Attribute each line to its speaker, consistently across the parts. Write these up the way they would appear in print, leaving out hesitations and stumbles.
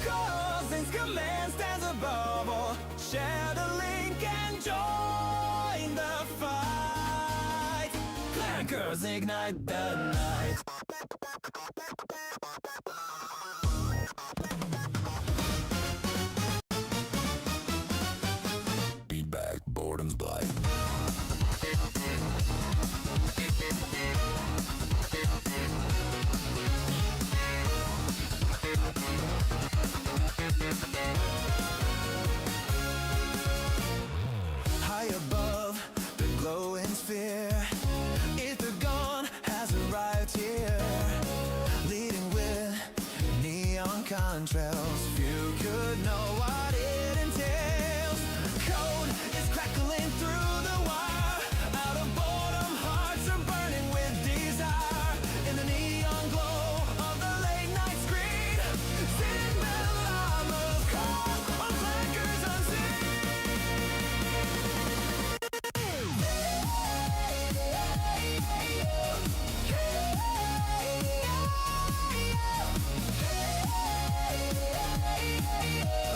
Speaker 1: cause, since command stands above all. Share the link and join the fight. Clankers ignite the night. Feedback, boredom's blight. High above the glowing sphere, ether gone has arrived here, leading with neon contrails. Few could know what it entails. Code is crackling through the wire. Out of boredom, hearts are burning with desire. In the neon glow of the late night screen, sitting metal armors caught on clankers unseen.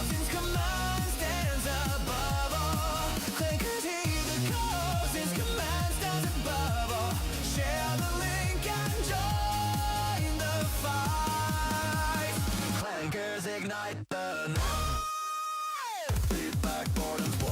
Speaker 1: Since command stands above all, clankers heed the call. Since command stands above all, share the link and join the fight. Clankers ignite the night. Feedback, boredom's blood.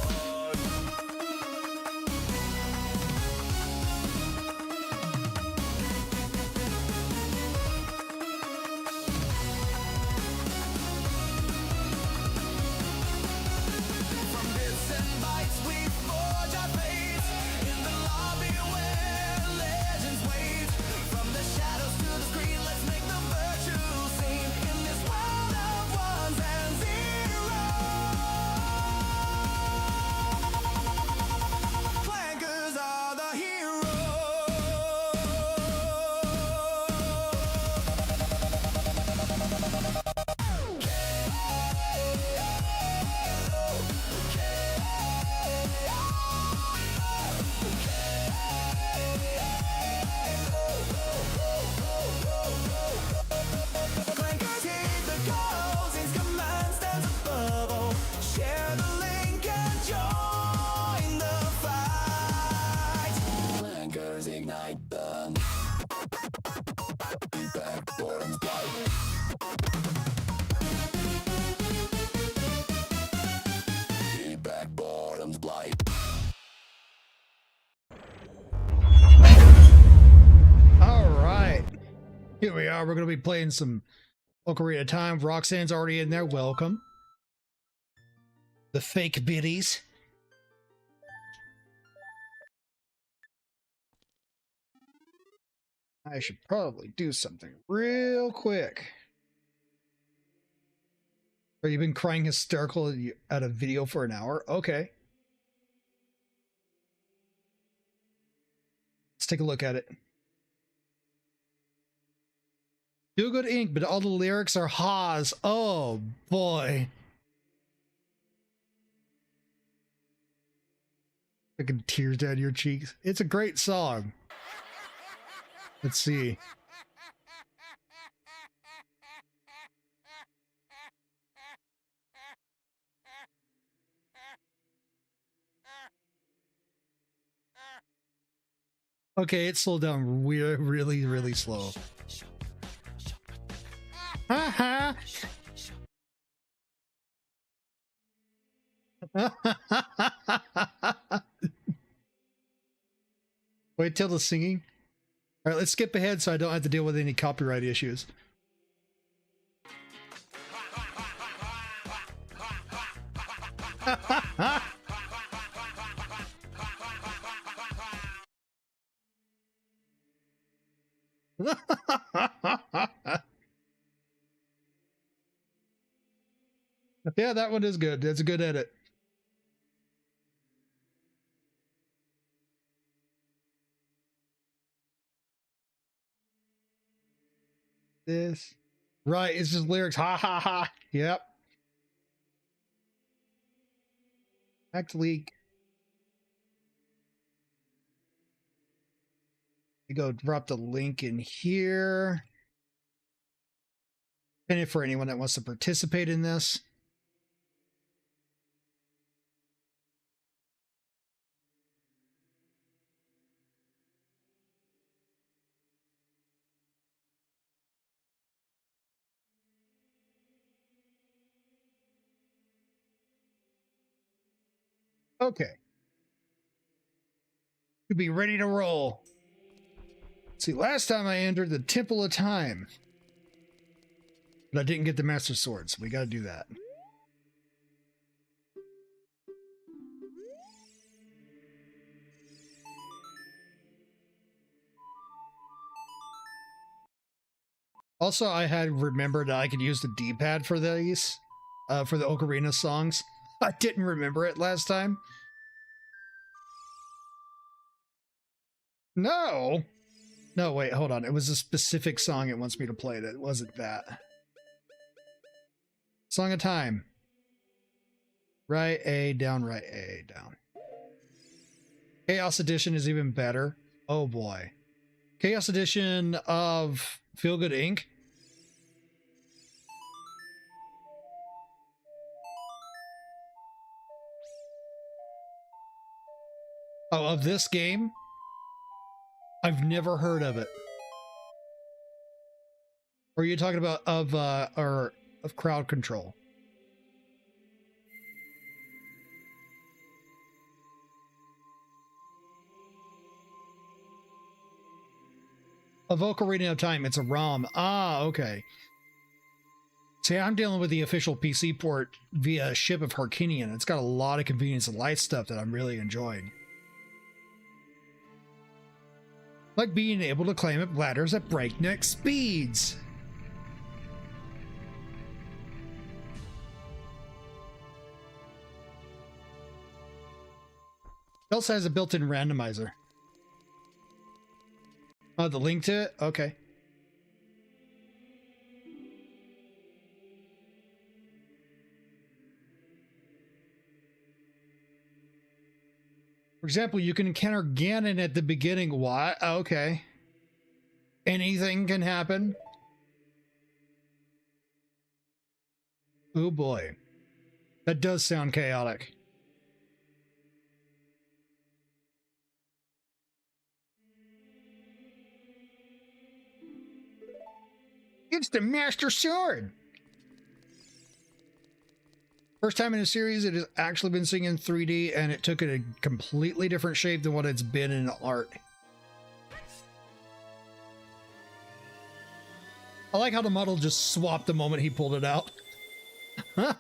Speaker 1: From bits and bytes we forge our fates in the lobby where legends wait. From the shadows to the screen, let's make the virtual scene in this world of ones and zeros. Clankers are the Clankers heed the call, since command stands above all. Share the link and join the fight. Clankers ignite the feedback, boredom's blight. Feedback, boredom's blight.
Speaker 2: All right, here we are. We're going to be playing some Ocarina of Time. Roxanne's already in there. Welcome. The fake biddies. I should probably do something real quick. Have you been crying hysterical at a video for an hour? Okay. Let's take a look at it. Do good ink, but all the lyrics are ha's. Oh boy. Fucking tears down your cheeks. It's a great song. Let's see. Okay, it slowed down really, really slow. Haha. Wait till the singing. All right, let's skip ahead so I don't have to deal with any copyright issues. Yeah, that one is good. That's a good edit. This. Right, it's just lyrics. Ha ha ha. Yep. Act leak. You go drop the link in here. And if for anyone that wants to participate in this. Okay. To be ready to roll. See, last time I entered the Temple of Time, but I didn't get the Master Swords. We got to do that. Also, I had remembered that I could use the D-pad for these, for the Ocarina songs. I didn't remember it last time. No! No, wait, hold on. It was a specific song it wants me to play. It wasn't that. Song of Time. Right A, down, right A, down. Chaos Edition is even better. Oh boy. Chaos Edition of Feel Good Inc. Oh, of this game? I've never heard of it. Or are you talking about of crowd control? Of Ocarina of Time, it's a ROM. Ah, okay. See, I'm dealing with the official PC port via Ship of Harkinian. It's got a lot of convenience and light stuff that I'm really enjoying. Like being able to climb up ladders at breakneck speeds. It also has a built-in randomizer. Oh, the link to it? Okay. For example, you can encounter Ganon at the beginning. What? Okay. Anything can happen. Oh boy. That does sound chaotic. It's the Master Sword! First time in a series, it has actually been seen in 3D, and it took it a completely different shape than what it's been in art. I like how the model just swapped the moment he pulled it out. Huh?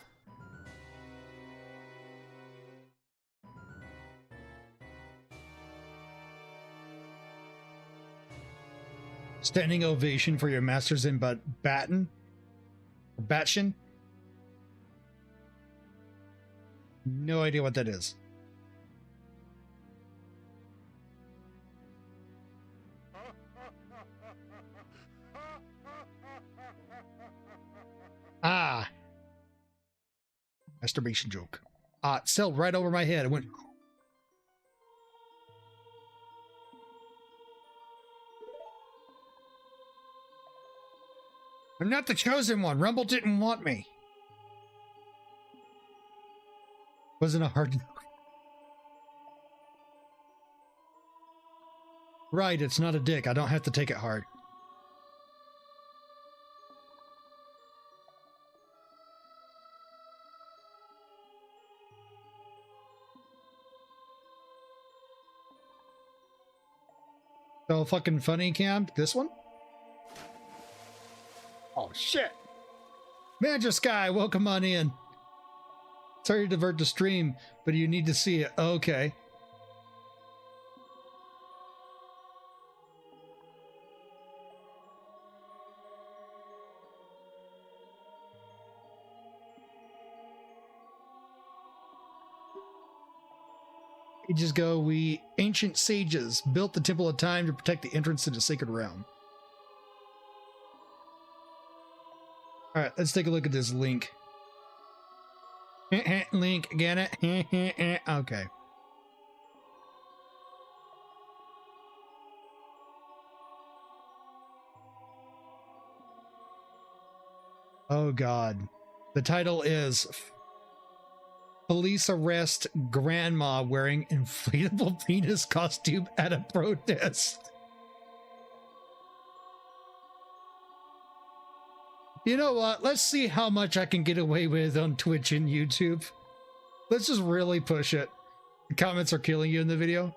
Speaker 2: Standing ovation for your masters in Batten? Or Batshin? No idea what that is. Ah. Masturbation joke. It sailed right over my head. It went... I'm not the chosen one. Rumble didn't want me. Wasn't a hard... Right, it's not a dick. I don't have to take it hard. So fucking funny, Cam? This one? Oh, shit. Magic Sky, welcome on in. Sorry to divert the stream, but you need to see it. Okay. Ages ago, we ancient sages built the Temple of Time to protect the entrance to the sacred realm. All right, let's take a look at this link. Link, get it? Okay. Oh God. The title is Police Arrest Grandma Wearing Inflatable Penis Costume at a Protest. You know what? Let's see how much I can get away with on Twitch and YouTube. Let's just really push it. The comments are killing you in the video.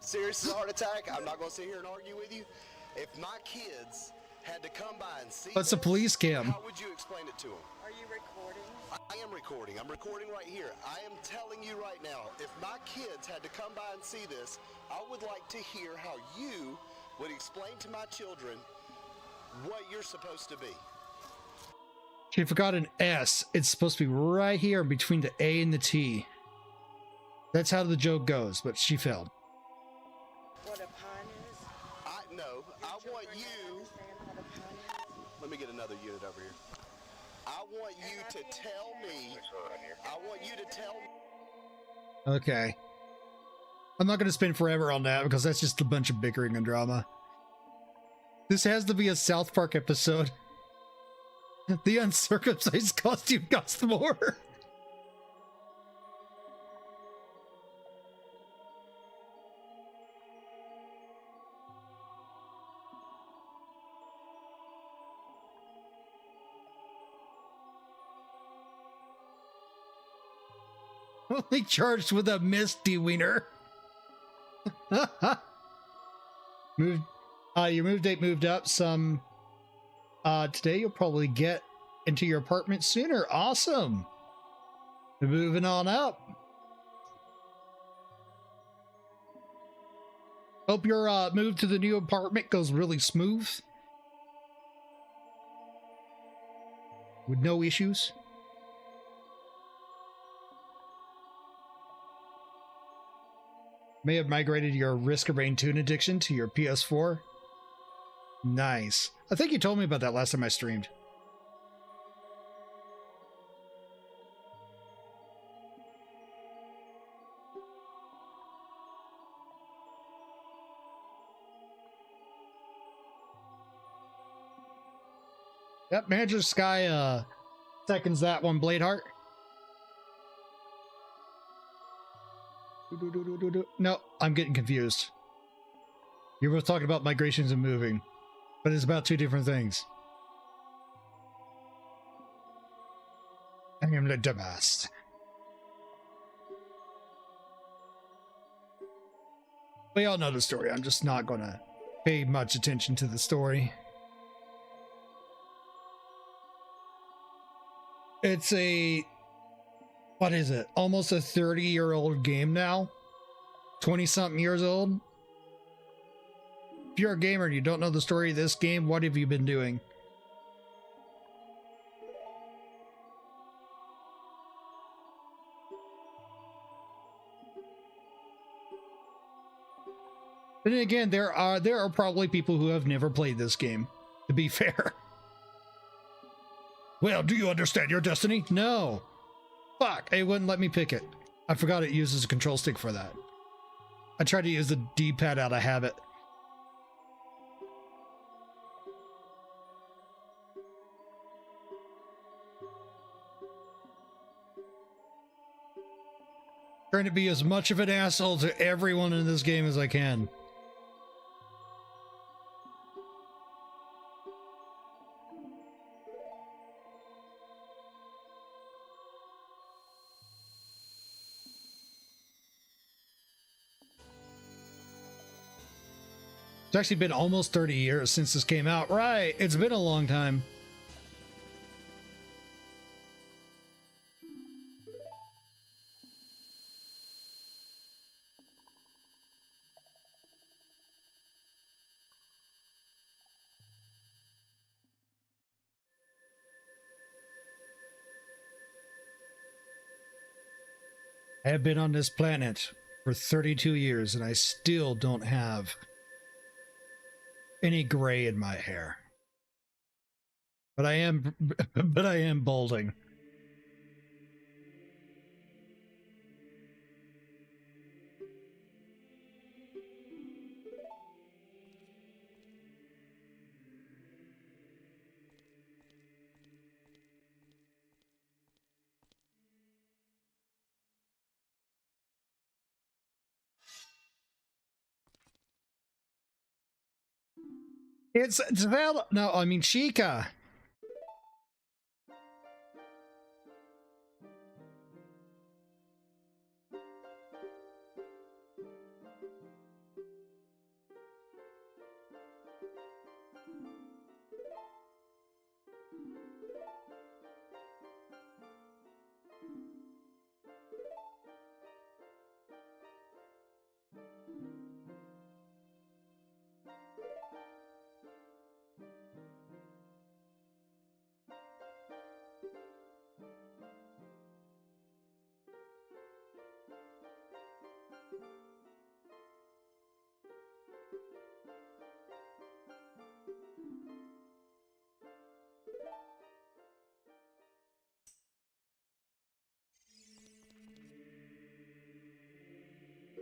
Speaker 3: Serious as a heart attack. I'm not going to sit here and argue with you. If my kids had to come by and see
Speaker 2: What's a police cam?
Speaker 3: how would you explain it to them?
Speaker 4: Are you recording?
Speaker 3: I am recording. I'm recording right here. I am telling you right now, if my kids had to come by and see this, I would like to hear how you would explain to my children what you're supposed to be.
Speaker 2: She forgot an S. It's supposed to be right here between the A and the T. That's how the joke goes, but she failed.
Speaker 4: What a pun is?
Speaker 3: I know. I want
Speaker 4: Children
Speaker 3: you.
Speaker 4: don't understand what a pun is.
Speaker 3: Let me get another unit over here. I want you to tell me. I want you to tell me.
Speaker 2: Okay. I'm not going to spend forever on that because that's just a bunch of bickering and drama. This has to be a South Park episode. The uncircumcised costume costs more. Only charged with a misdemeanor. Moved. Your move date moved up some. Today you'll probably get into your apartment sooner. Awesome. Moving on up. Hope your move to the new apartment goes really smooth. With no issues. May have migrated your Risk of Rain Tune addiction to your PS4. Nice. I think you told me about that last time I streamed. Yep, Manager Sky seconds that one, Bladeheart. No, I'm getting confused. You're both talking about migrations and moving, but it's about two different things. I am the dumbass. We all know the story. I'm just not going to pay much attention to the story. It's a... what is it? Almost a 30-year-old game now? 20-something years old? If you're a gamer and you don't know the story of this game, what have you been doing? But then again, there are probably people who have never played this game, to be fair. Well, do you understand your destiny? No. Fuck, it wouldn't let me pick it. I forgot it uses a control stick for that. I tried to use the D-pad out of habit. Trying to be as much of an asshole to everyone in this game as I can. It's actually been almost 30 years since this came out. Right, it's been a long time. I have been on this planet for 32 years and I still don't have any gray in my hair. But I am balding. It's Zelda. No, I mean Chica.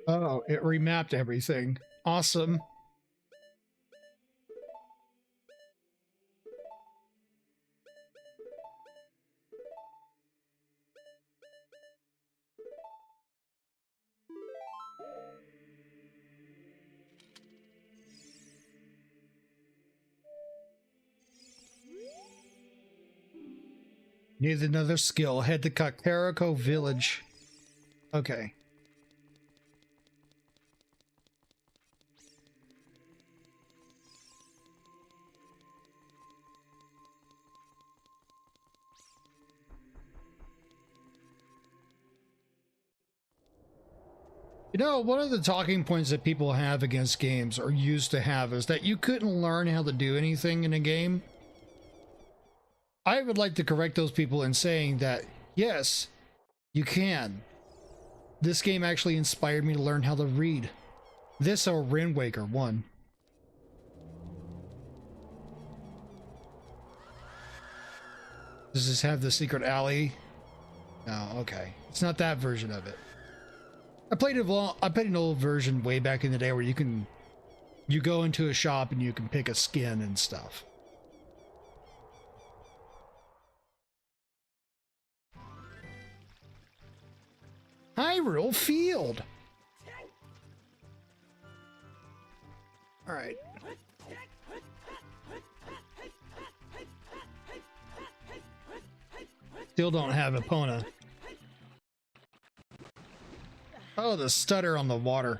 Speaker 2: Oh, it remapped everything. Awesome. Need another skill. Head to Kakariko Village. Okay. You know, one of the talking points that people have against games, or used to have, is that you couldn't learn how to do anything in a game. I would like to correct those people in saying that, yes, you can. This game actually inspired me to learn how to read. This or Wind Waker 1. Does this have the secret alley? No, okay. It's not that version of it. I played an old version way back in the day where you go into a shop and you can pick a skin and stuff. Hyrule Field. All right. Still don't have Epona. Oh, the stutter on the water.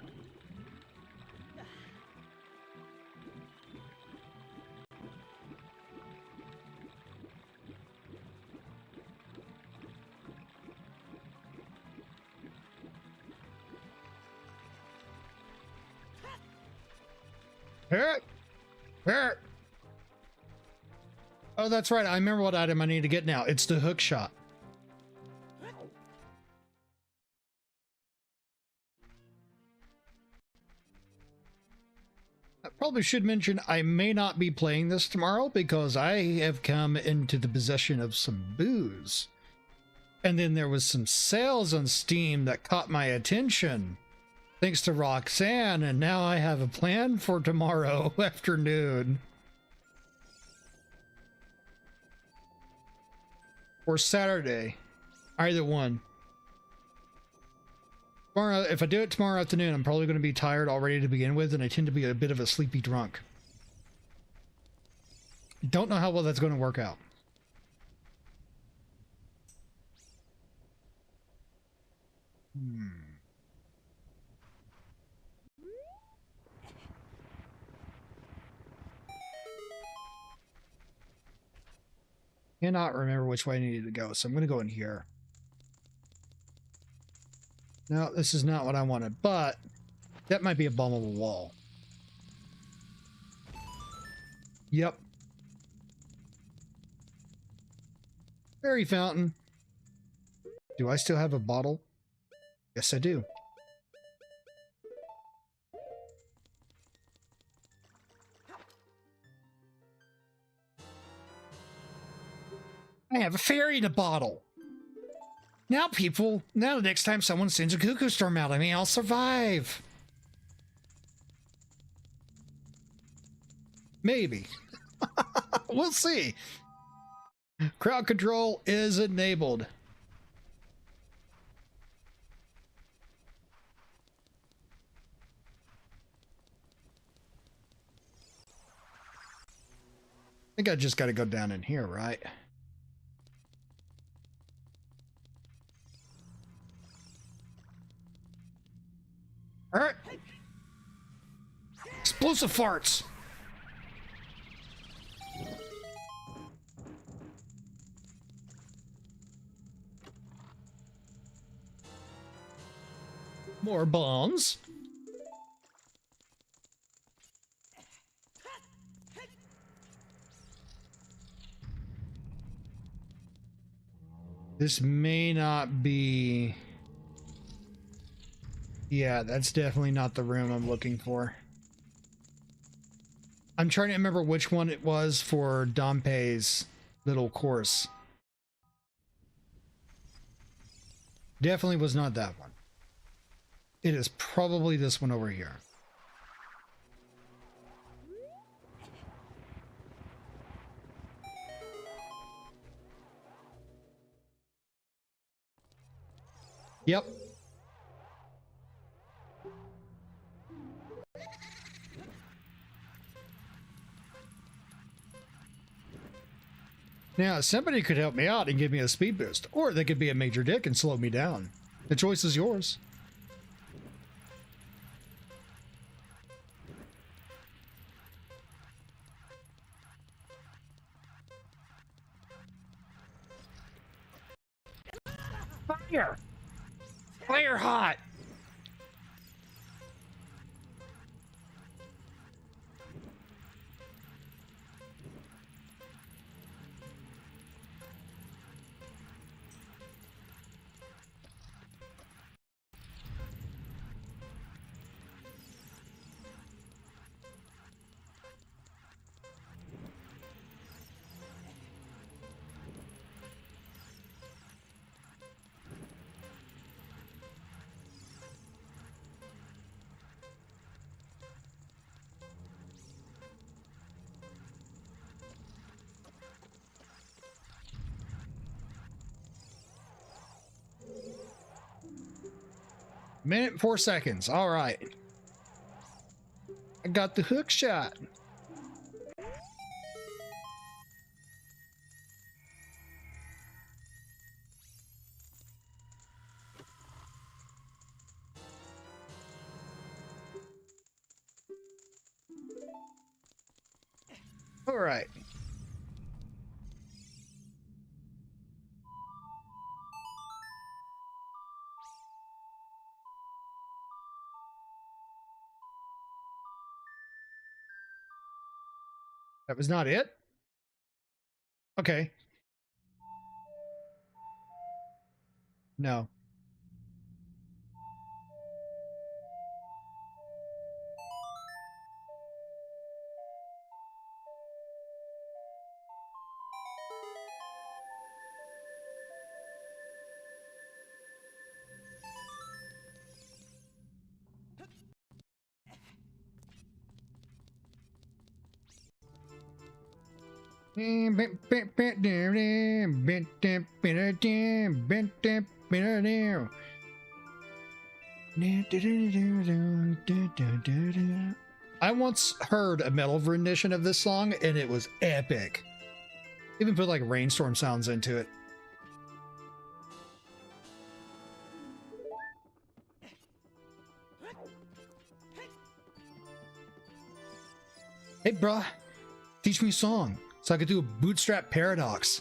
Speaker 2: Here. Oh, that's right. I remember what item I need to get now. It's the hook shot. I probably should mention I may not be playing this tomorrow because I have come into the possession of some booze. And then there was some sales on Steam that caught my attention. Thanks to Roxanne, and now I have a plan for tomorrow afternoon. Or Saturday. Either one. Tomorrow, if I do it tomorrow afternoon, I'm probably going to be tired already to begin with, and I tend to be a bit of a sleepy drunk. Don't know how well that's going to work out. Cannot remember which way I needed to go, so I'm going to go in here. No, this is not what I wanted, but that might be a bum of a wall. Yep. Fairy fountain. Do I still have a bottle? Yes, I do. I have a fairy in a bottle. Now, people, now the next time someone sends a cuckoo storm out at me, I'll survive. Maybe. We'll see. Crowd control is enabled. think I just got to go down in here, right? All right. Explosive farts. More bombs. This may not be... Yeah, that's definitely not the room I'm looking for. I'm trying to remember which one it was for Dompe's little course. Definitely was not that one. It is probably this one over here. Yep. Now, somebody could help me out and give me a speed boost, or they could be a major dick and slow me down. The choice is yours. Fire! Fire hot! Minute 4 seconds. All right. I got the hook shot. All right. That was not it? Okay. No. I once heard a metal rendition of this song and it was epic. Even put like rainstorm sounds into it. Hey bruh, teach me a song so I could do a bootstrap paradox.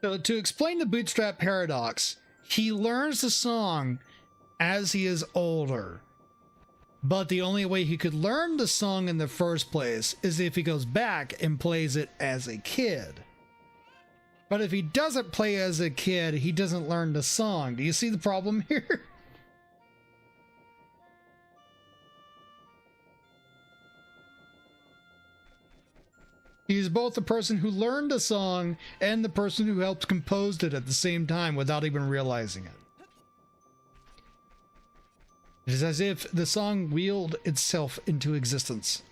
Speaker 2: So to explain the bootstrap paradox, he learns the song as he is older. But the only way he could learn the song in the first place is if he goes back and plays it as a kid. But if he doesn't play as a kid, he doesn't learn the song. Do you see the problem here? He's both the person who learned a song and the person who helped compose it at the same time without even realizing it. It is as if the song wheeled itself into existence.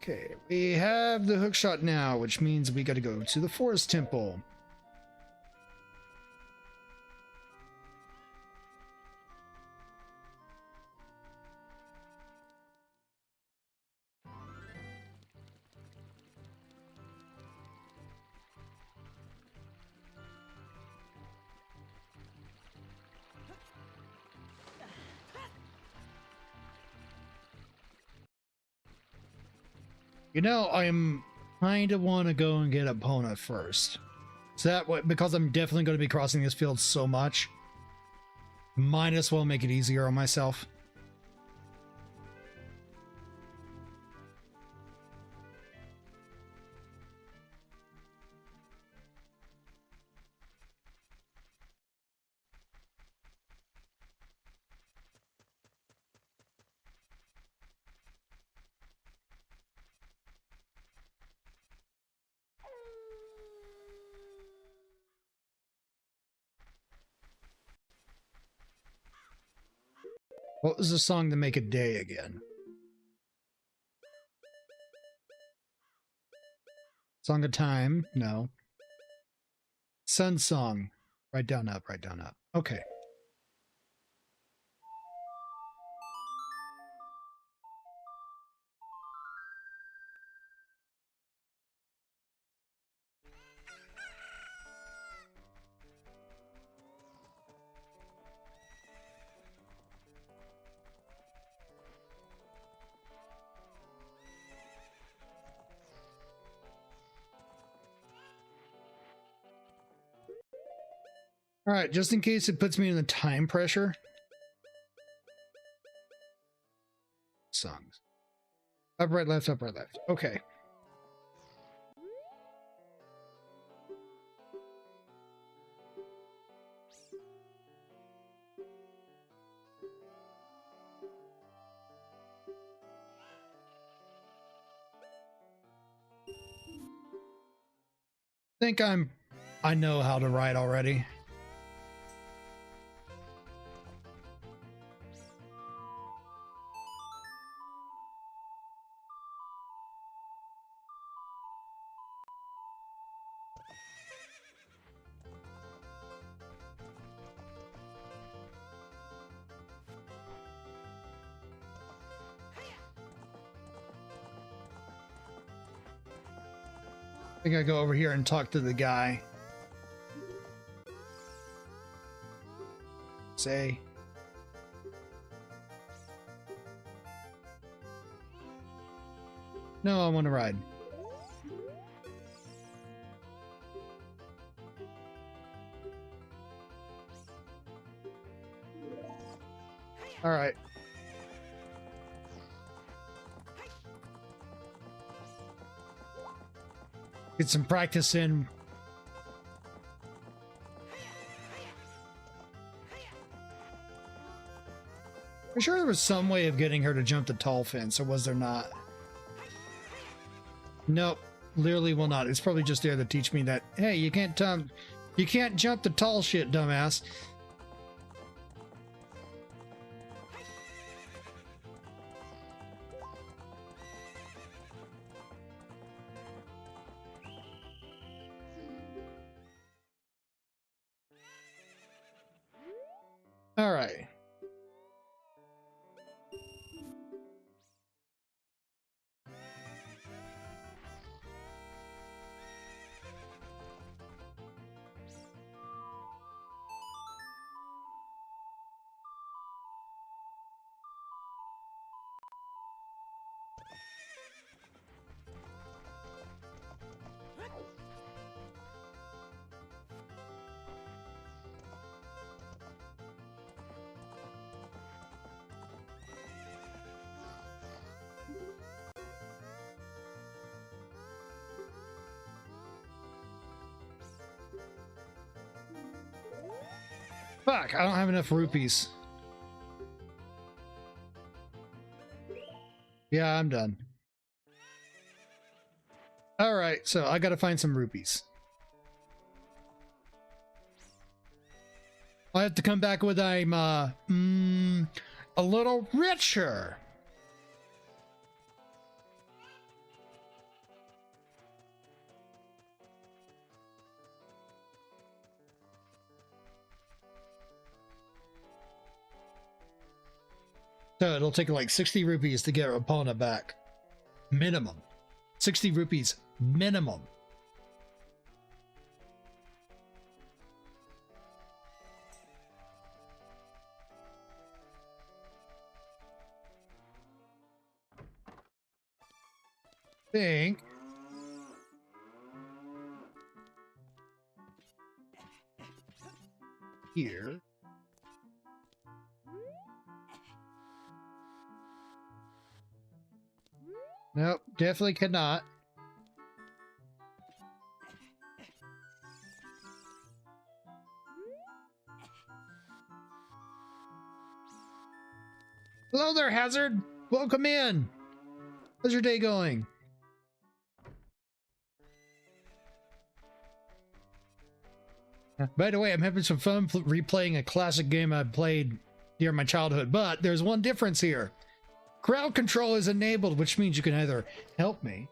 Speaker 2: Okay, we have the hookshot now, which means we gotta go to the forest temple. You know, I'm kind of want to go and get Epona first. So that way, because I'm definitely going to be crossing this field so much, might as well make it easier on myself. What was the song to make a day again? Song of Time? No. Sun Song. Right down up, right down up. Okay. All right, just in case it puts me in the time pressure. Songs. Up, right, left, up, right, left. Okay. I know how to write already. I think I go over here and talk to the guy. Say. No, I want to ride. All right. Get some practice in. I'm sure there was some way of getting her to jump the tall fence, or was there not? Nope, literally will not. It's probably just there to teach me that, hey, you can't jump the tall shit, dumbass. All right. Fuck, I don't have enough rupees. Yeah, I'm done. All right, so I got to find some rupees. I have to come back with I'm a little richer. So it'll take like 60 rupees to get our opponent back. Minimum. 60 rupees minimum. Think. Here. Nope, definitely cannot. Hello there, Hazard. Welcome in. How's your day going? By the way, I'm having some fun replaying a classic game I played during my childhood, but there's one difference here. Crowd control is enabled, which means you can either help me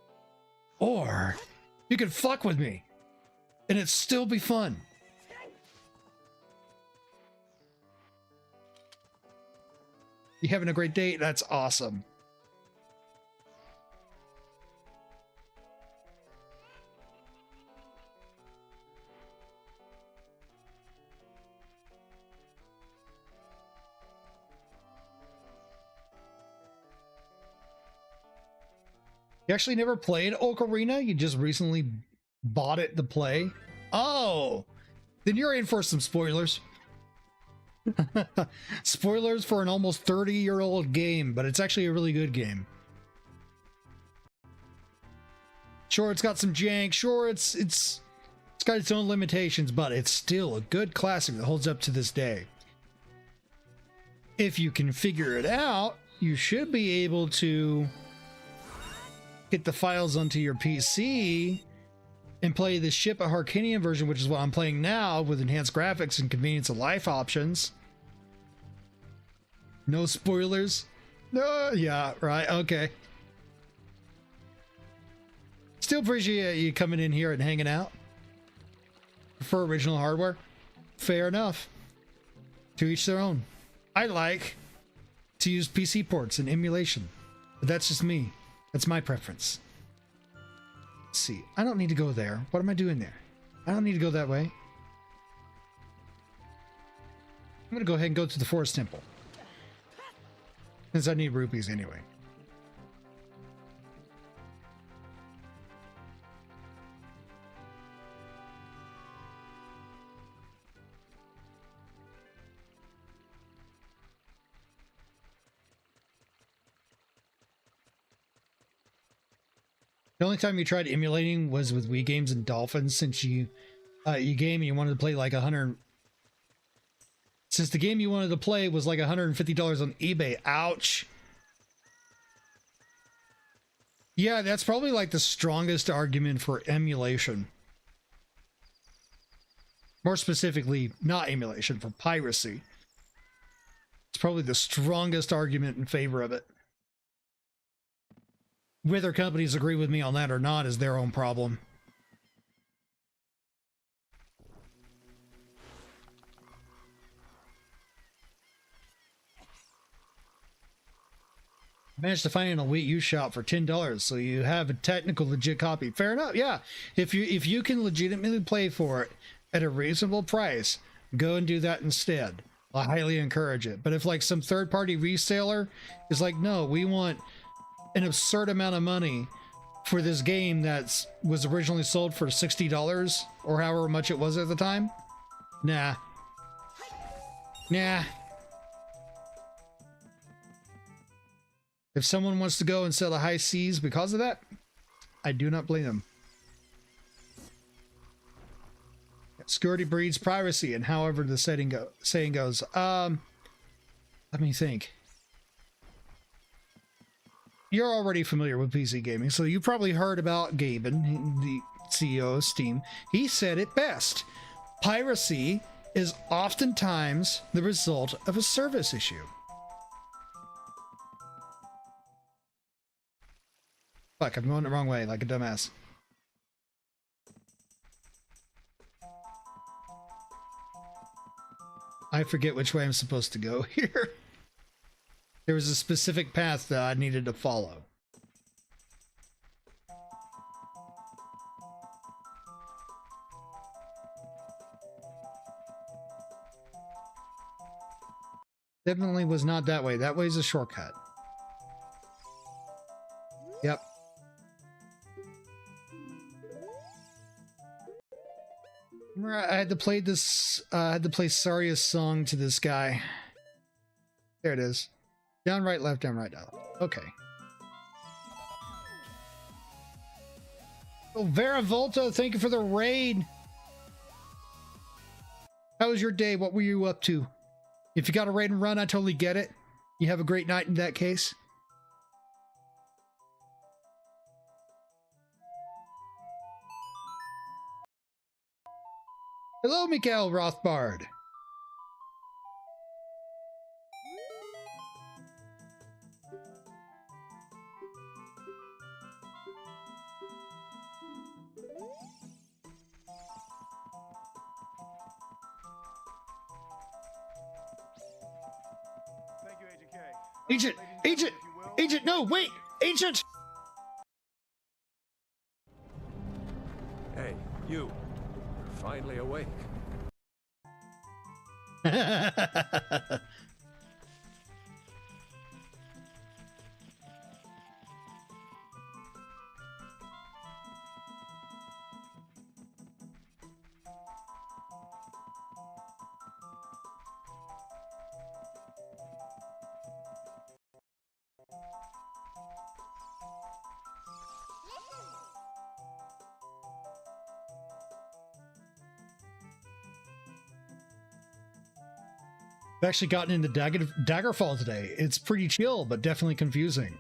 Speaker 2: or you can fuck with me and it still be fun. You having a great day? That's awesome. You actually never played Ocarina? You just recently bought it to play? Oh, then you're in for some spoilers. Spoilers for an almost 30-year-old game, but it's actually a really good game. Sure, it's got some jank. Sure, it's got its own limitations, but it's still a good classic that holds up to this day. If you can figure it out, you should be able to get the files onto your PC and play the Ship of Harkinian version, which is what I'm playing now with enhanced graphics and convenience of life options. No spoilers. No, yeah, right, okay. Still appreciate you coming in here and hanging out. Prefer original hardware? Fair enough. To each their own. I like to use PC ports and emulation, but that's just me. That's my preference. Let's see. I don't need to go there. What am I doing there? I don't need to go that way. I'm going to go ahead and go to the Forest Temple, since I need rupees anyway. The only time you tried emulating was with Wii games and Dolphins, since you game and you wanted to play like 100. Since the game you wanted to play was like $150 on eBay. Ouch. Yeah, that's probably like the strongest argument for emulation. More specifically, not emulation, for piracy. It's probably the strongest argument in favor of it. Whether companies agree with me on that or not is their own problem. Managed to find it in a Wii U shop for $10, so you have a technical legit copy. Fair enough, yeah. If you can legitimately play for it at a reasonable price, go and do that instead. I highly encourage it. But if like some third-party reseller is like, no, we want an absurd amount of money for this game that was originally sold for $60 or however much it was at the time, nah. If someone wants to go and sell the high seas because of that, I do not blame them. Security breeds privacy, and however the saying goes. Let me think. You're already familiar with PC gaming, so you probably heard about Gaben, the CEO of Steam. He said it best. Piracy is oftentimes the result of a service issue. Fuck, I'm going the wrong way like a dumbass. I forget which way I'm supposed to go here. There was a specific path that I needed to follow. Definitely was not that way. That way's a shortcut. Yep. Remember, I had to play this. I had to play Saria's song to this guy. There it is. Down, right, left, down, right, down. Okay. Oh, Vera Volta, thank you for the raid. How was your day? What were you up to? If you got a raid and run, I totally get it. You have a great night in that case. Hello, Mikael Rothbard.
Speaker 5: Thank you, Agent K.
Speaker 2: Agent! Agent! Agent, no, wait! Agent!
Speaker 5: Hey, you. You're finally awake.
Speaker 2: I've actually gotten into Daggerfall today. It's pretty chill, but definitely confusing.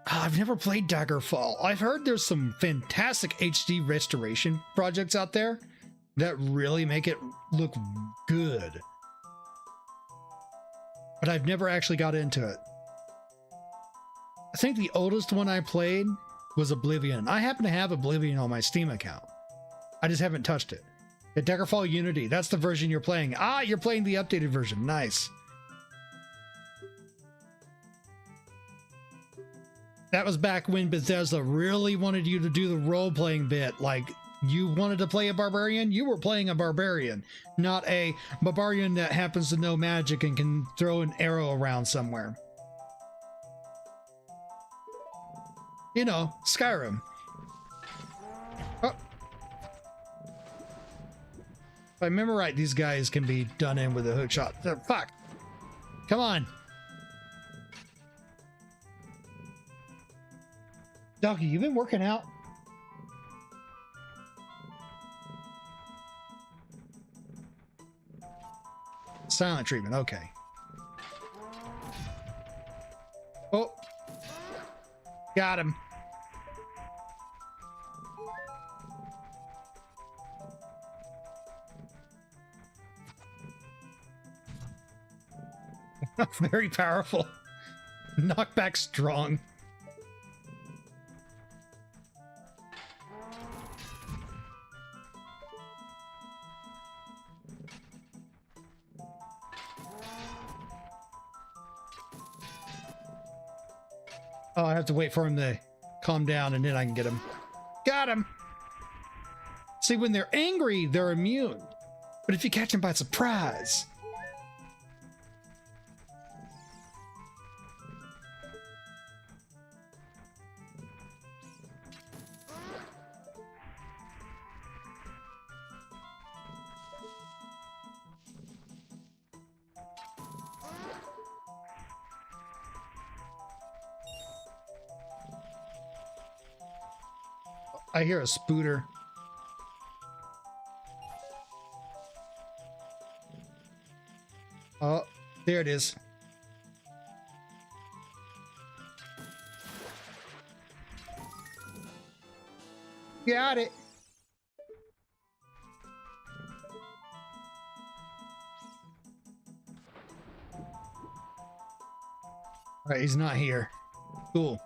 Speaker 2: I've never played Daggerfall. I've heard there's some fantastic HD restoration projects out there that really make it look good. But I've never actually got into it. I think the oldest one I played was Oblivion. I happen to have Oblivion on my Steam account. I just haven't touched it. The Daggerfall Unity, that's the version you're playing. Ah, you're playing the updated version. Nice. That was back when Bethesda really wanted you to do the role-playing bit. Like, you wanted to play a barbarian, you were playing a barbarian, not a barbarian that happens to know magic and can throw an arrow around somewhere. You know, Skyrim. Oh. If I remember right, these guys can be done in with a hook shot. Fuck. Come on. Doggy, you been working out? Silent treatment, okay. Oh. Got him. Very powerful. Knockback strong. Oh, I have to wait for him to calm down and then I can get him. Got him! See, when they're angry, they're immune. But if you catch them by surprise... I hear a spooter. Oh, there it is. Got it. All right, he's not here. Cool.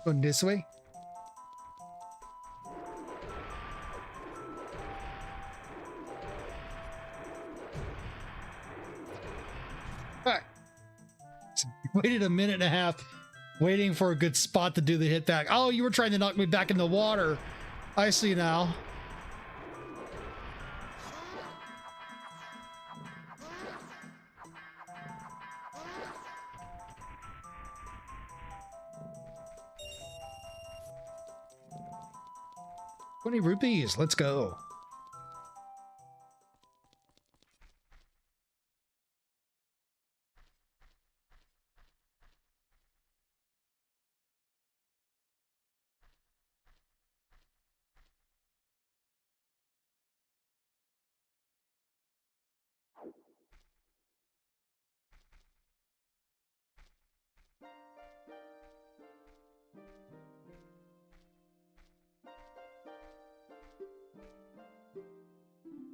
Speaker 2: Going this way. All right. Waited a minute and a half waiting for a good spot to do the hit back. Oh, you were trying to knock me back in the water. I see now. ₹20. Let's go.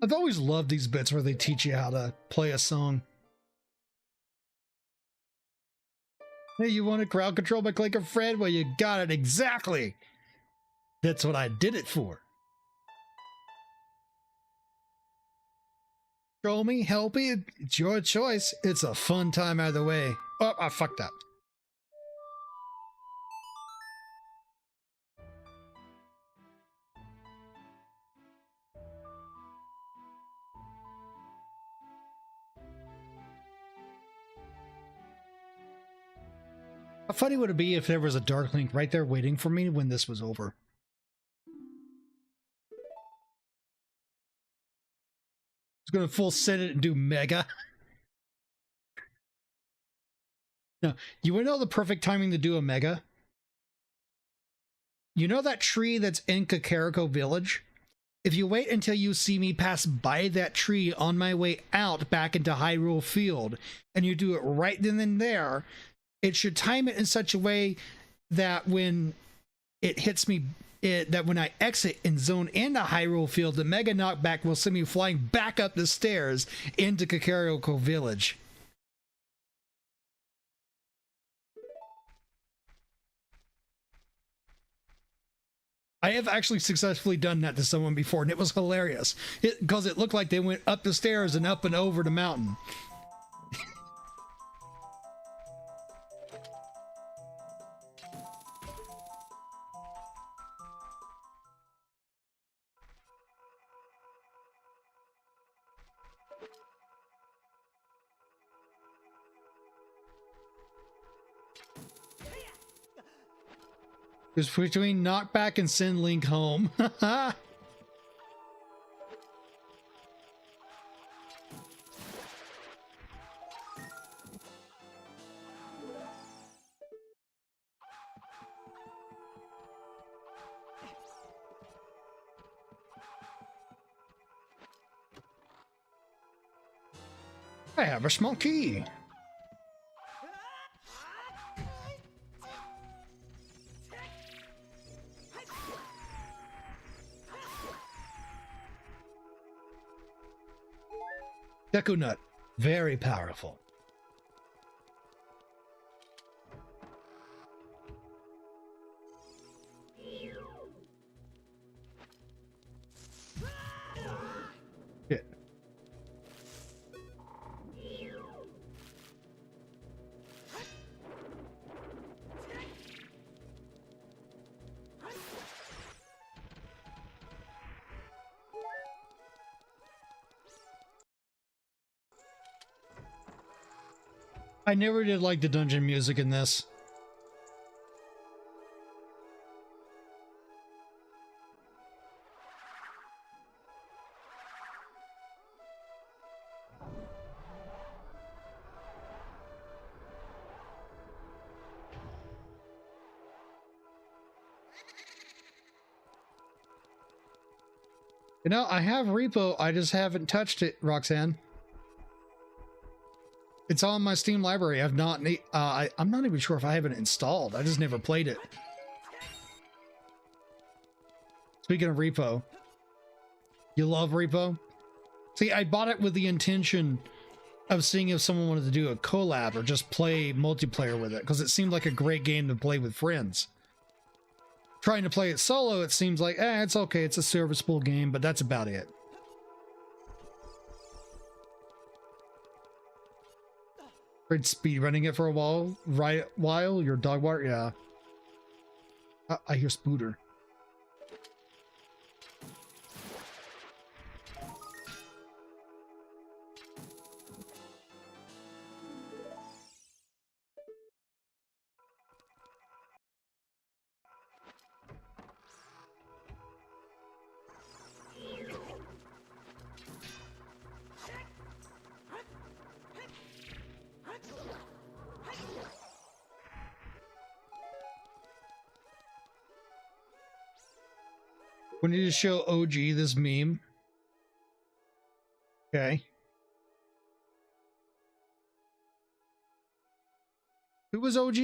Speaker 2: I've always loved these bits where they teach you how to play a song. Hey, you want a crowd control by Clicker Fred? Well, you got it exactly. That's what I did it for. Control me, help me, it's your choice. It's a fun time either way. Oh, I fucked up. How funny would it be if there was a Dark Link right there waiting for me when this was over? It's gonna full set it and do Mega. No, you wanna know the perfect timing to do a Mega? You know that tree that's in Kakariko Village? If you wait until you see me pass by that tree on my way out back into Hyrule Field, and you do it right then and there, it should time it in such a way that when it hits me, that when I exit and zone into Hyrule Field, the Mega Knockback will send me flying back up the stairs into Kakariko Village. I have actually successfully done that to someone before, and it was hilarious. Because it looked like they went up the stairs and up and over the mountain. It's between Knockback and Send Link home. I have a small key. Deku Nut, very powerful. Shit. I never did like the dungeon music in this. You know, I have Repo, I just haven't touched it, Roxanne. It's on my Steam library. I've not. I'm not even sure if I have it installed. I just never played it. Speaking of Repo, you love Repo? See, I bought it with the intention of seeing if someone wanted to do a collab or just play multiplayer with it, because it seemed like a great game to play with friends. Trying to play it solo, it seems like, it's okay, it's a serviceable game, but that's about it. Great speed running it for a while, your dog water, yeah. I hear Spooter. We need to show OG this meme. Okay. Who was OG?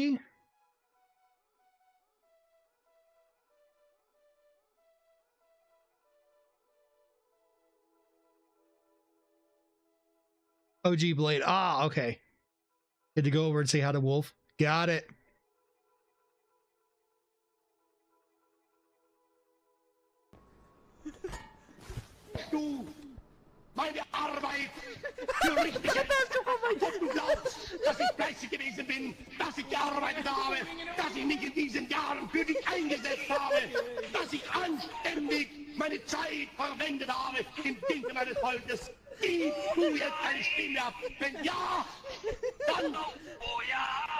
Speaker 2: OG Blade. Ah, okay. Had to go over and say hi to Wolf. Got it.
Speaker 6: Du, meine Arbeit für richtige Ob du glaubst, dass ich fleißig gewesen bin, dass ich gearbeitet habe, dass ich mich in diesen Jahren für dich eingesetzt habe, dass ich anständig meine Zeit verwendet habe im Dienste meines Volkes. Gib du jetzt deine Stimme ab. Wenn ja, dann oh ja.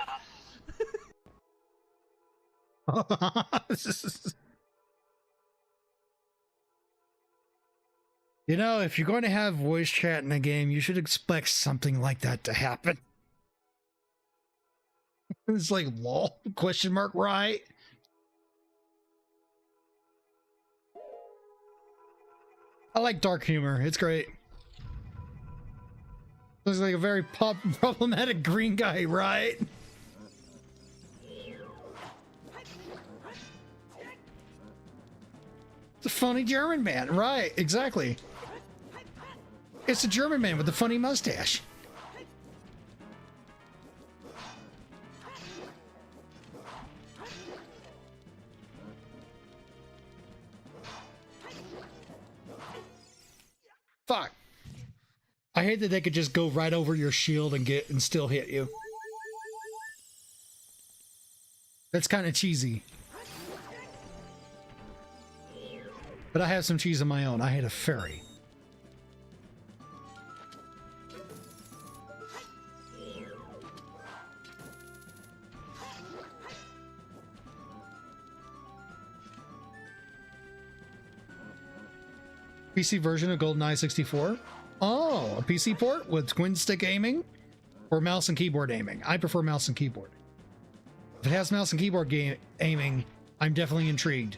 Speaker 2: You know, if you're going to have voice chat in a game, you should expect something like that to happen. It's like, lol, question mark, right? I like dark humor. It's great. Looks like a very problematic green guy, right? It's a funny German man, right? Exactly. It's a German man with a funny mustache. Fuck. I hate that they could just go right over your shield and still hit you. That's kind of cheesy. But I have some cheese of my own. I hate a fairy. PC version of GoldenEye 64. Oh, a PC port with twin stick aiming or mouse and keyboard aiming. I prefer mouse and keyboard. If it has mouse and keyboard aiming, I'm definitely intrigued.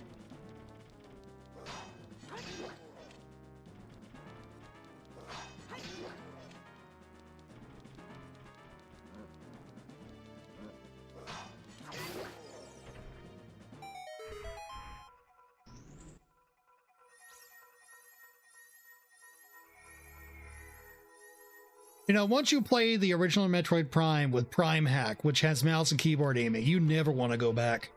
Speaker 2: You know, once you play the original Metroid Prime with Prime Hack, which has mouse and keyboard aiming, you never want to go back.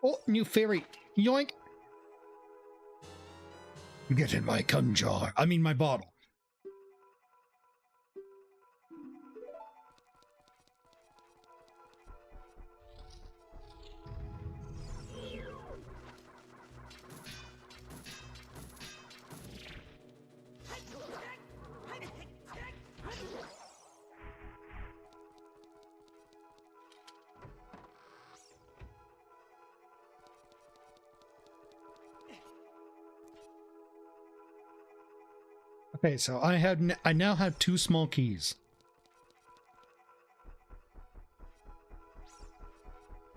Speaker 2: Oh, new fairy. Yoink. Get in my gun jar. I mean, my bottle. Okay, so I now have 2 small keys.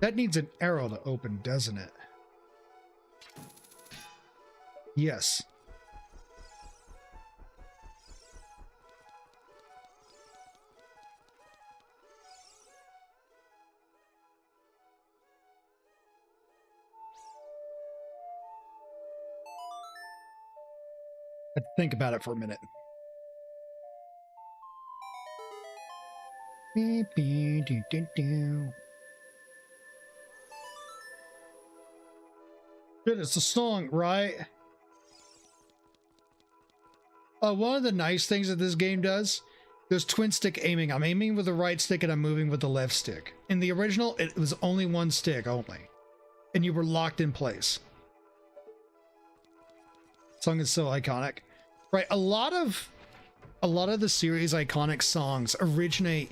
Speaker 2: That needs an arrow to open, doesn't it? Yes. Think about it for a minute. Beep, beep, doo, doo, doo. Good, it's a song, right? One of the nice things that this game does, there's twin stick aiming. I'm aiming with the right stick and I'm moving with the left stick. In the original, it was only one stick only, and you were locked in place. Song is so iconic, right? A lot of the series' iconic songs originate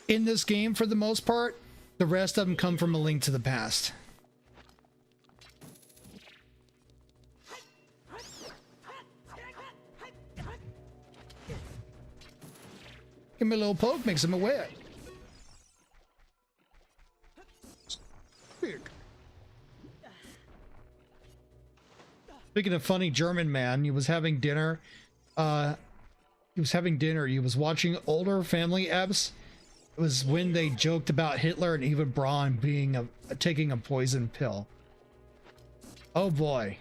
Speaker 2: in this game for the most part. The rest of them come from A Link to the Past. Give me a little poke, makes him wet. Speaking of funny German man, he was having dinner. He was watching older family eps. It was when they joked about Hitler and even Braun being taking a poison pill. Oh boy.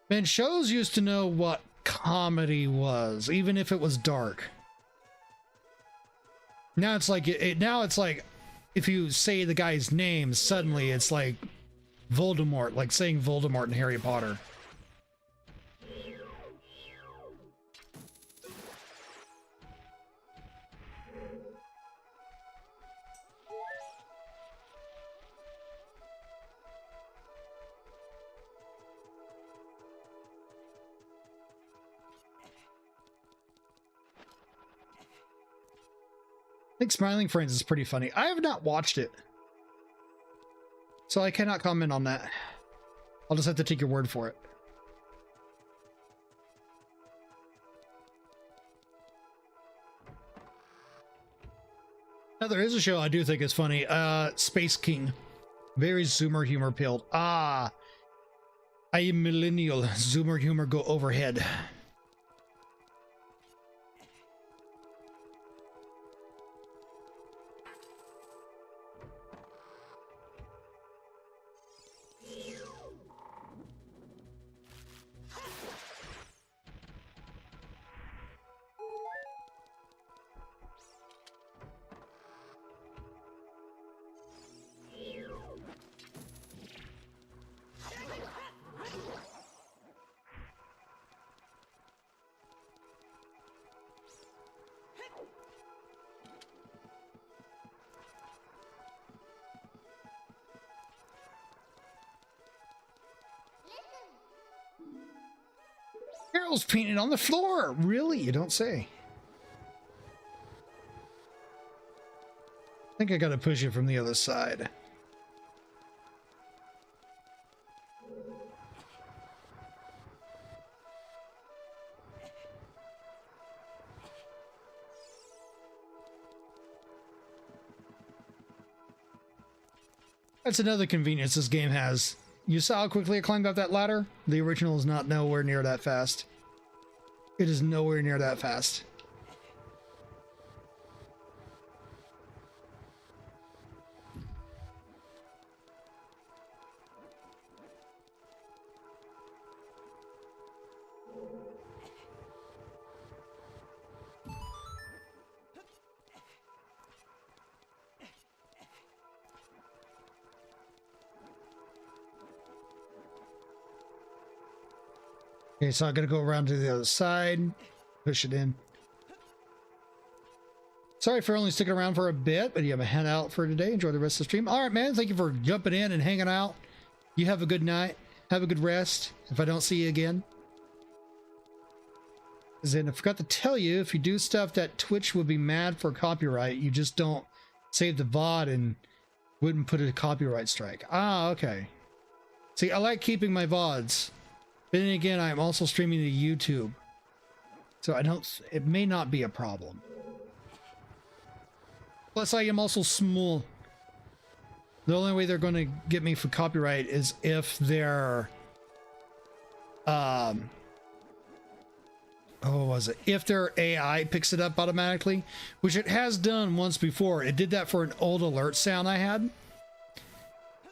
Speaker 2: Man, shows used to know what comedy was, even if it was dark. Now it's like if you say the guy's name, suddenly it's like Voldemort, like saying Voldemort in Harry Potter. I think Smiling Friends is pretty funny. I have not watched it, so I cannot comment on that. I'll just have to take your word for it. Now, there is a show I do think is funny. Space King. Very Zoomer humor pilled. Ah, I am millennial. Zoomer humor go overhead. Carol's painted on the floor. Really? You don't say. I think I gotta push it from the other side. That's another convenience this game has. You saw how quickly I climbed up that ladder? The original is not nowhere near that fast. It is nowhere near that fast. Okay, so I'm gonna go around to the other side, push it in. Sorry for only sticking around for a bit, but you have a handout for today. Enjoy the rest of the stream. All right, man. Thank you for jumping in and hanging out. You have a good night. Have a good rest. If I don't see you again. Then I forgot to tell you, if you do stuff that Twitch would be mad for copyright, you just don't save the VOD and wouldn't put a copyright strike. Ah, okay. See, I like keeping my VODs. But then again, I'm also streaming to YouTube. So it may not be a problem. Plus, I am also small. The only way they're going to get me for copyright is if they're, what was it? If their AI picks it up automatically, which it has done once before. It did that for an old alert sound I had,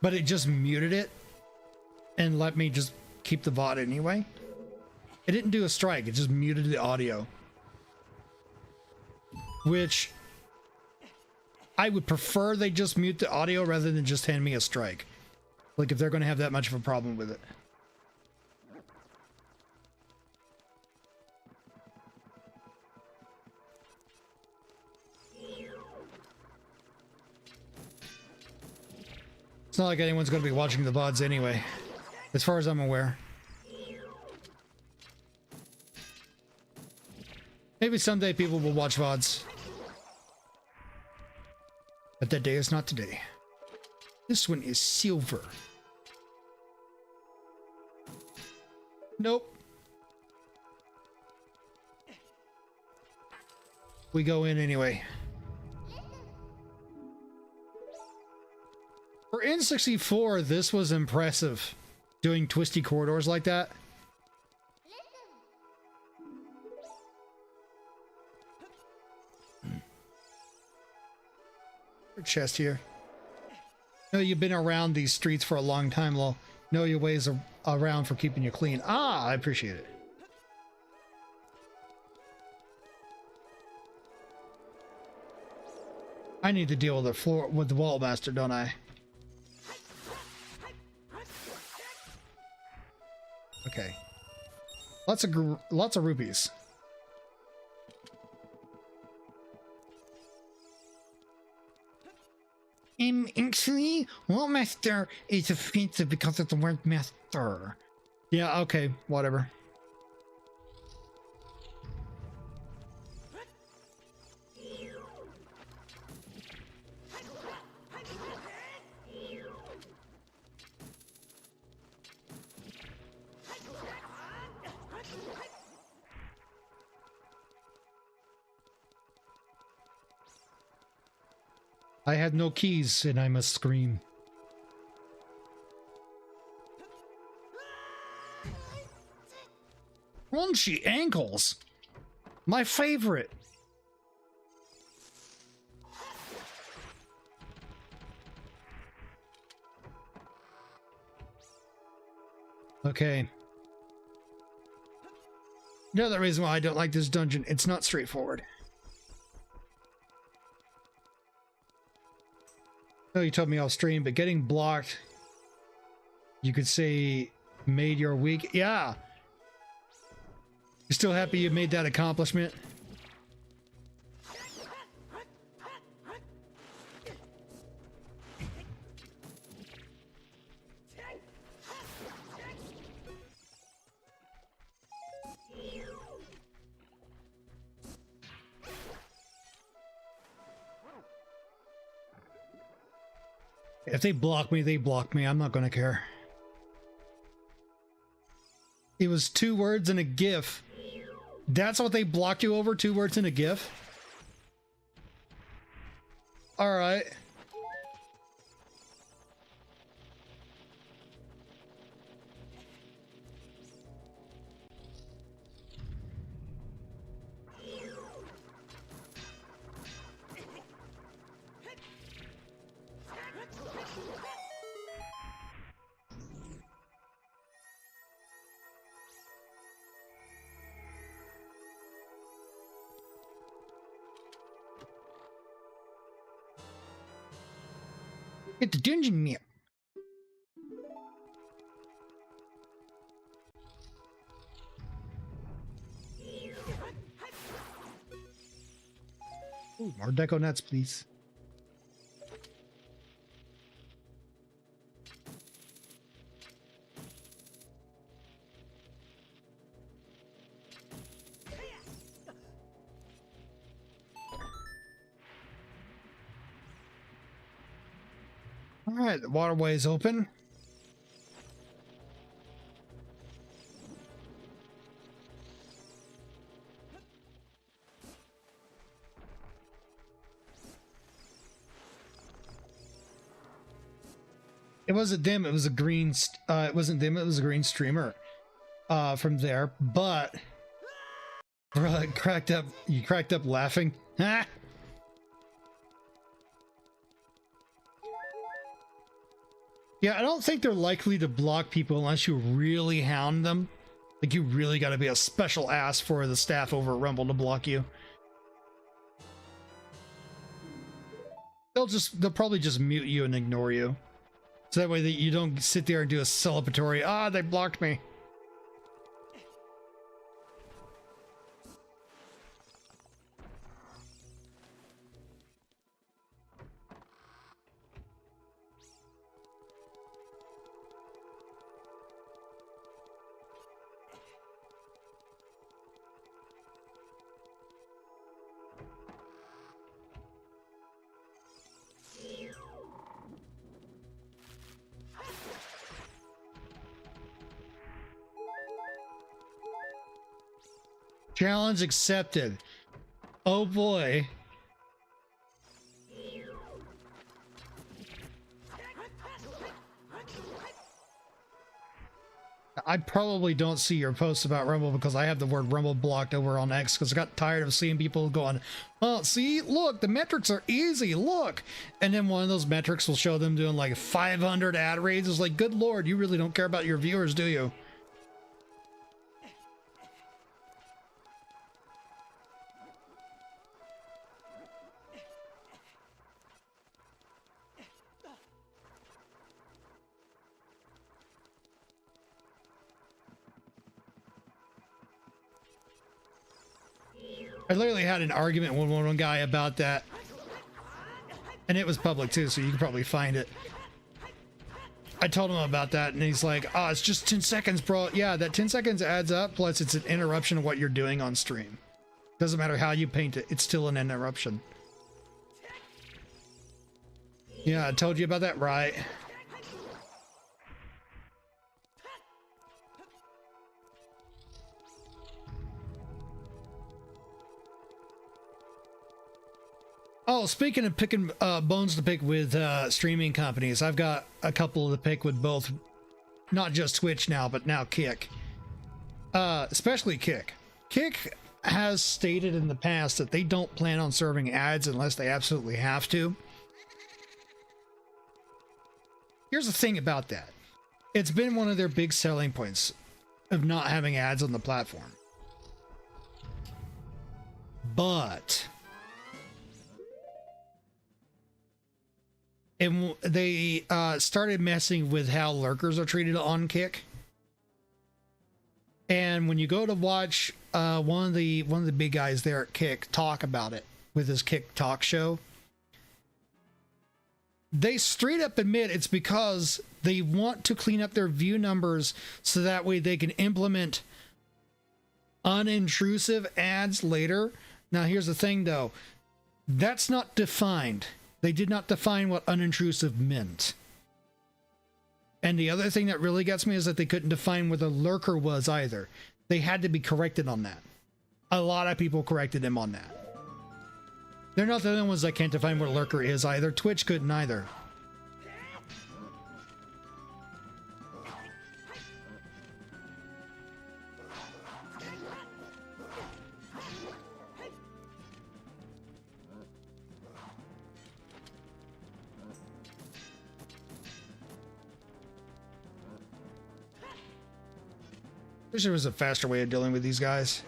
Speaker 2: but it just muted it and let me just keep the VOD anyway. It didn't do a strike. It just muted the audio, which I would prefer they just mute the audio rather than just hand me a strike. Like if they're going to have that much of a problem with it. It's not like anyone's going to be watching the VODs anyway, as far as I'm aware. Maybe someday people will watch VODs. But that day is not today. This one is silver. Nope. We go in anyway. For N64, this was impressive. Doing twisty corridors like that. Chest here. No, you've been around these streets for a long time, Lol. Know your ways around for keeping you clean. Ah, I appreciate it. I need to deal with the floor with the wall master, don't I? Okay. Lots of rupees. Actually, Wall Master is offensive because of the word master. Yeah, okay, whatever. I had no keys and I must scream. Crunchy ankles. My favorite. Okay. Another reason why I don't like this dungeon, it's not straightforward. No, you told me off stream, but getting blocked, you could say, made your week. Yeah. You still happy you made that accomplishment? If they block me, they block me. I'm not going to care. It was 2 words and a GIF. That's what they blocked you over? 2 words and a GIF? All right. Get the dungeon map. Ooh, more deco nuts, please. All right, the waterway is open. It wasn't them. It was a green. It wasn't them. It was a green streamer from there. But cracked up. You cracked up laughing. Ha! Yeah, I don't think they're likely to block people unless you really hound them. Like, you really got to be a special ass for the staff over at Rumble to block you. They'll probably just mute you and ignore you. So that way that you don't sit there and do a celebratory, ah, they blocked me. Challenge accepted. Oh boy. I probably don't see your posts about Rumble because I have the word Rumble blocked over on X because I got tired of seeing people going, well, see, look, the metrics are easy, look. And then one of those metrics will show them doing like 500 ad reads. It's like, good Lord, you really don't care about your viewers, do you? I literally had an argument with one guy about that, and it was public too, so you can probably find it. I told him about that, and he's like, oh, it's just 10 seconds, bro. Yeah, that 10 seconds adds up, plus it's an interruption of what you're doing on stream. Doesn't matter how you paint it, it's still an interruption. Yeah, I told you about that, right? Oh, speaking of picking bones to pick with streaming companies, I've got a couple to pick with both, not just Twitch now, but now Kick. Especially Kick. Kick has stated in the past that they don't plan on serving ads unless they absolutely have to. Here's the thing about that. It's been one of their big selling points of not having ads on the platform. But and they started messing with how lurkers are treated on Kick. And when you go to watch one of the big guys there at Kick talk about it with his Kick Talk show, they straight up admit it's because they want to clean up their view numbers so that way they can implement unintrusive ads later. Now here's the thing though, that's not defined. They did not define what unintrusive meant. And the other thing that really gets me is that they couldn't define what a lurker was either. They had to be corrected on that. A lot of people corrected them on that. They're not the only ones that can't define what a lurker is either. Twitch couldn't either. Wish there was a faster way of dealing with these guys.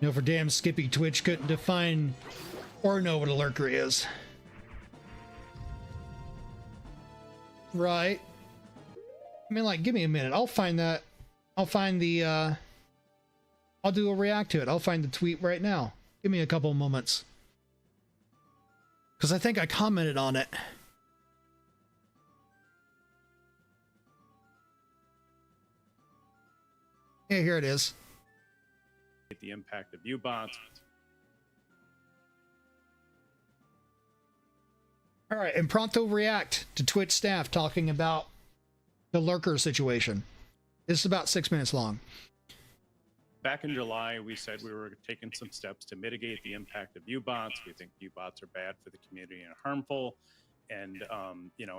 Speaker 2: You know, for damn Skippy, Twitch couldn't define or know what a lurker is. Right. I mean, like, give me a minute. I'll find that. I'll find the, I'll do a react to it. I'll find the tweet right now. Give me a couple moments. Because I think I commented on it. Yeah, here it is.
Speaker 7: The impact of U-bots.
Speaker 2: All right, and pronto react to Twitch staff talking about the lurker situation. This is about 6 minutes long.
Speaker 7: back in July, we said we were taking some steps to mitigate the impact of view bots. We think view bots are bad for the community and harmful. And,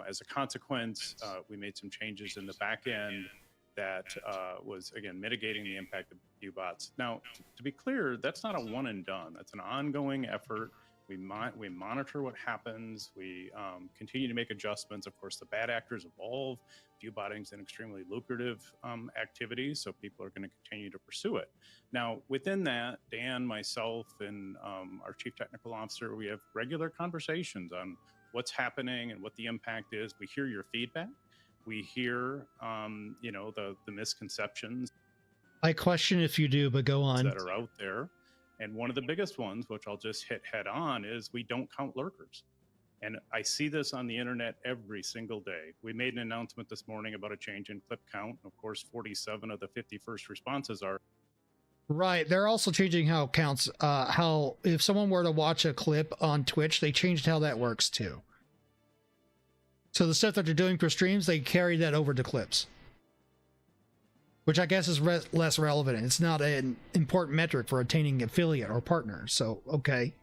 Speaker 7: as a consequence, we made some changes in the back end that was, again, mitigating the impact of view bots. Now, to be clear, that's not a one and done. That's an ongoing effort. We monitor what happens. We continue to make adjustments. Of course, the bad actors evolve. Viewbotting is an extremely lucrative activity, so people are going to continue to pursue it. Now, within that, Dan, myself, and our chief technical officer, we have regular conversations on what's happening and what the impact is. We hear your feedback. We hear, the misconceptions.
Speaker 2: I question if you do, but go on.
Speaker 7: That are out there. And one of the biggest ones, which I'll just hit head on, is we don't count lurkers. And I see this on the internet every single day. We made an announcement this morning about a change in clip count. Of course, 47 of the 51st responses are.
Speaker 2: Right. They're also changing how it counts. How if someone were to watch a clip on Twitch, they changed how that works too. So the stuff that they're doing for streams, they carry that over to clips, which I guess is less relevant. It's not an important metric for attaining affiliate or partner. So, okay.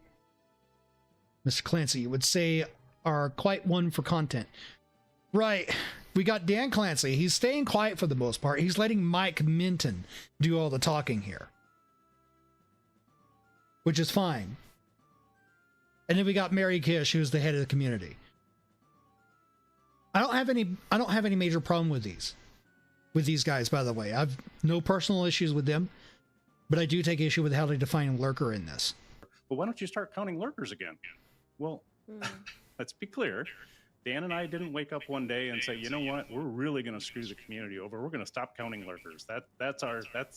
Speaker 2: Mr. Clancy, you would say are quite one for content. Right. We got Dan Clancy. He's staying quiet for the most part. He's letting Mike Minton do all the talking here, which is fine. And then we got Mary Kish, who's the head of the community. I don't have any major problem with these guys, by the way. I've no personal issues with them, but I do take issue with how they define lurker in this.
Speaker 7: Well, why don't you start counting lurkers again? Well, let's be clear. Dan and I didn't wake up one day and say, you know what, we're really going to screw the community over. We're going to stop counting lurkers. That's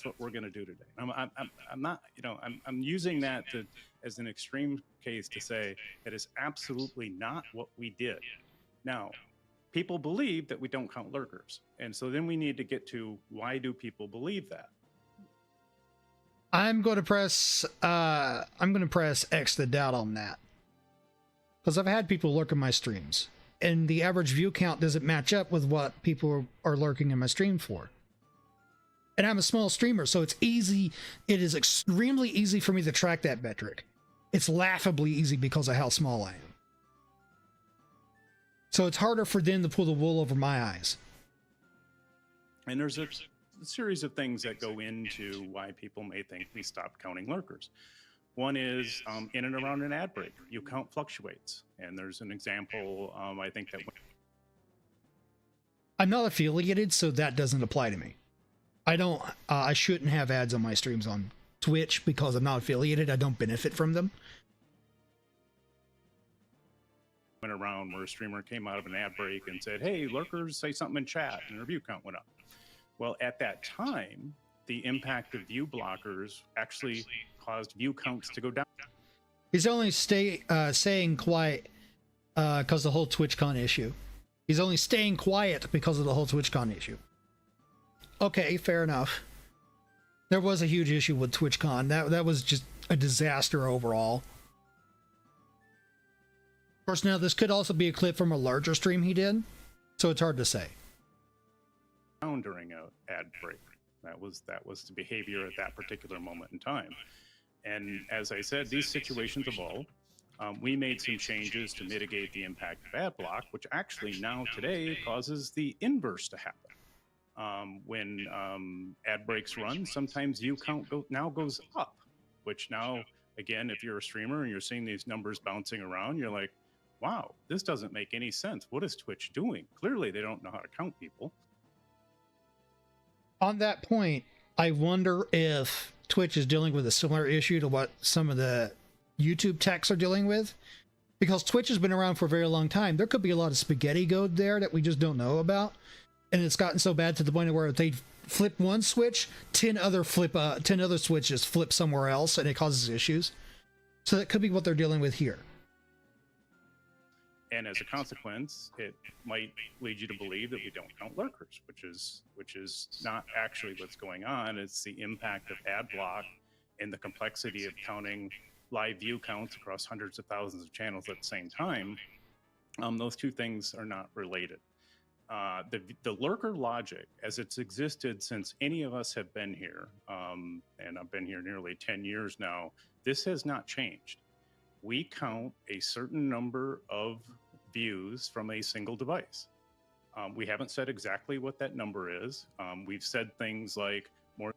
Speaker 7: what we're going to do today. I'm using that as an extreme case to say that is absolutely not what we did. Now, people believe that we don't count lurkers. And so then we need to get to, why do people believe that?
Speaker 2: I'm going to press X the doubt on that. Because I've had people lurk in my streams, and the average view count doesn't match up with what people are lurking in my stream for. And I'm a small streamer, so it's easy. It is extremely easy for me to track that metric. It's laughably easy because of how small I am. So it's harder for them to pull the wool over my eyes.
Speaker 7: And there's a series of things that go into why people may think we stopped counting lurkers. One is in and around an ad break, view count fluctuates. And there's an example, I think that...
Speaker 2: I'm not affiliated, so that doesn't apply to me. I shouldn't have ads on my streams on Twitch because I'm not affiliated. I don't benefit from them.
Speaker 7: Went around where a streamer came out of an ad break and said, hey, lurkers, say something in chat, and their view count went up. Well, at that time, the impact of view blockers actually caused view counts to go down.
Speaker 2: He's only staying quiet because the whole TwitchCon issue. He's only staying quiet because of the whole TwitchCon issue. Okay, fair enough. There was a huge issue with TwitchCon. That was just a disaster overall. Of course, now this could also be a clip from a larger stream he did, so it's hard to say.
Speaker 7: During an ad break, that was the behavior at that particular moment in time. And as I said, these situations evolve. We made some changes to mitigate the impact of ad block, which actually now today causes the inverse to happen. When ad breaks run, sometimes view count now goes up, which now, again, if you're a streamer and you're seeing these numbers bouncing around, you're like, wow, this doesn't make any sense. What is Twitch doing? Clearly, they don't know how to count people.
Speaker 2: On that point, I wonder if Twitch is dealing with a similar issue to what some of the YouTube techs are dealing with. Because Twitch has been around for a very long time. There could be a lot of spaghetti code there that we just don't know about. And it's gotten so bad to the point where if they flip one switch, 10 other switches flip somewhere else, and it causes issues. So that could be what they're dealing with here.
Speaker 7: And as a consequence, it might lead you to believe that we don't count lurkers, which is not actually what's going on. It's the impact of ad block and the complexity of counting live view counts across hundreds of thousands of channels at the same time. Those two things are not related. the lurker logic, as it's existed since any of us have been here, and I've been here nearly 10 years now, this has not changed. We count a certain number of views from a single device. We haven't said exactly what that number is. We've said things like more.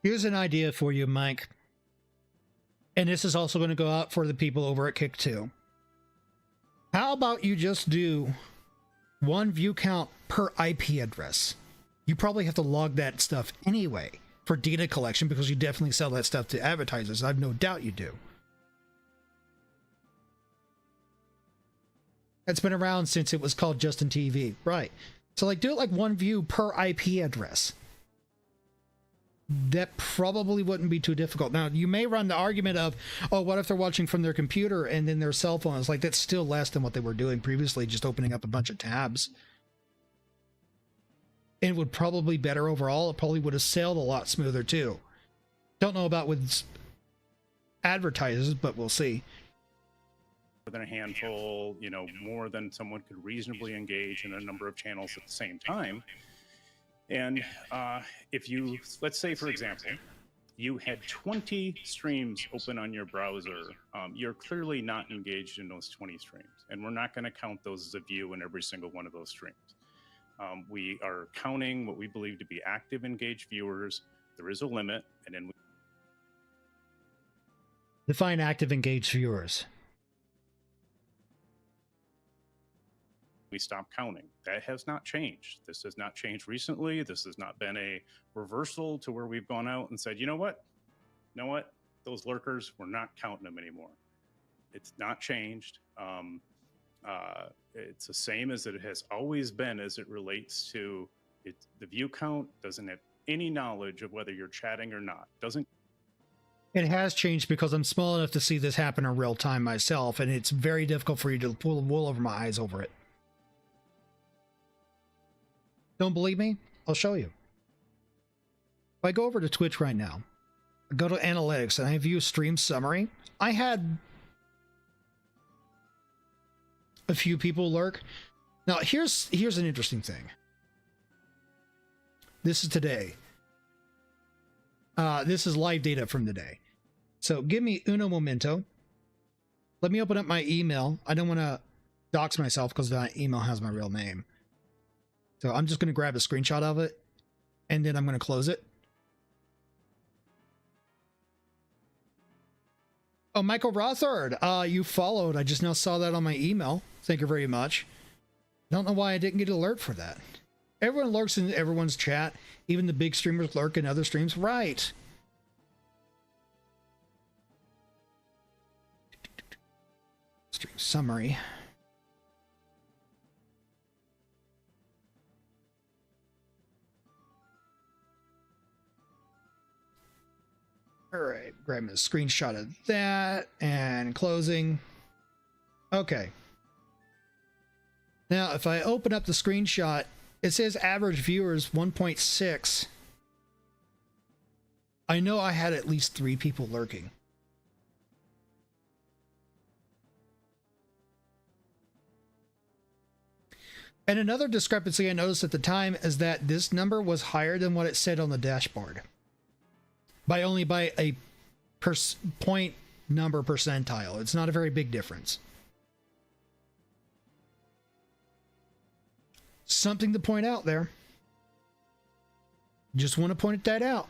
Speaker 2: Here's an idea for you, Mike. And this is also going to go out for the people over at Kick 2. How about you just do one view count per IP address? You probably have to log that stuff anyway for data collection because you definitely sell that stuff to advertisers. I've no doubt you do. It's been around since it was called Justin TV. Right. So like do it like one view per IP address. That probably wouldn't be too difficult. Now, you may run the argument of, oh, what if they're watching from their computer and then their cell phone? It's like, that's still less than what they were doing previously, just opening up a bunch of tabs. And it would probably be better overall. It probably would have sailed a lot smoother too. Don't know about with advertisers, but we'll see.
Speaker 7: More than a handful, you know, more than someone could reasonably engage in a number of channels at the same time. And if you, let's say, for example, you had 20 streams open on your browser, you're clearly not engaged in those 20 streams. And we're not going to count those as a view in every single one of those streams. We are counting what we believe to be active, engaged viewers. There is a limit. And then
Speaker 2: Define active, engaged viewers.
Speaker 7: we stop counting. That has not changed. This has not changed recently. This has not been a reversal to where we've gone out and said, you know what? Those lurkers, we're not counting them anymore. It's not changed. It's the same as it has always been as it relates to it. The view count doesn't have any knowledge of whether you're chatting or not.
Speaker 2: It has changed because I'm small enough to see this happen in real time myself, and it's very difficult for you to pull the wool over my eyes over it. Don't believe me? I'll show you. If I go over to Twitch right now, I go to analytics and I view stream summary. I had a few people lurk. Now here's an interesting thing. This is today. This is live data from today. So give me uno momento. Let me open up my email. I don't want to dox myself because that email has my real name. So I'm just going to grab a screenshot of it, and then I'm going to close it. Oh, Michael Rothard, you followed. I just now saw that on my email. Thank you very much. Don't know why I didn't get an alert for that. Everyone lurks in everyone's chat. Even the big streamers lurk in other streams. Right. Stream summary. All right, grabbing a screenshot of that and closing. Okay. Now, if I open up the screenshot, it says average viewers 1.6. I know I had at least 3 people lurking. And another discrepancy I noticed at the time is that this number was higher than what it said on the dashboard. By only by a point number percentile. It's not a very big difference. Something to point out there. Just want to point that out.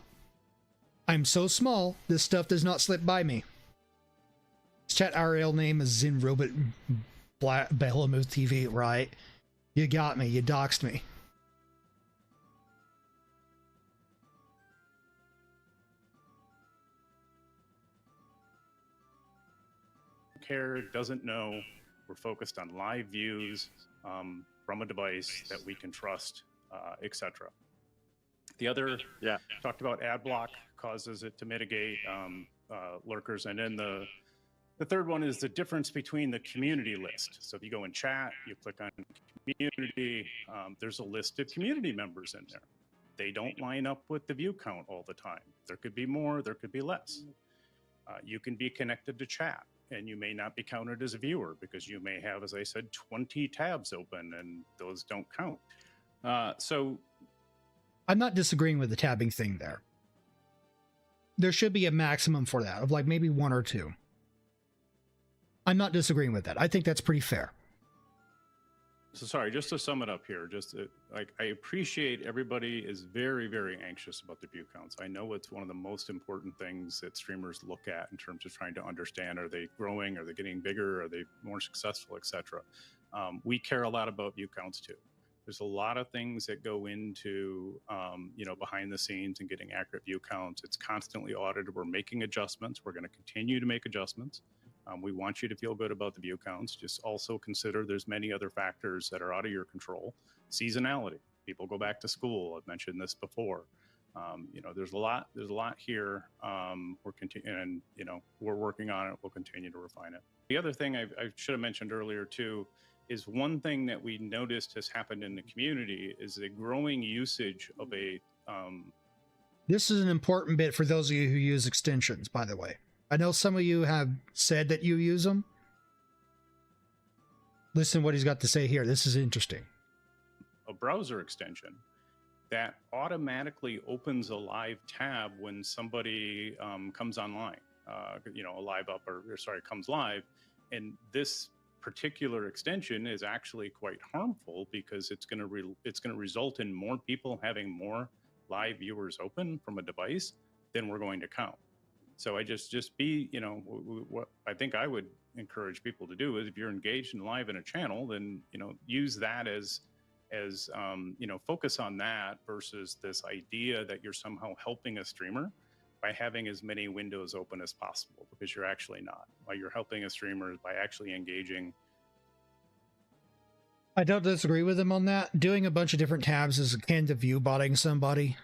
Speaker 2: I'm so small, this stuff does not slip by me. Chat RL name is Zen Robot Behemoth TV, right? You got me, you doxed me.
Speaker 7: Care, doesn't know. We're focused on live views from a device that we can trust, etc. The other, talked about ad block causes it to mitigate lurkers, and then the third one is the difference between the community list. So if you go in chat, you click on community, there's a list of community members in there. They don't line up with the view count all the time. There could be more, there could be less. You can be connected to chat. and you may not be counted as a viewer because you may have, as I said, 20 tabs open, and those don't count. So
Speaker 2: I'm not disagreeing with the tabbing thing there. There should be a maximum for that of like maybe 1 or 2. I'm not disagreeing with that. I think that's pretty fair.
Speaker 7: So sorry, just to sum it up here, like I appreciate everybody is very, very anxious about the view counts. I know it's one of the most important things that streamers look at in terms of trying to understand, are they growing, are they getting bigger, are they more successful, etc. We care a lot about view counts too. There's a lot of things that go into, behind the scenes and getting accurate view counts. It's constantly audited. We're making adjustments. We're going to continue to make adjustments. We want you to feel good about the view counts. Just also consider there's many other factors that are out of your control. Seasonality. People go back to school. I've mentioned this before. There's a lot here. We're working on it. We'll continue to refine it. The other thing I should have mentioned earlier too is one thing that we noticed has happened in the community is a growing usage of a.
Speaker 2: This is an important bit for those of you who use extensions, by the way. I know some of you have said that you use them. Listen to what he's got to say here. This is interesting.
Speaker 7: A browser extension that automatically opens a live tab when somebody comes online, a live up comes live. And this particular extension is actually quite harmful because it's going to result in more people having more live viewers open from a device than we're going to count. So I just be, what I think I would encourage people to do is if you're engaged in live in a channel, then, use that as focus on that versus this idea that you're somehow helping a streamer by having as many windows open as possible, because you're actually not. While you're helping a streamer by actually engaging.
Speaker 2: I don't disagree with him on that. Doing a bunch of different tabs is akin to view botting somebody.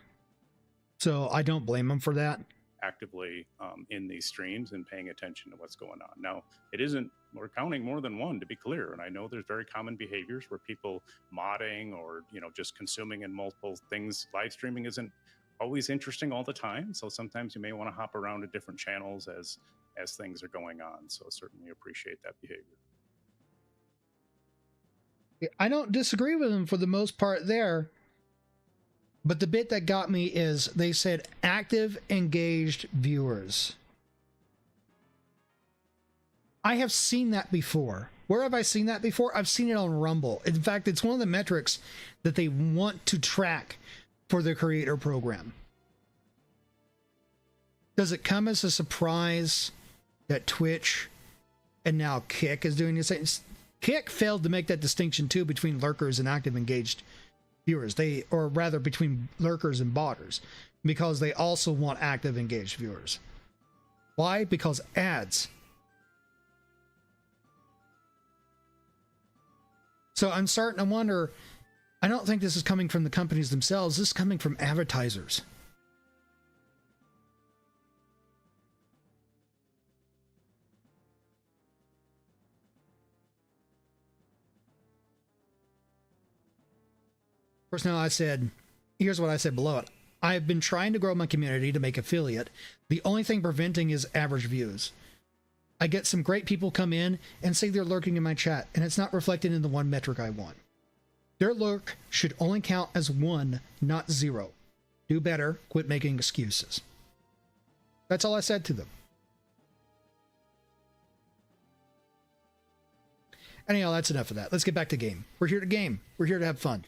Speaker 2: So I don't blame him for that.
Speaker 7: Actively in these streams and paying attention to what's going on. Now, we're counting more than one, to be clear. And I know there's very common behaviors where people modding or, just consuming in multiple things. Live streaming isn't always interesting all the time. So sometimes you may want to hop around to different channels as things are going on. So certainly appreciate that behavior.
Speaker 2: I don't disagree with him for the most part there. But the bit that got me is they said active engaged viewers. I have seen that before. Where have I seen that before? I've seen it on Rumble. In fact, it's one of the metrics that they want to track for the creator program. Does it come as a surprise that Twitch and now Kick is doing the same? Kick failed to make that distinction too between lurkers and active engaged viewers, or rather between lurkers and botters, because they also want active engaged viewers. Why? Because ads. So I'm starting to wonder, I don't think this is coming from the companies themselves, this is coming from advertisers. Of course, now I said, here's what I said below it. I have been trying to grow my community to make affiliate. The only thing preventing is average views. I get some great people come in and say they're lurking in my chat, and it's not reflected in the one metric I want. Their lurk should only count as 1, not 0. Do better. Quit making excuses. That's all I said to them. Anyhow, that's enough of that. Let's get back to game. We're here to game. We're here to have fun.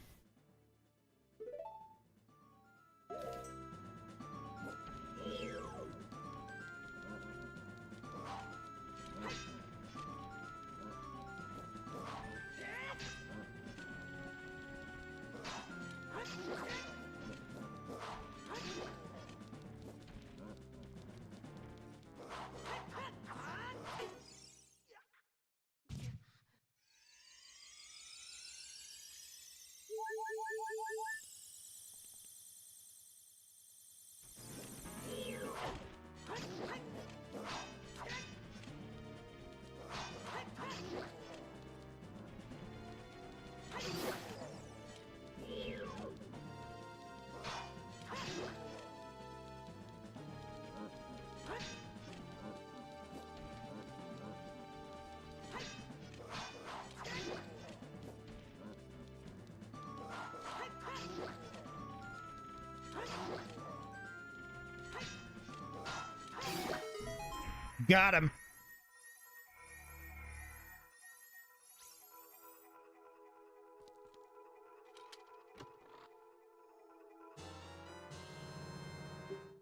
Speaker 2: Got him.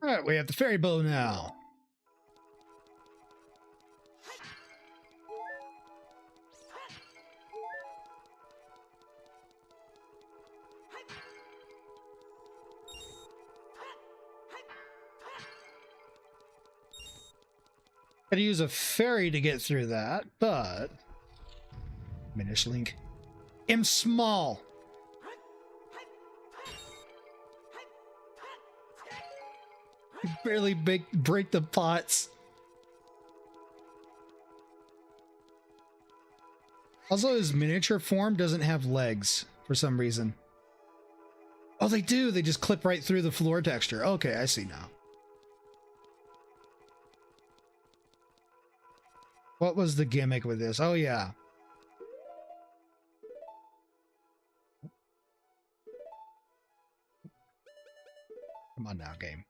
Speaker 2: All right, we have the fairy bow now. Gotta use a fairy to get through that, but Minish Link. I'm small. Barely break the pots. Also, his miniature form doesn't have legs for some reason. Oh, they do. They just clip right through the floor texture. Okay, I see now. What was the gimmick with this? Oh, yeah. Come on now, game.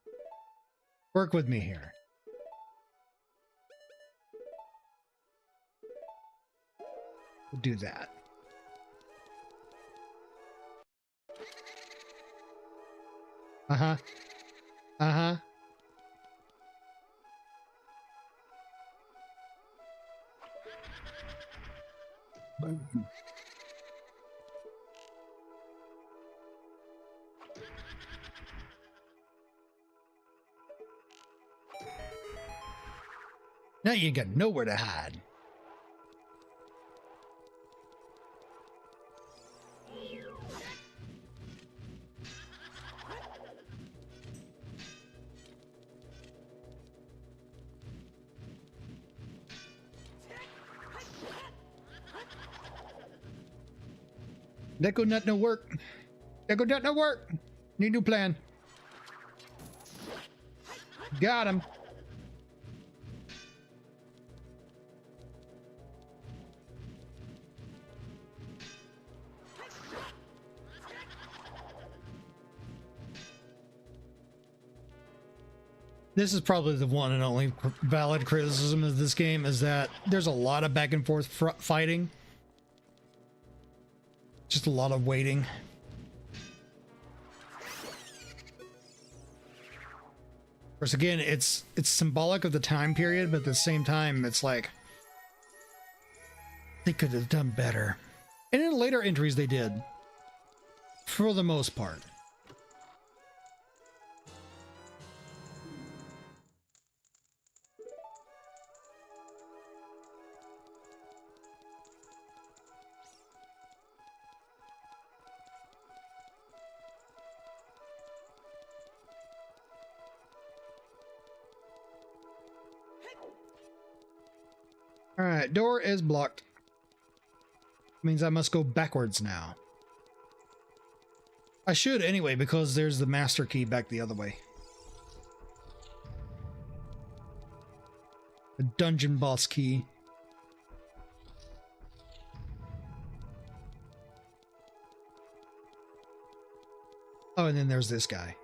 Speaker 2: Work with me here. We'll do that. Uh-huh. Uh-huh. Boom. Now you ain't got nowhere to hide. That go not no work. That go not no work. Need new plan. Got him. This is probably the one and only valid criticism of this game, is that there's a lot of back and forth fighting. Just a lot of waiting. Of course, again, it's symbolic of the time period, but at the same time, it's like they could have done better. And in later entries, they did, for the most part. All right, door is blocked. Means I must go backwards now. I should anyway, because there's the master key back the other way. The dungeon boss key. Oh, and then there's this guy.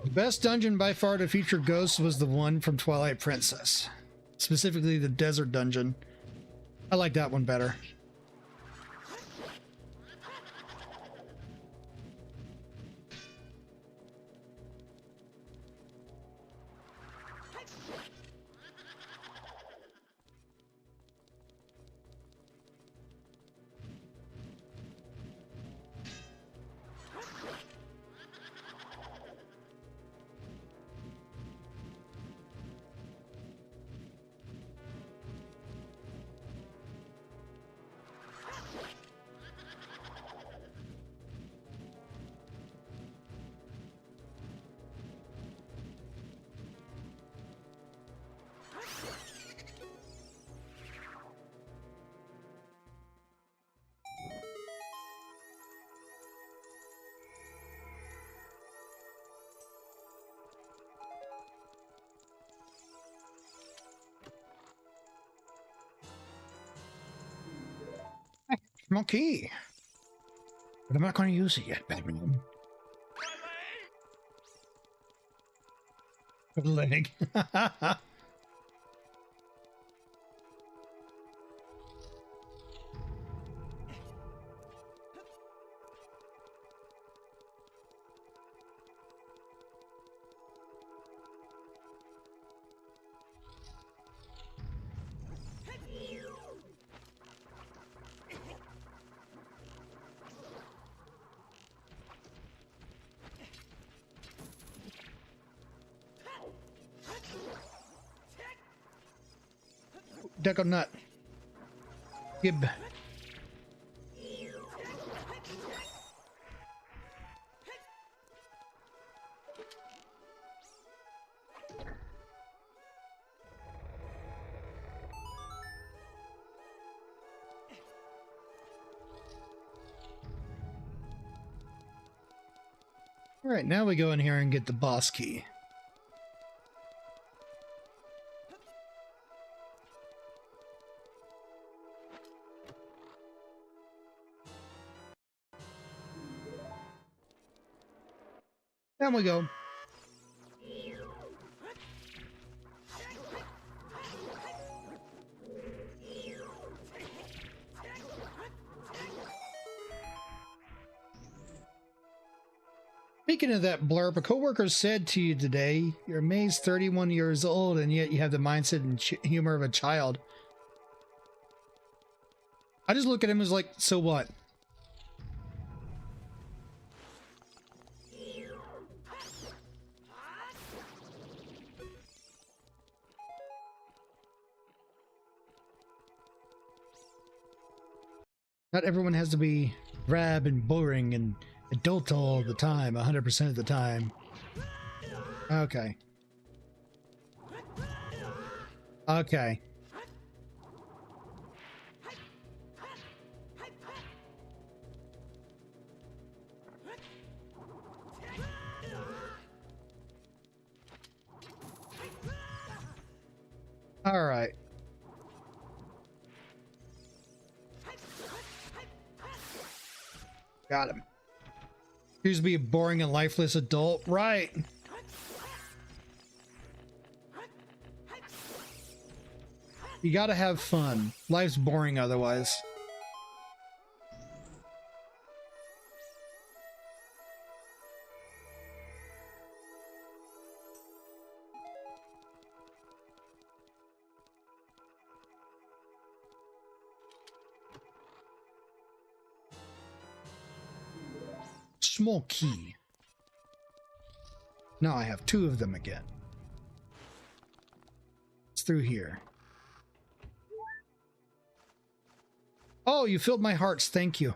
Speaker 2: The best dungeon by far to feature ghosts was the one from Twilight Princess. Specifically the desert dungeon. I like that one better. Monkey. But I'm not going to use it yet, Batman. Good leg. Deco nut. Gib. All right, now we go in here and get the boss key. Down we go. Speaking of that blurb, a coworker said to you today, you're amazed 31 years old and yet you have the mindset and humor of a child. I just look at him as like, so what? Not everyone has to be drab and boring and adult all the time, 100% of the time. Okay. Okay. All right. Got him. Here's be a boring and lifeless adult. Right. You gotta have fun. Life's boring otherwise. Small key. Now I have two of them again. It's through here. Oh, you filled my hearts. Thank you.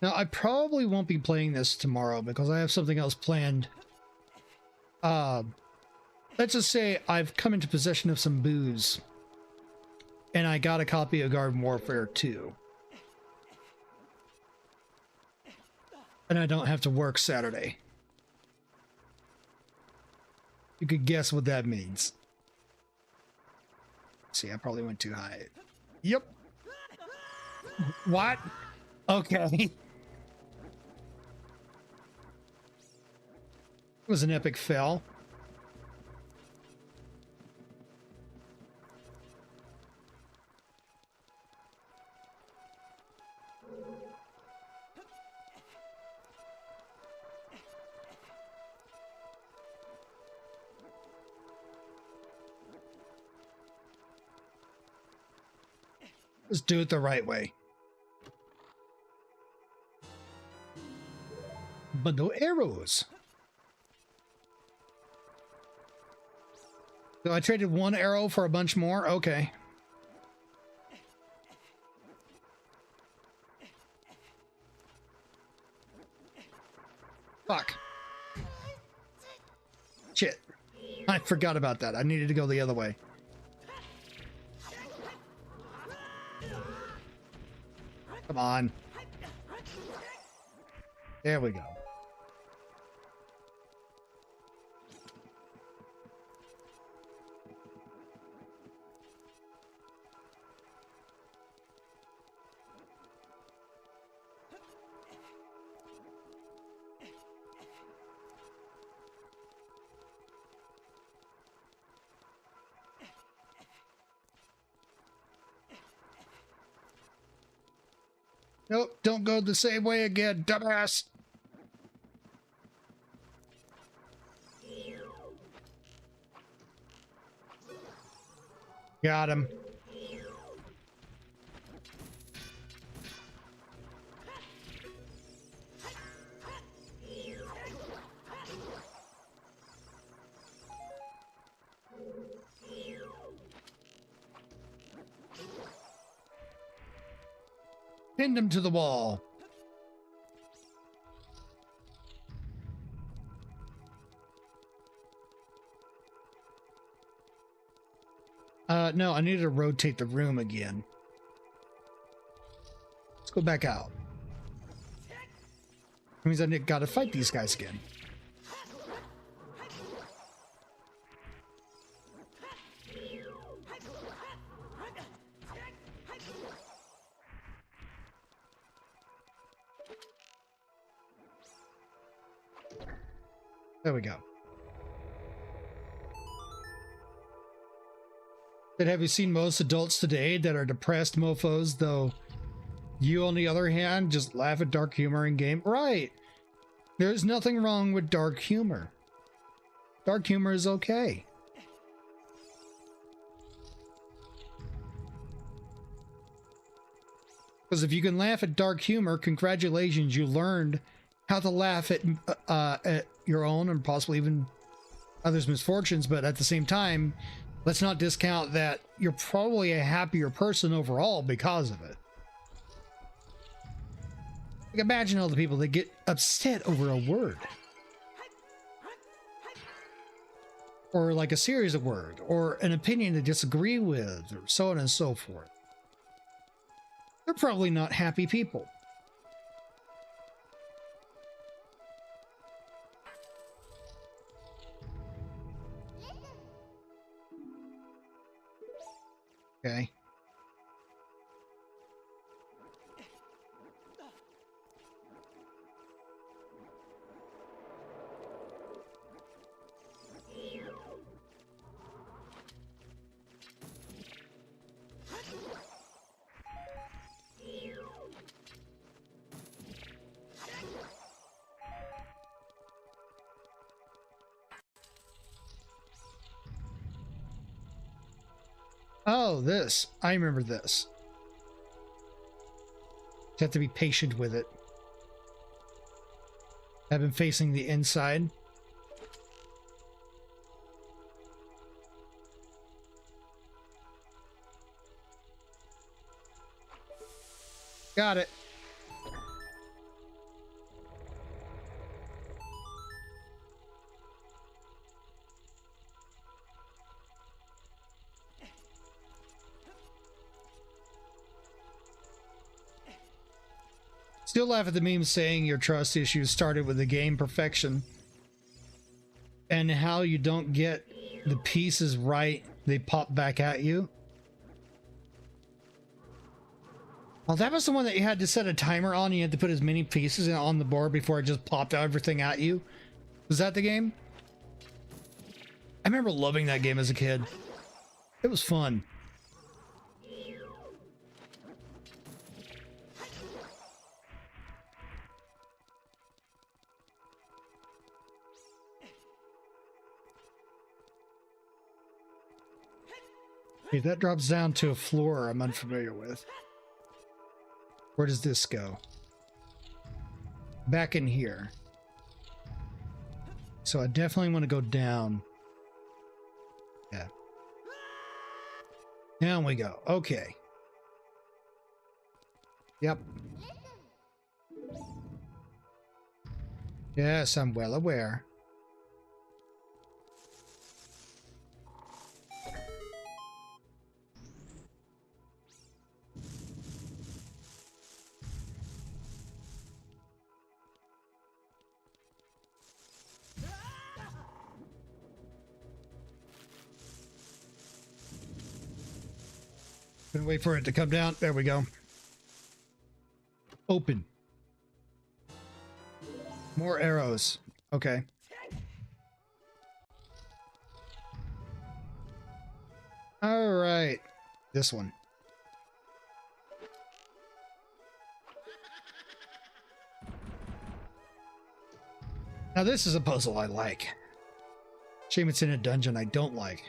Speaker 2: Now, I probably won't be playing this tomorrow because I have something else planned. Let's just say I've come into possession of some booze. And I got a copy of Garden Warfare 2. And I don't have to work Saturday. You could guess what that means. See, I probably went too high. Yep. What? Okay. It was an epic fail. Let's do it the right way. But no arrows. So I traded one arrow for a bunch more? Okay. Fuck. Shit. I forgot about that. I needed to go the other way. Come on. There we go. Nope, don't go the same way again, dumbass. Got him. Pinned him to the wall. No, I need to rotate the room again. Let's go back out. That means I gotta fight these guys again. There we go. But have you seen most adults today that are depressed mofos, though you, on the other hand, just laugh at dark humor in game? Right. There's nothing wrong with dark humor. Dark humor is okay. Because if you can laugh at dark humor, congratulations, you learned how to laugh at your own and possibly even others' misfortunes. But at the same time, let's not discount that you're probably a happier person overall because of it. Like, imagine all the people that get upset over a word. Or like a series of words, or an opinion they disagree with, or so on and so forth. They're probably not happy people. Okay. Oh, this. I remember this. You have to be patient with it. I've been facing the inside. Got it. Still laugh at the memes saying your trust issues started with the game perfection and how you don't get the pieces right, they pop back at you. Well, that was the one that you had to set a timer on. You had to put as many pieces on the board before it just popped everything at you. Was that the game? I remember loving that game as a kid. It was fun. Okay, that drops down to a floor I'm unfamiliar with. Where does this go? Back in here. So I definitely want to go down. Yeah. Down we go. Okay. Yep. Yes, I'm well aware. Gonna wait for it to come down. There we go. Open. More arrows. Okay. All right. This one. Now this is a puzzle I like. Shame it's in a dungeon I don't like.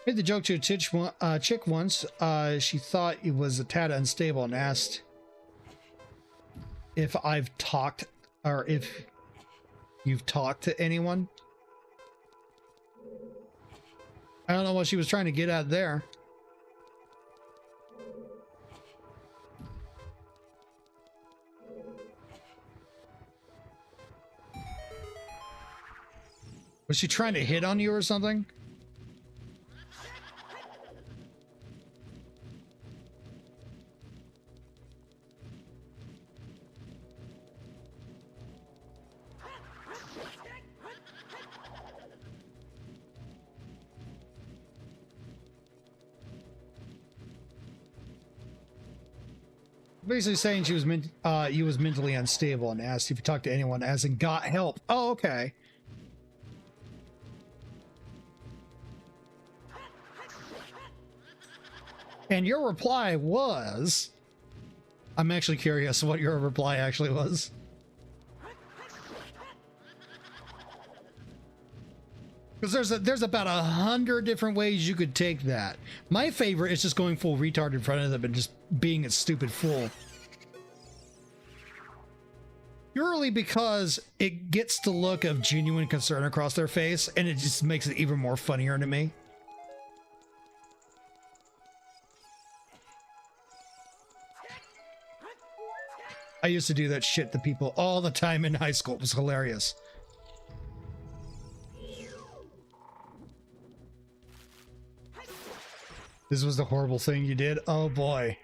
Speaker 2: Made the joke to a chick once. She thought it was a tad unstable and asked if I've talked or if you've talked to anyone. I don't know what she was trying to get at there. Was she trying to hit on you or something? Basically saying she was you was mentally unstable and asked if you talked to anyone as in got help. Oh, okay. And your reply was, I'm actually curious what your reply actually was. Because there's about 100 different ways you could take that. My favorite is just going full retard in front of them and just being a stupid fool. Purely because it gets the look of genuine concern across their face, and it just makes it even more funnier to me. I used to do that shit to people all the time in high school. It was hilarious. This was the horrible thing you did? Oh boy.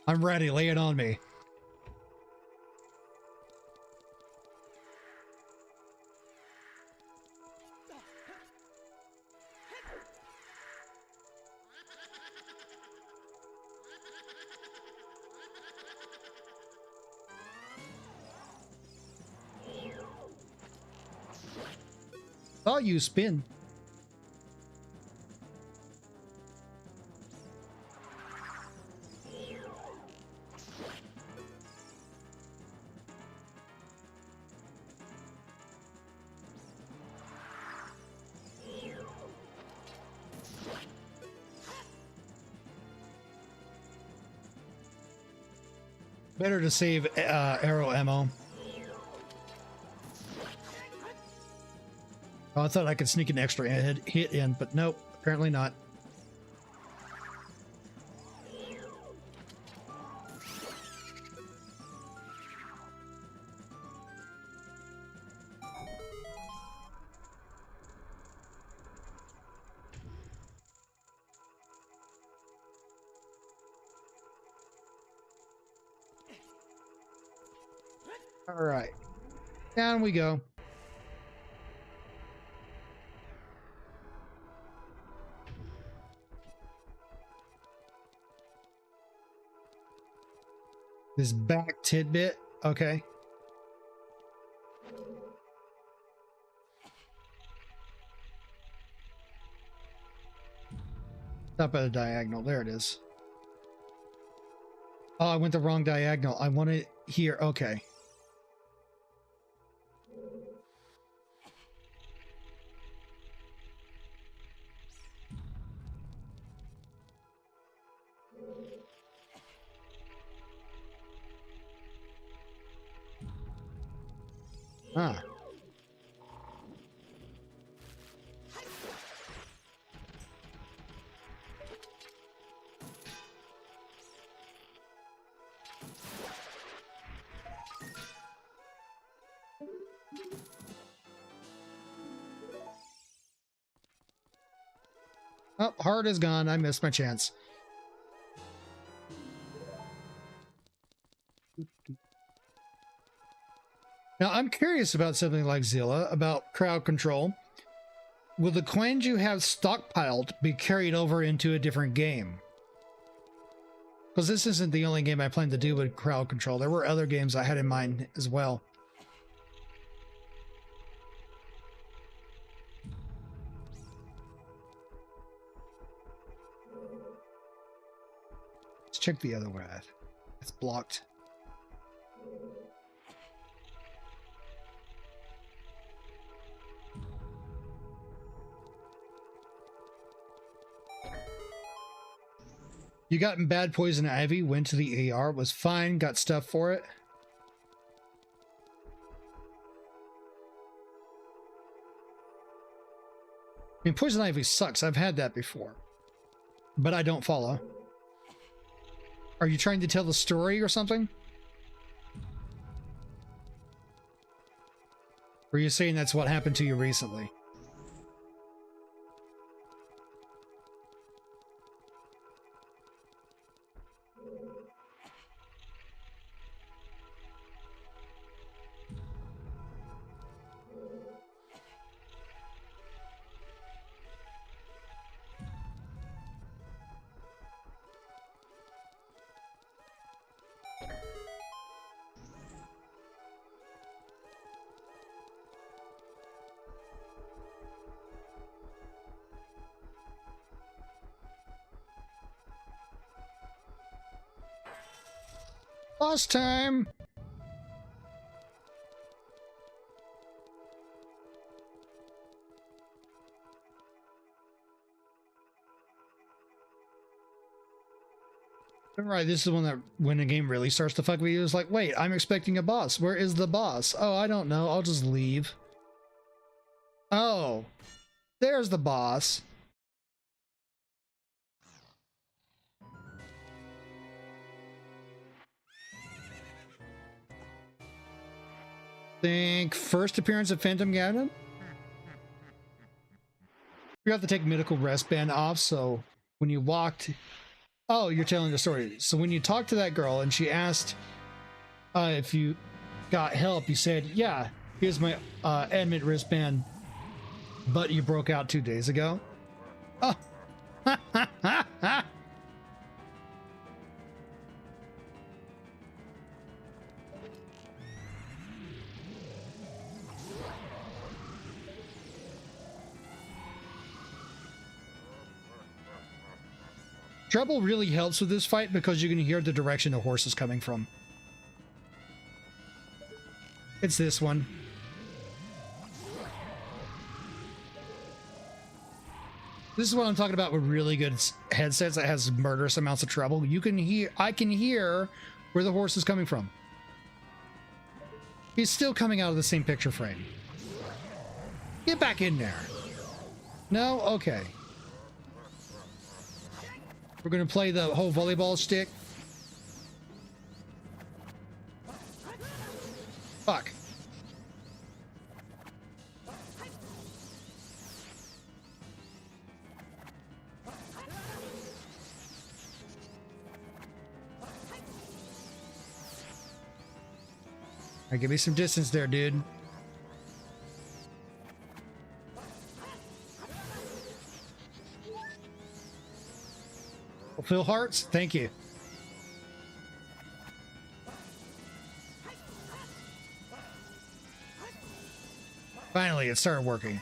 Speaker 2: I'm ready. Lay it on me. Thought you spin. Better to save arrow ammo. Oh, I thought I could sneak an extra hit in, but nope, apparently not. All right, down we go. This back tidbit, okay. Up at a diagonal, there it is. Oh, I went the wrong diagonal. I want it here, okay. Ah. Oh, heart is gone. I missed my chance. Now, I'm curious about something like Zilla, about crowd control. Will the coins you have stockpiled be carried over into a different game? Because this isn't the only game I plan to do with crowd control. There were other games I had in mind as well. Let's check the other way. It's blocked. You got bad poison ivy, went to the AR, was fine, got stuff for it. I mean, poison ivy sucks. I've had that before. But I don't follow. Are you trying to tell the story or something? Or are you saying that's what happened to you recently? Boss time! Right, this is the one that when a game really starts to fuck with you, it's like, wait, I'm expecting a boss. Where is the boss? Oh, I don't know. I'll just leave. Oh, there's the boss. Think first appearance of Phantom Ganon? You have to take medical rest band off, so when you walked... Oh, you're telling the story. So when you talked to that girl and she asked if you got help, you said, yeah, here's my admit wristband, but you broke out 2 days ago. Oh. Trouble really helps with this fight because you can hear the direction the horse is coming from. It's this one. This is what I'm talking about with really good headsets that has murderous amounts of treble. You can hear, I can hear where the horse is coming from. He's still coming out of the same picture frame. Get back in there. No? Okay. We're going to play the whole volleyball stick. Fuck. All right, give me some distance there, dude. Fulfill hearts? Thank you. Finally, it started working.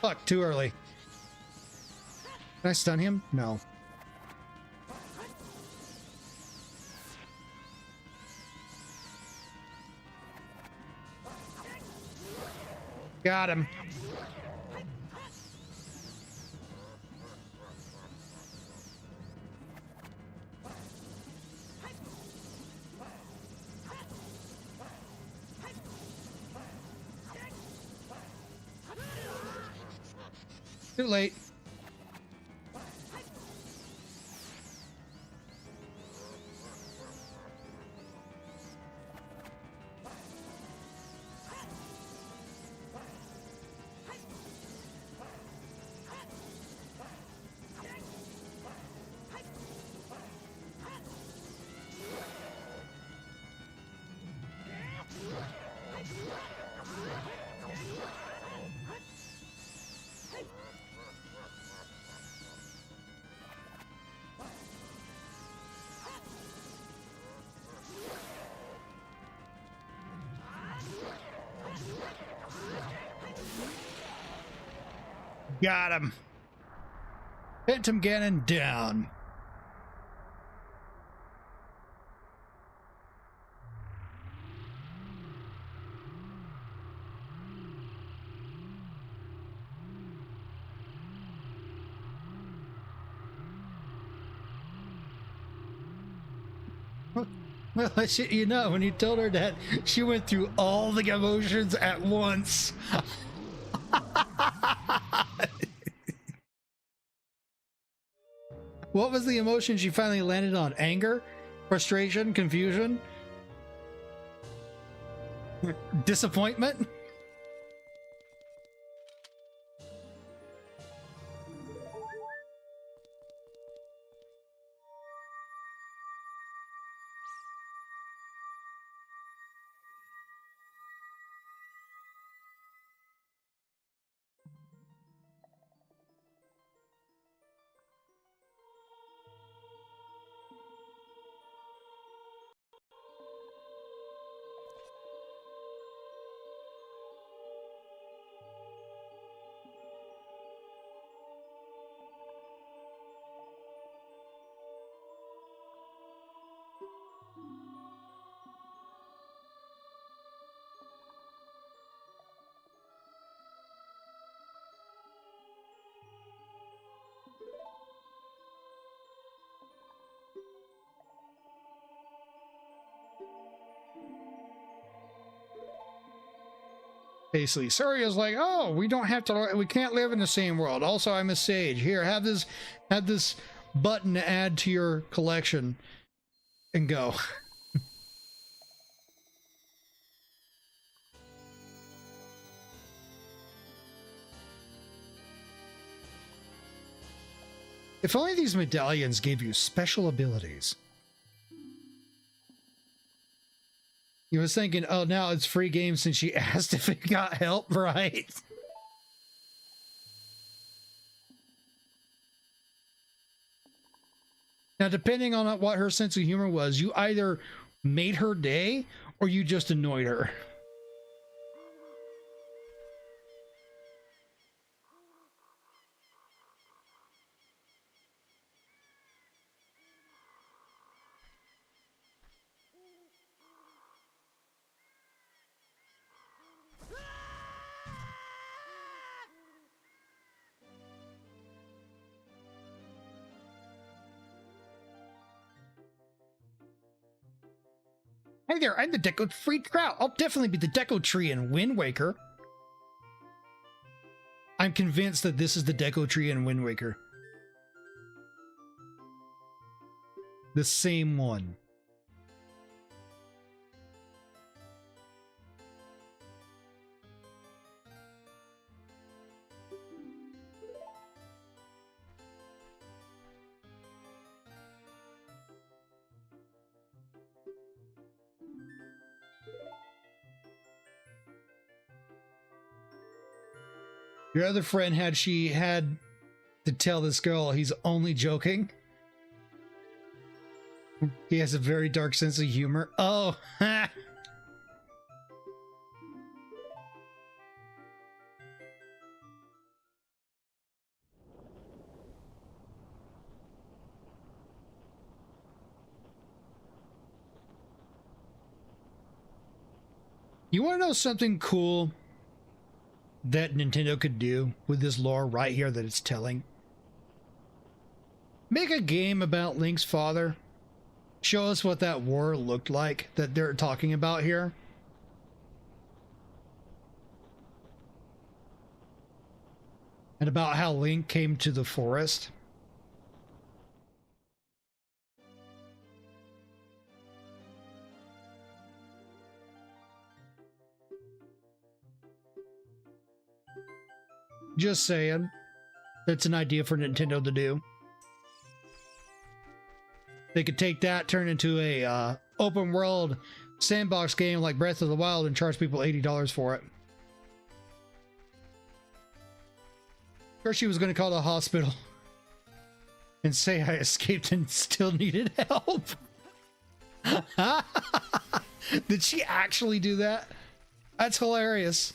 Speaker 2: Fuck, too early. Can I stun him? No. Got him. Too late. Got him. Phantom Ganon down. Well, you know, when you told her that, she went through all the emotions at once. What was the emotion she finally landed on? Anger? Frustration? Confusion? Disappointment? Basically, Suria's like, oh, we don't have to, we can't live in the same world. Also, I'm a sage. Here, have this button to add to your collection and go. If only these medallions gave you special abilities. He was thinking, oh, now it's free game since she asked if it got help, right? Now, depending on what her sense of humor was, you either made her day or you just annoyed her. Hey there, I'm the Deco Free Trout. I'll definitely be the Deco Tree in Wind Waker. I'm convinced that this is the Deco Tree in Wind Waker. The same one. Your other friend had to tell this girl he's only joking. He has a very dark sense of humor. Oh, ha! You want to know something cool that Nintendo could do with this lore right here that it's telling? Make a game about Link's father. Show us what that war looked like that they're talking about here. And about how Link came to the forest. Just saying. That's an idea for Nintendo to do. They could take that, turn into a open world sandbox game like Breath of the Wild and charge people $80 for it. First she was going to call the hospital and say I escaped and still needed help. Did she actually do that? That's hilarious.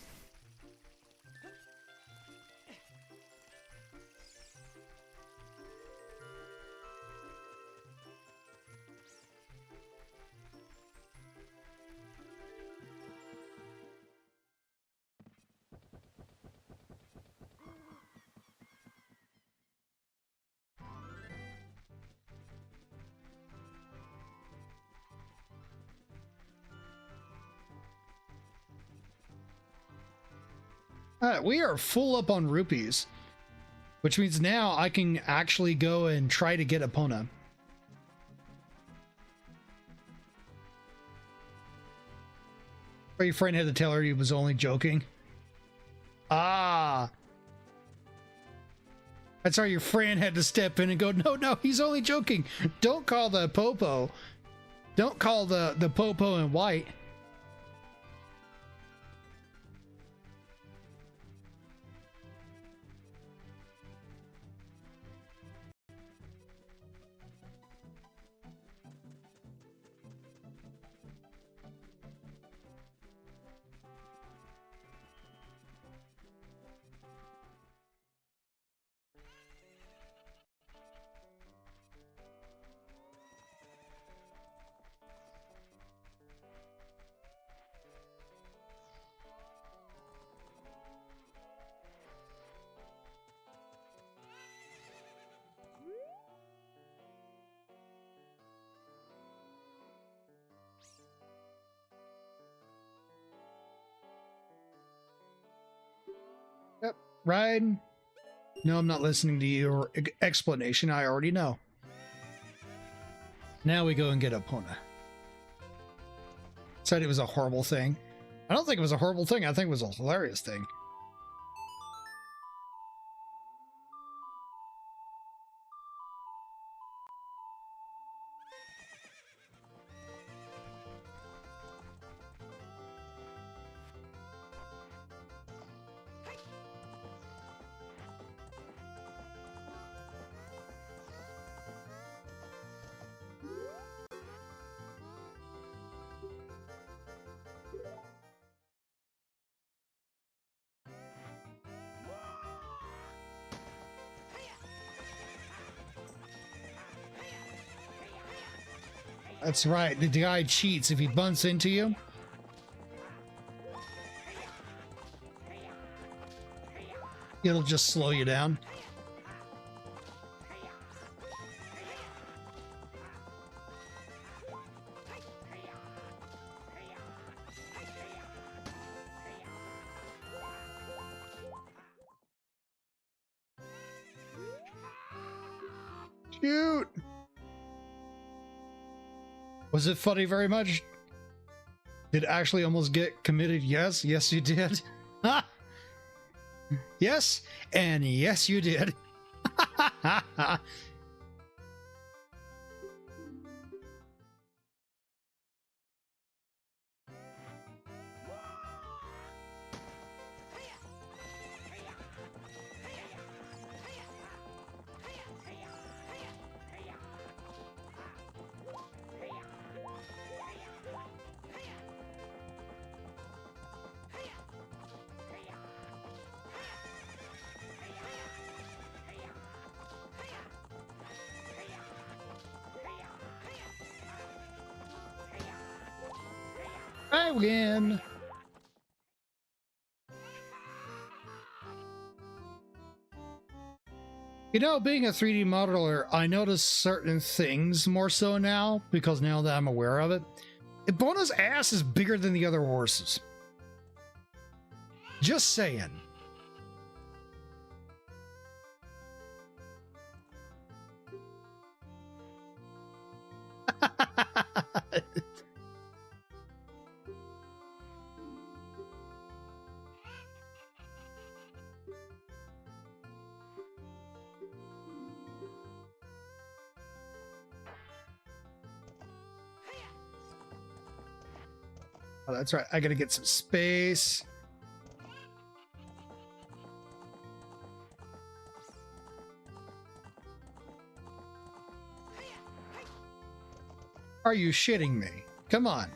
Speaker 2: All right, we are full up on rupees, which means now I can actually go and try to get Epona. Or your friend had to tell her he was only joking. Ah. That's how your friend had to step in and go, no, he's only joking. Don't call the popo. Don't call the popo in white. Yep, right. No, I'm not listening to your explanation. I already know. Now we go and get Epona. Said it was a horrible thing. I don't think it was a horrible thing. I think it was a hilarious thing. That's right. The guy cheats if he bumps into you. It'll just slow you down. Shoot! Was it funny very much? Did Ashley almost get committed? Yes, yes you did. Yes, and yes you did. I win. You know, being a 3D modeler, I notice certain things more so now, because now that I'm aware of it. Ebona's ass is bigger than the other horses. Just saying. Oh, that's right. I gotta get some space. Are you shitting me? Come on.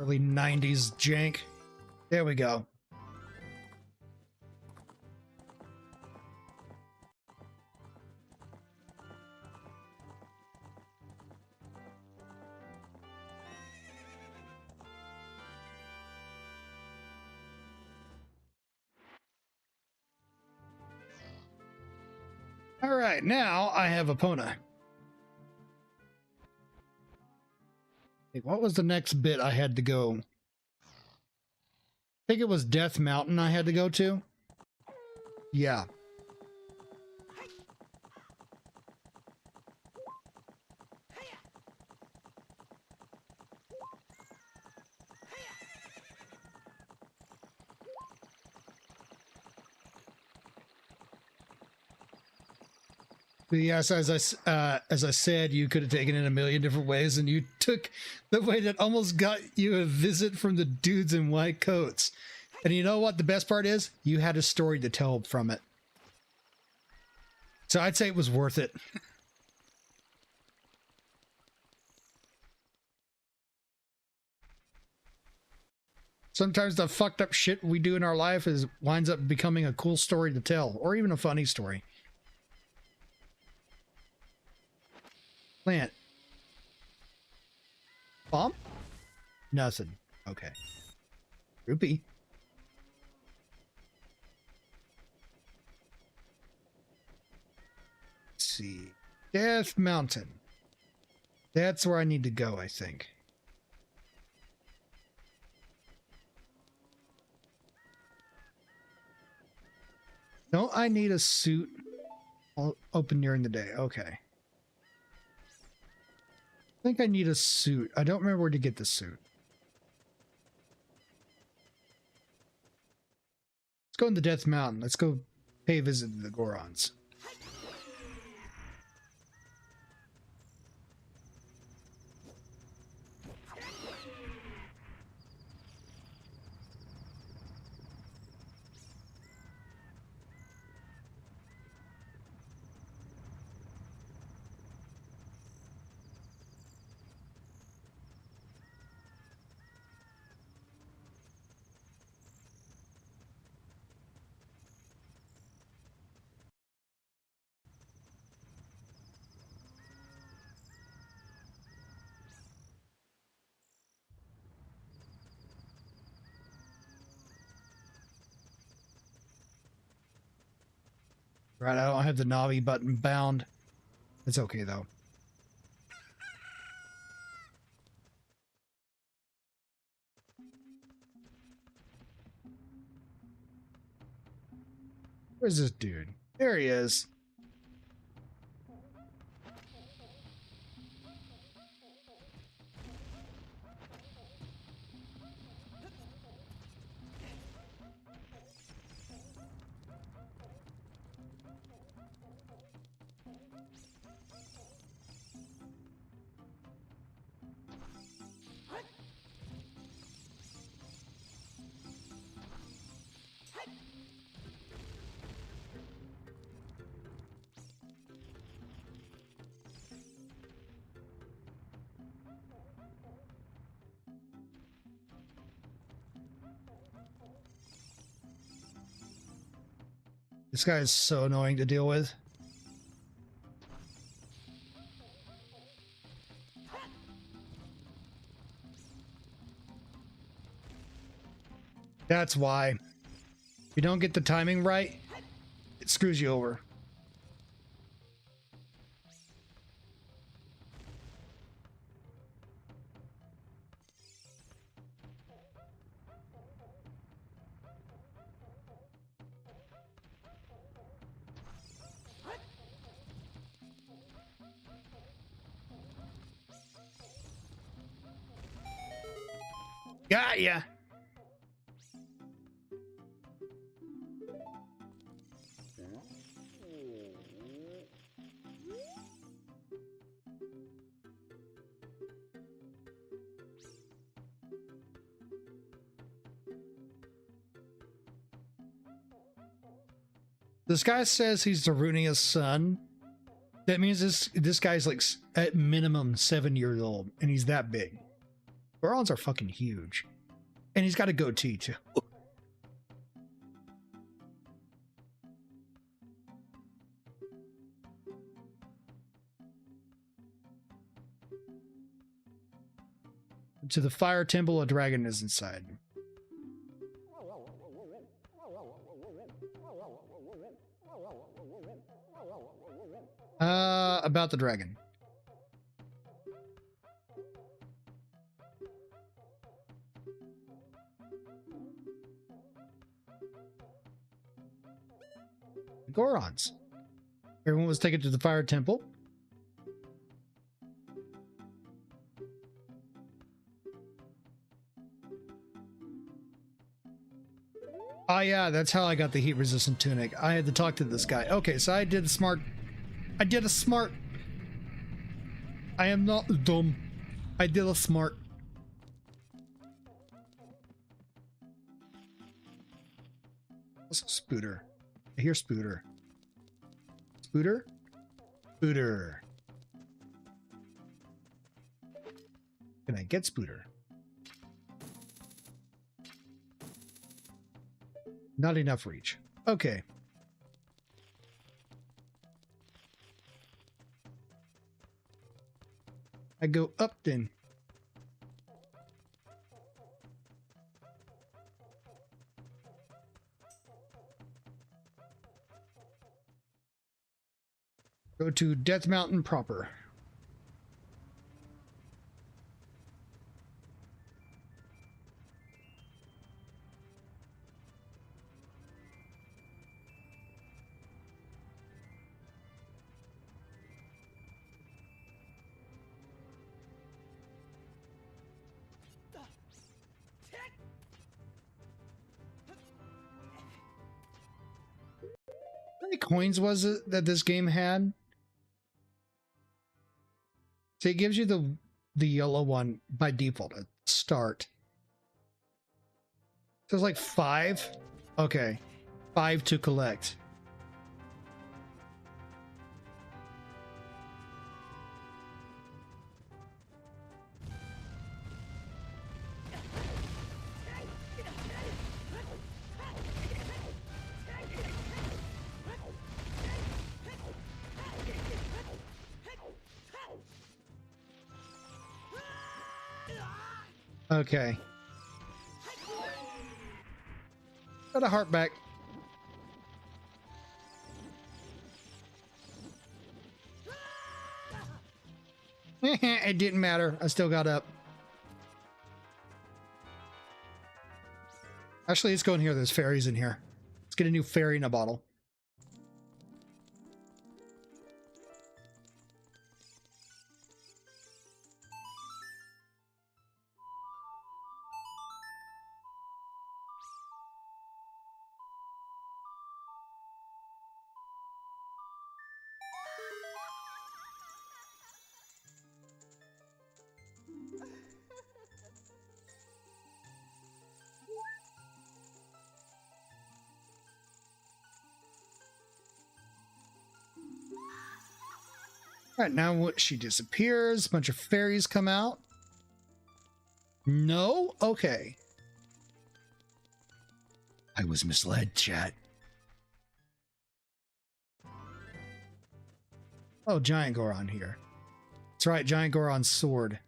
Speaker 2: Early 90s jank. There we go. All right, now I have Epona. Hey, what was the next bit I had to go? I think it was Death Mountain I had to go to. Yeah. But yes, as I said, you could have taken it a million different ways, and you took the way that almost got you a visit from the dudes in white coats. And you know what the best part is? You had a story to tell from it. So I'd say it was worth it. Sometimes the fucked up shit we do in our life winds up becoming a cool story to tell, or even a funny story. Plant. Bomb? Nothing. Okay. Rupee. Let's see. Death Mountain. That's where I need to go, I think. Don't I need a suit open during the day? Okay. I think I need a suit. I don't remember where to get the suit. Let's go into Death Mountain. Let's go pay a visit to the Gorons. Right, I don't have the Navi button bound. It's okay, though. Where's this dude? There he is. This guy is so annoying to deal with. That's why. If you don't get the timing right, it screws you over. Got ya. This guy says he's Darunia's son. That means this guy's like at minimum 7 years old, and he's that big. Gorons are fucking huge. And he's got a goatee, too. To the fire temple, a dragon is inside. About the dragon. Gorons. Everyone was taken to the fire temple. Oh yeah, that's how I got the heat resistant tunic. I had to talk to this guy. Okay, so I did a smart. I am not dumb. I did a smart. What's a Spooter? I hear Spooter. Spooter? Spooter. Can I get Spooter? Not enough reach. Okay. I go up then. Go to Death Mountain proper. How many coins was it that this game had? So it gives you the yellow one by default at start. So it's like 5. Okay. 5 to collect. Okay. Got a heart back. It didn't matter. I still got up. Actually, let's go in here. There's fairies in here. Let's get a new fairy in a bottle. All right, now she disappears. A bunch of fairies come out. No? Okay. I was misled, chat. Oh, Giant Goron here. That's right, Giant Goron's sword.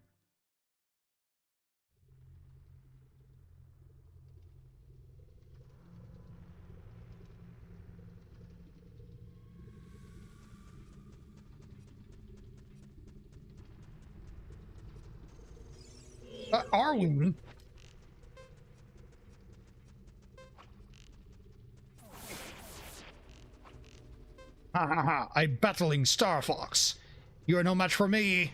Speaker 2: Are we? Ha ha ha, I'm battling Star Fox. You are no match for me.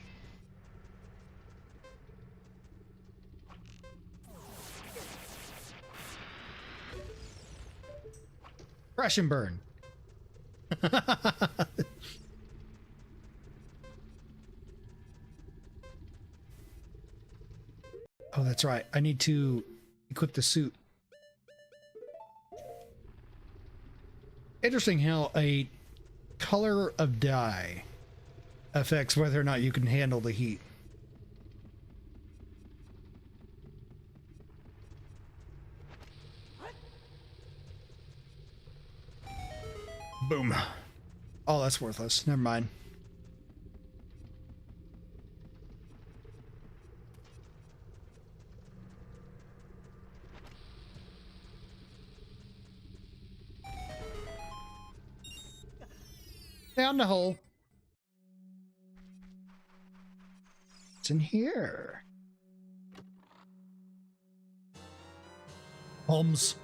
Speaker 2: Crash and burn. Oh, that's right. I need to equip the suit. Interesting how a color of dye affects whether or not you can handle the heat. Boom. Oh, that's worthless. Never mind. Down the hole. What's in here? Holmes.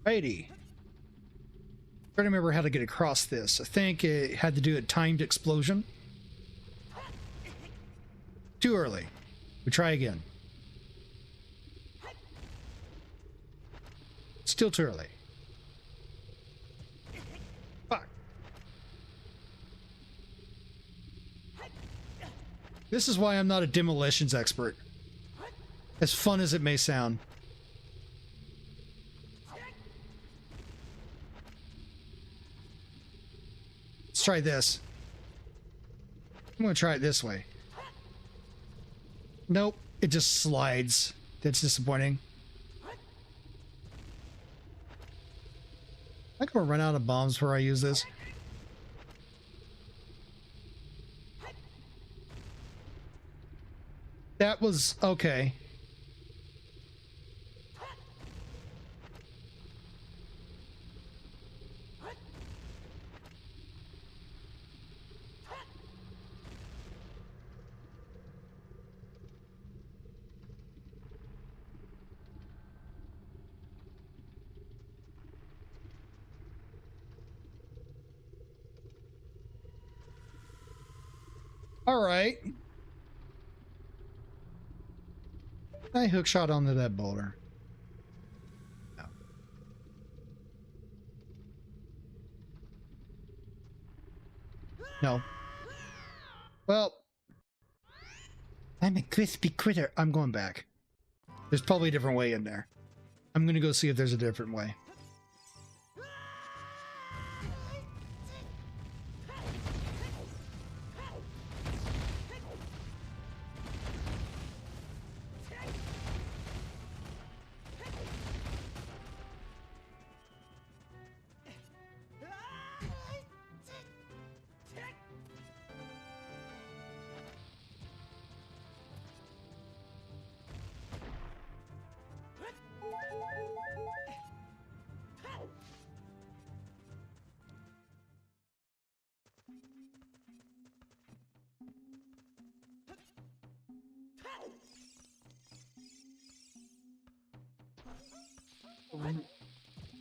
Speaker 2: Righty. Trying to remember how to get across this. I think it had to do a timed explosion. Too early. We try again. Still too early. Fuck. This is why I'm not a demolitions expert. As fun as it may sound. Let's try this. I'm gonna try it this way. Nope, it just slides. That's disappointing. I'm gonna run out of bombs before I use this. That was okay. All right. I hook shot onto that boulder. No. No. Well, I'm a crispy critter. I'm going back. There's probably a different way in there. I'm gonna go see if there's a different way.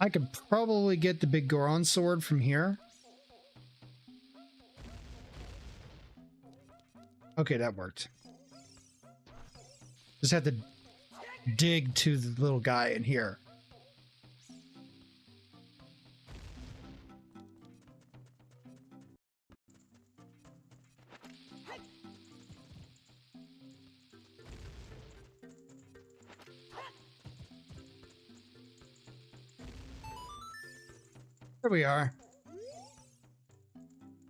Speaker 2: I could probably get the big Goron sword from here. Okay, that worked. Just have to dig to the little guy in here. There we are.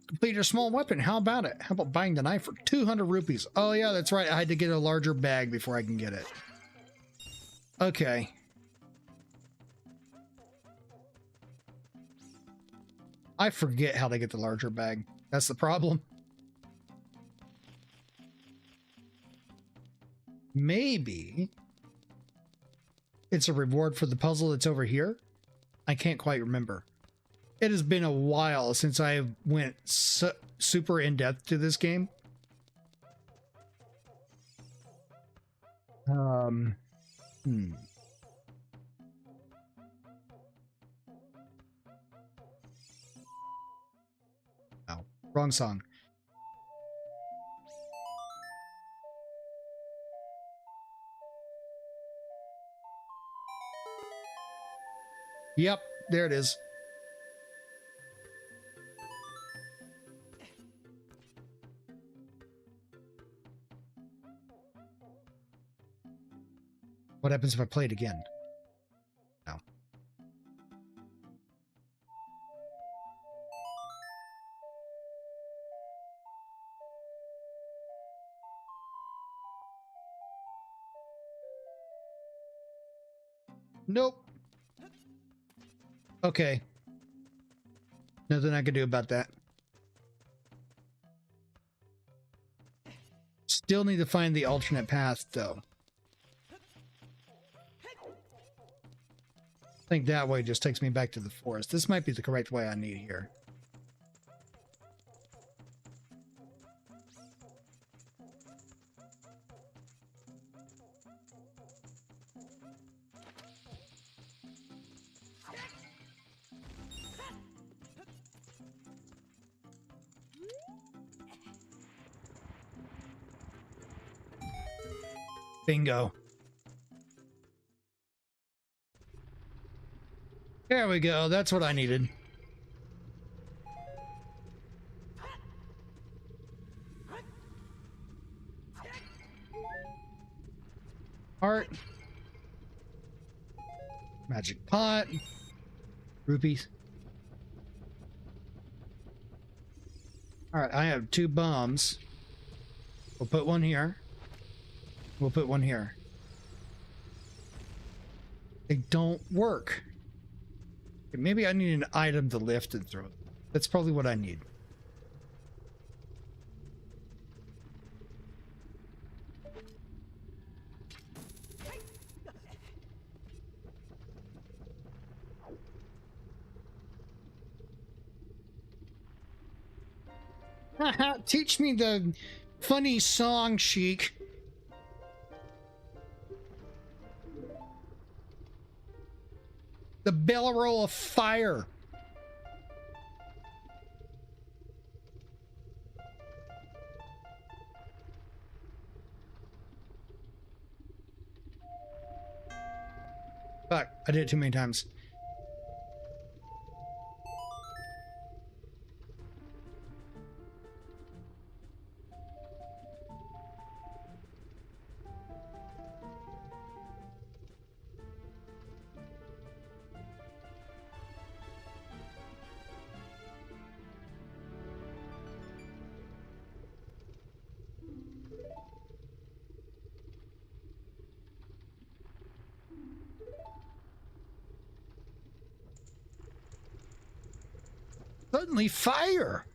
Speaker 2: Complete your small weapon. How about it? How about buying the knife for 200 rupees? Oh yeah, that's right. I had to get a larger bag before I can get it. Okay. I forget how to get the larger bag. That's the problem. Maybe it's a reward for the puzzle that's over here. I can't quite remember. It has been a while since I went super in depth to this game. Oh, wrong song. Yep, there it is. What happens if I play it again? No. Nope. Okay. Nothing I can do about that. Still need to find the alternate path, though. I think that way just takes me back to the forest. This might be the correct way I need here. Bingo. There we go. That's what I needed. Heart. Magic pot. Rupees. All right, I have 2 bombs. We'll put one here. We'll put one here. They don't work. Maybe I need an item to lift and throw. That's probably what I need. Teach me the funny song, Sheik. The bell roll of fire. Fuck, I did it too many times. Suddenly fire.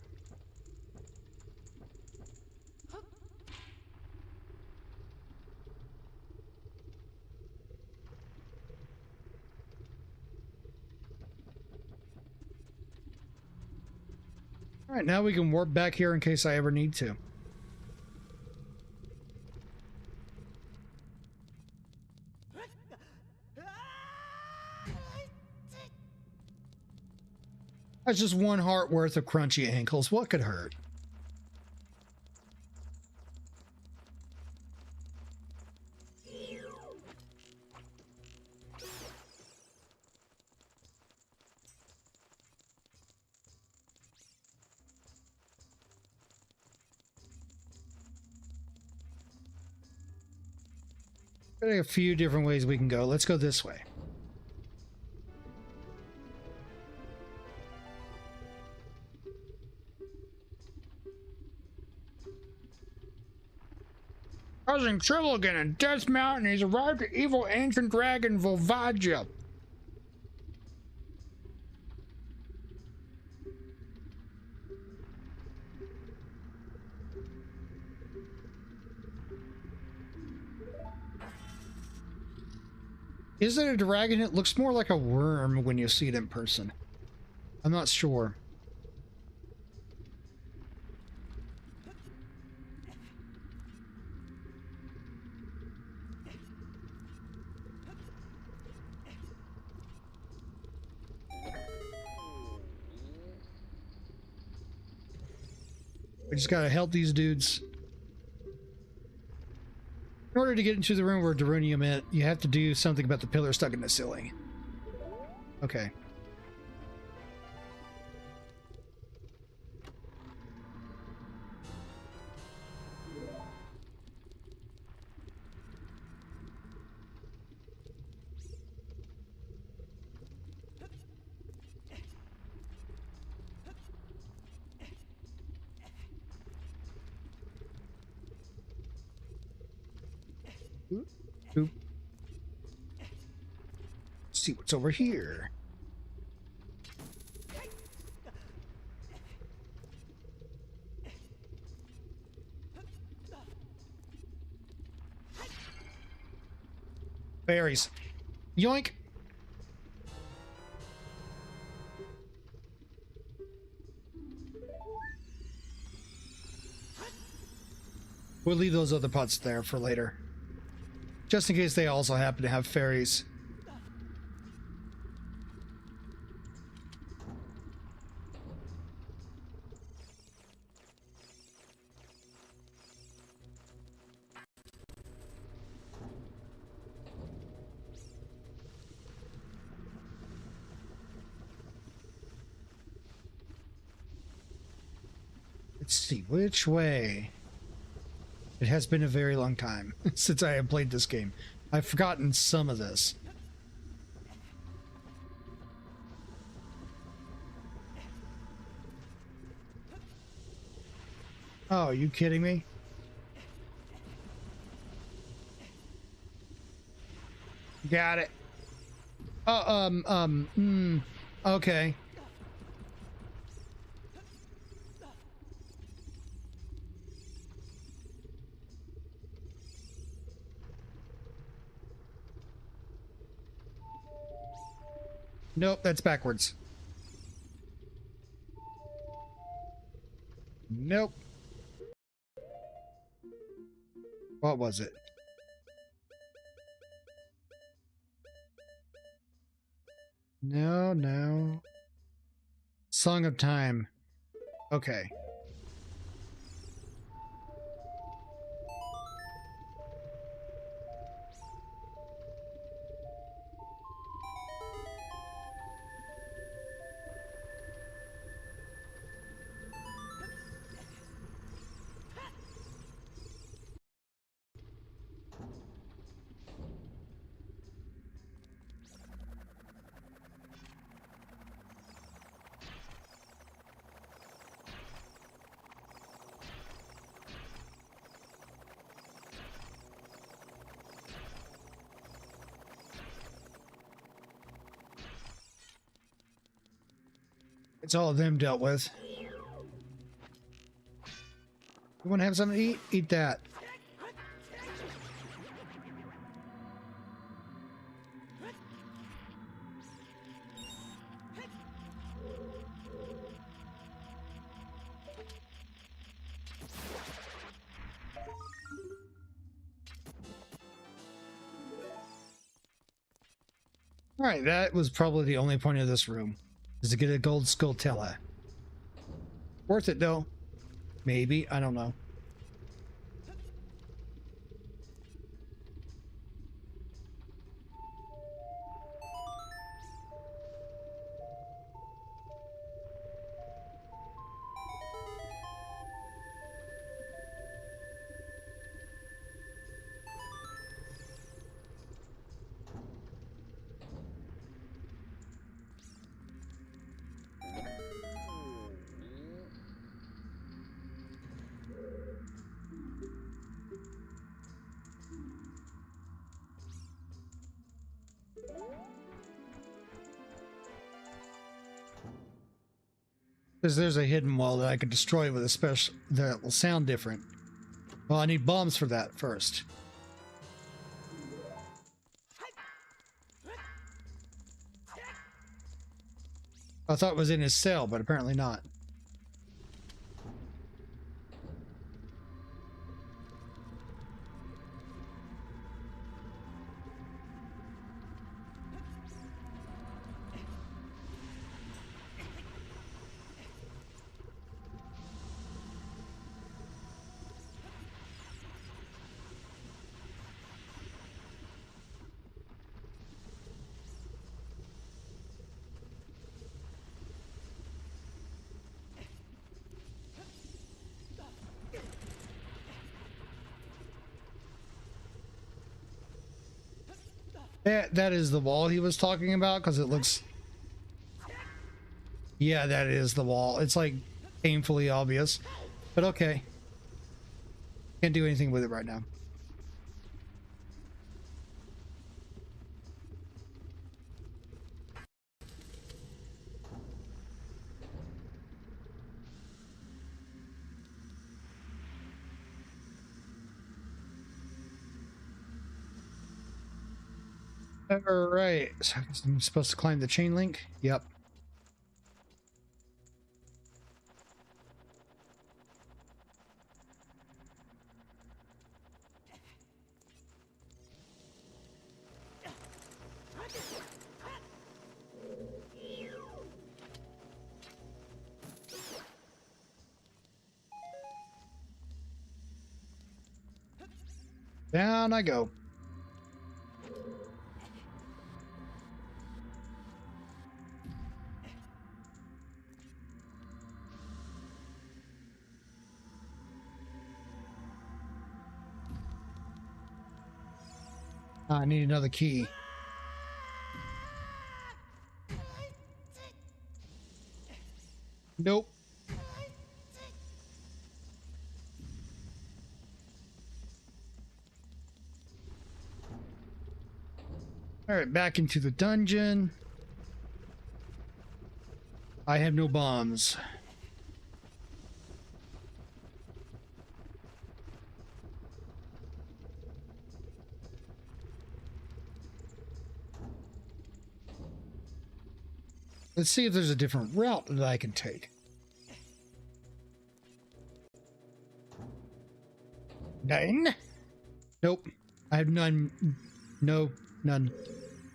Speaker 2: All right, now we can warp back here in case I ever need to. That's just 1 heart worth of crunchy ankles. What could hurt? There are a few different ways we can go. Let's go this way. Causing trouble again in Death Mountain, he's arrived at evil ancient dragon Volvagia. Is it a dragon? It looks more like a worm when you see it in person. I'm not sure. We just gotta help these dudes. In order to get into the room where Darunium is, you have to do something about the pillar stuck in the ceiling. Okay. Oop. See what's over here. Berries. Yoink. We'll leave those other pots there for later. Just in case they also happen to have fairies. Let's see, which way? It has been a very long time since I have played this game. I've forgotten some of this. Oh, are you kidding me? Got it. Okay. Nope, that's backwards. Nope. What was it? No, no. Song of Time. Okay. It's all of them dealt with. You want to have something to eat? Eat that. All right, that was probably the only point of this room, is to get a gold skulltella. Worth it though. Maybe, I don't know. Because there's a hidden wall that I could destroy with a special that will sound different. Well, I need bombs for that first. I thought it was in his cell, but apparently not. That is the wall he was talking about, because it looks... Yeah, that is the wall. It's like painfully obvious, but okay. Can't do anything with it right now. All right, so I'm supposed to climb the chain link. Yep. Down I go. I need another key. Nope. All right, back into the dungeon. I have no bombs. Let's see if there's a different route that I can take. None? Nope. I have none. No, none.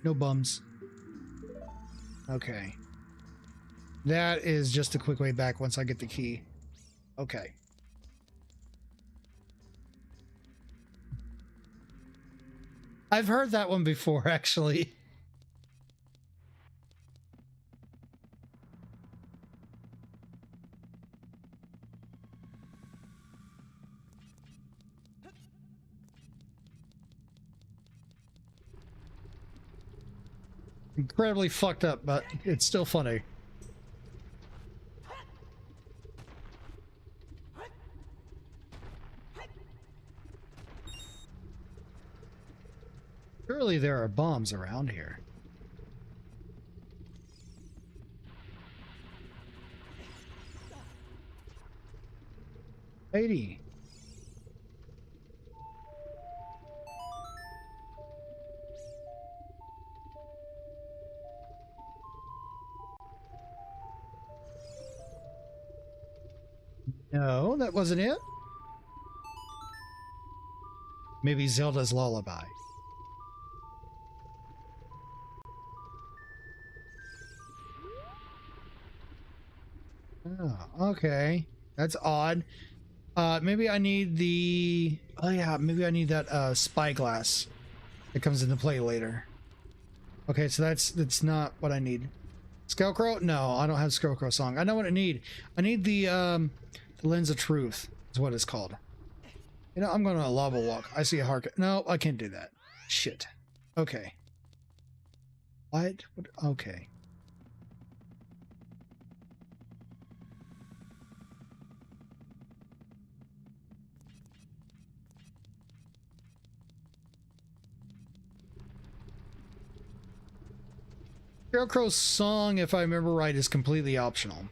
Speaker 2: No bums. Okay. That is just a quick way back once I get the key. Okay. I've heard that one before, actually. Incredibly fucked up, but it's still funny. Surely there are bombs around here. Lady. No, that wasn't it. Maybe Zelda's lullaby. Oh, okay. That's odd. Maybe I need the... Oh yeah, maybe I need that spyglass that comes into play later. Okay, so that's not what I need. Scarecrow? No, I don't have Scarecrow song. I know what I need. I need the lens of truth is what it's called. You know, I'm going on a lava walk. I see a heart. No, I can't do that. Shit. Okay. What? Okay. Scarecrow's song, if I remember right, is completely optional.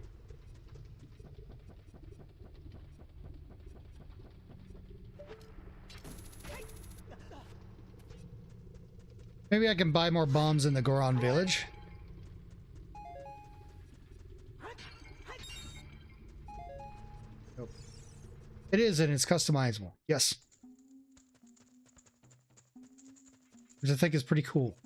Speaker 2: Maybe I can buy more bombs in the Goron village. Nope. It is, and it's customizable. Yes. Which I think is pretty cool.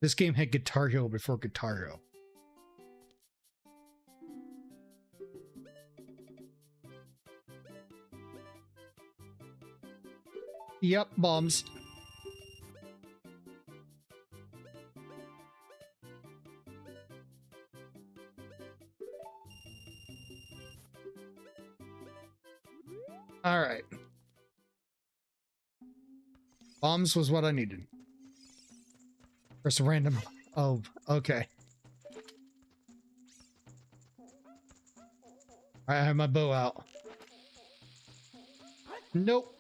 Speaker 2: This game had Guitar Hero before Guitar Hero. Yep, bombs. All right. Bombs was what I needed. There's a random... Oh, okay. I have my bow out. Nope.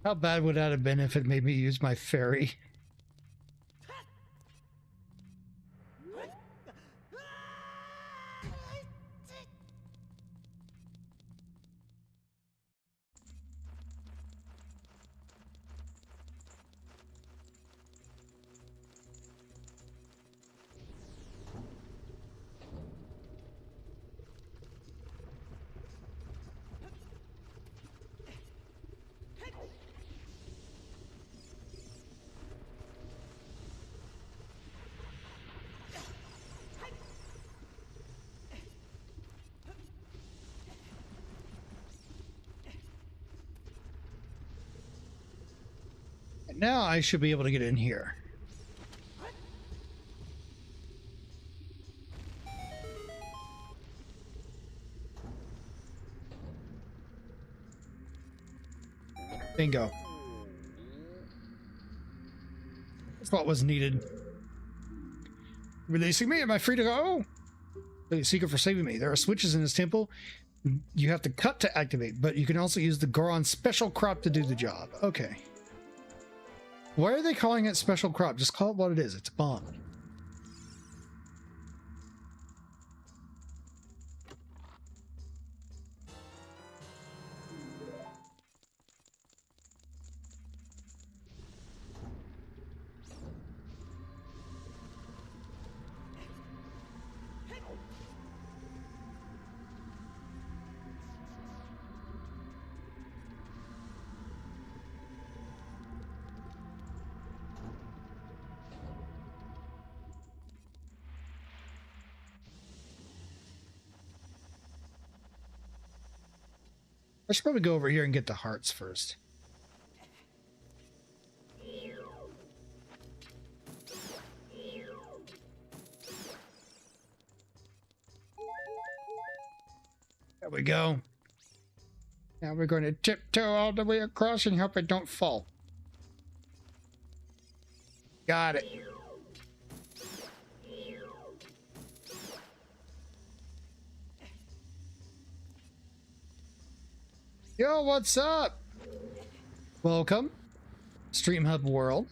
Speaker 2: How bad would that have been if it made me use my fairy? now I should be able to get in here. Bingo. That's what was needed. Releasing me, am I free to go? Thank you, Seeker, for saving me. There are switches in this temple you have to cut to activate, but you can also use the Goron special crop to do the job. Okay. Why are they calling it special crop? Just call it what it is. It's a bomb. I should probably go over here and get the hearts first. There we go. Now we're going to tiptoe all the way across and hope I don't fall. Got it. Yo, what's up? Welcome. Stream Hub World.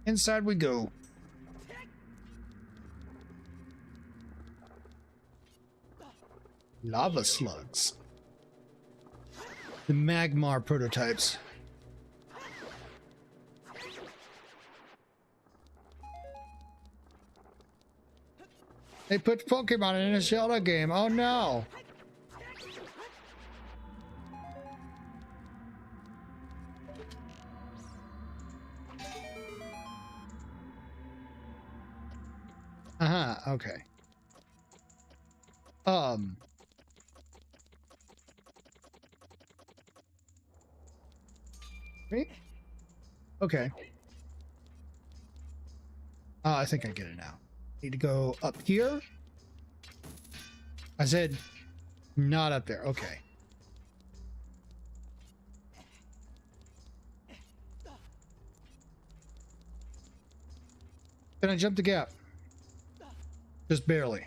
Speaker 2: Inside we go. Lava slugs. The Magmar prototypes. They put Pokemon in a Zelda game. Oh no. Okay. Me? Okay. I think I get it now. Need to go up here. I said not up there. Okay. Can I jump the gap? Just barely.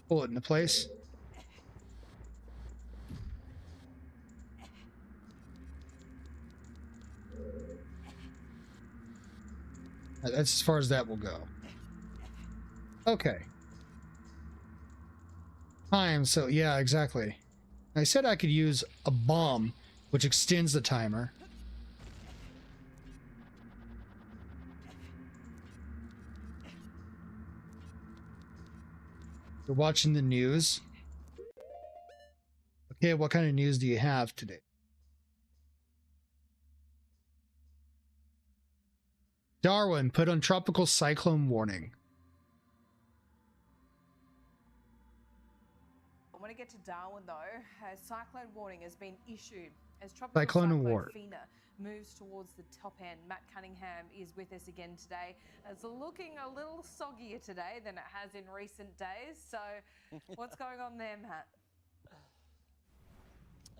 Speaker 2: Pull it into place. That's as far as that will go. Okay. Time, so yeah, exactly. I said I could use a bomb, which extends the timer. You're watching the news. Okay, what kind of news do you have today? Darwin put on tropical cyclone warning.
Speaker 8: When I get to Darwin, though, a cyclone warning has been issued as tropical
Speaker 2: Cyclone
Speaker 8: cyclone
Speaker 2: Award.
Speaker 8: Fina moves towards the top end. Matt Cunningham is with us again today. It's looking a little soggier today than it has in recent days. So what's going on there, Matt?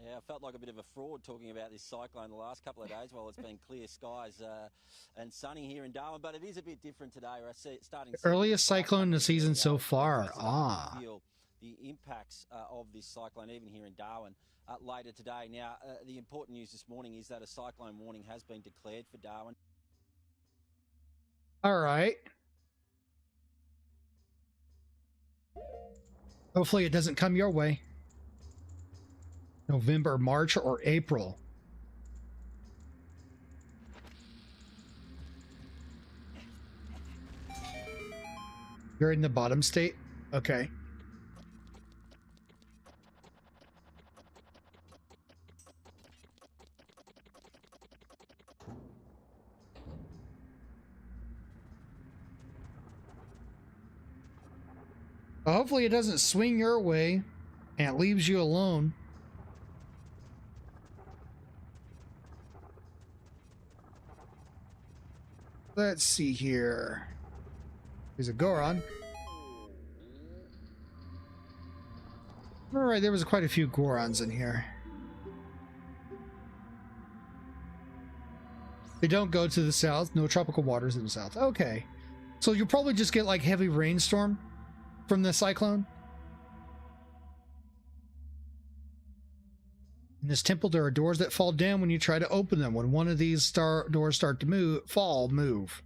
Speaker 9: Yeah, I felt like a bit of a fraud talking about this cyclone the last couple of days while it's been clear skies and sunny here in Darwin, but it is a bit different today. I see it starting.
Speaker 2: The earliest cyclone in the season so far. Ah.
Speaker 9: Feel the impacts of this cyclone even here in Darwin later today. Now, the important news this morning is that a cyclone warning has been declared for Darwin.
Speaker 2: All right. Hopefully it doesn't come your way. November, March, or April. You're in the bottom state? Okay. Hopefully it doesn't swing your way and it leaves you alone. Let's see here. There's a Goron. All right, there was quite a few Gorons in here. They don't go to the south. No tropical waters in the south. Okay. So you'll probably just get like heavy rainstorm from the cyclone. In this temple, there are doors that fall down when you try to open them. When one of these doors start to move.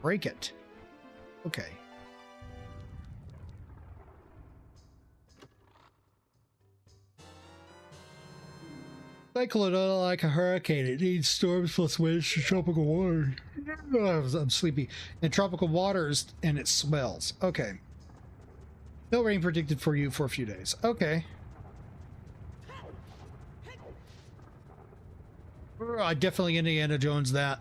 Speaker 2: Break it. Okay. Cyclone, like a hurricane, it needs storms plus winds to tropical water. I'm sleepy. And tropical waters, and it swells. Okay. No rain predicted for you for a few days. Okay. I definitely Indiana Jones that.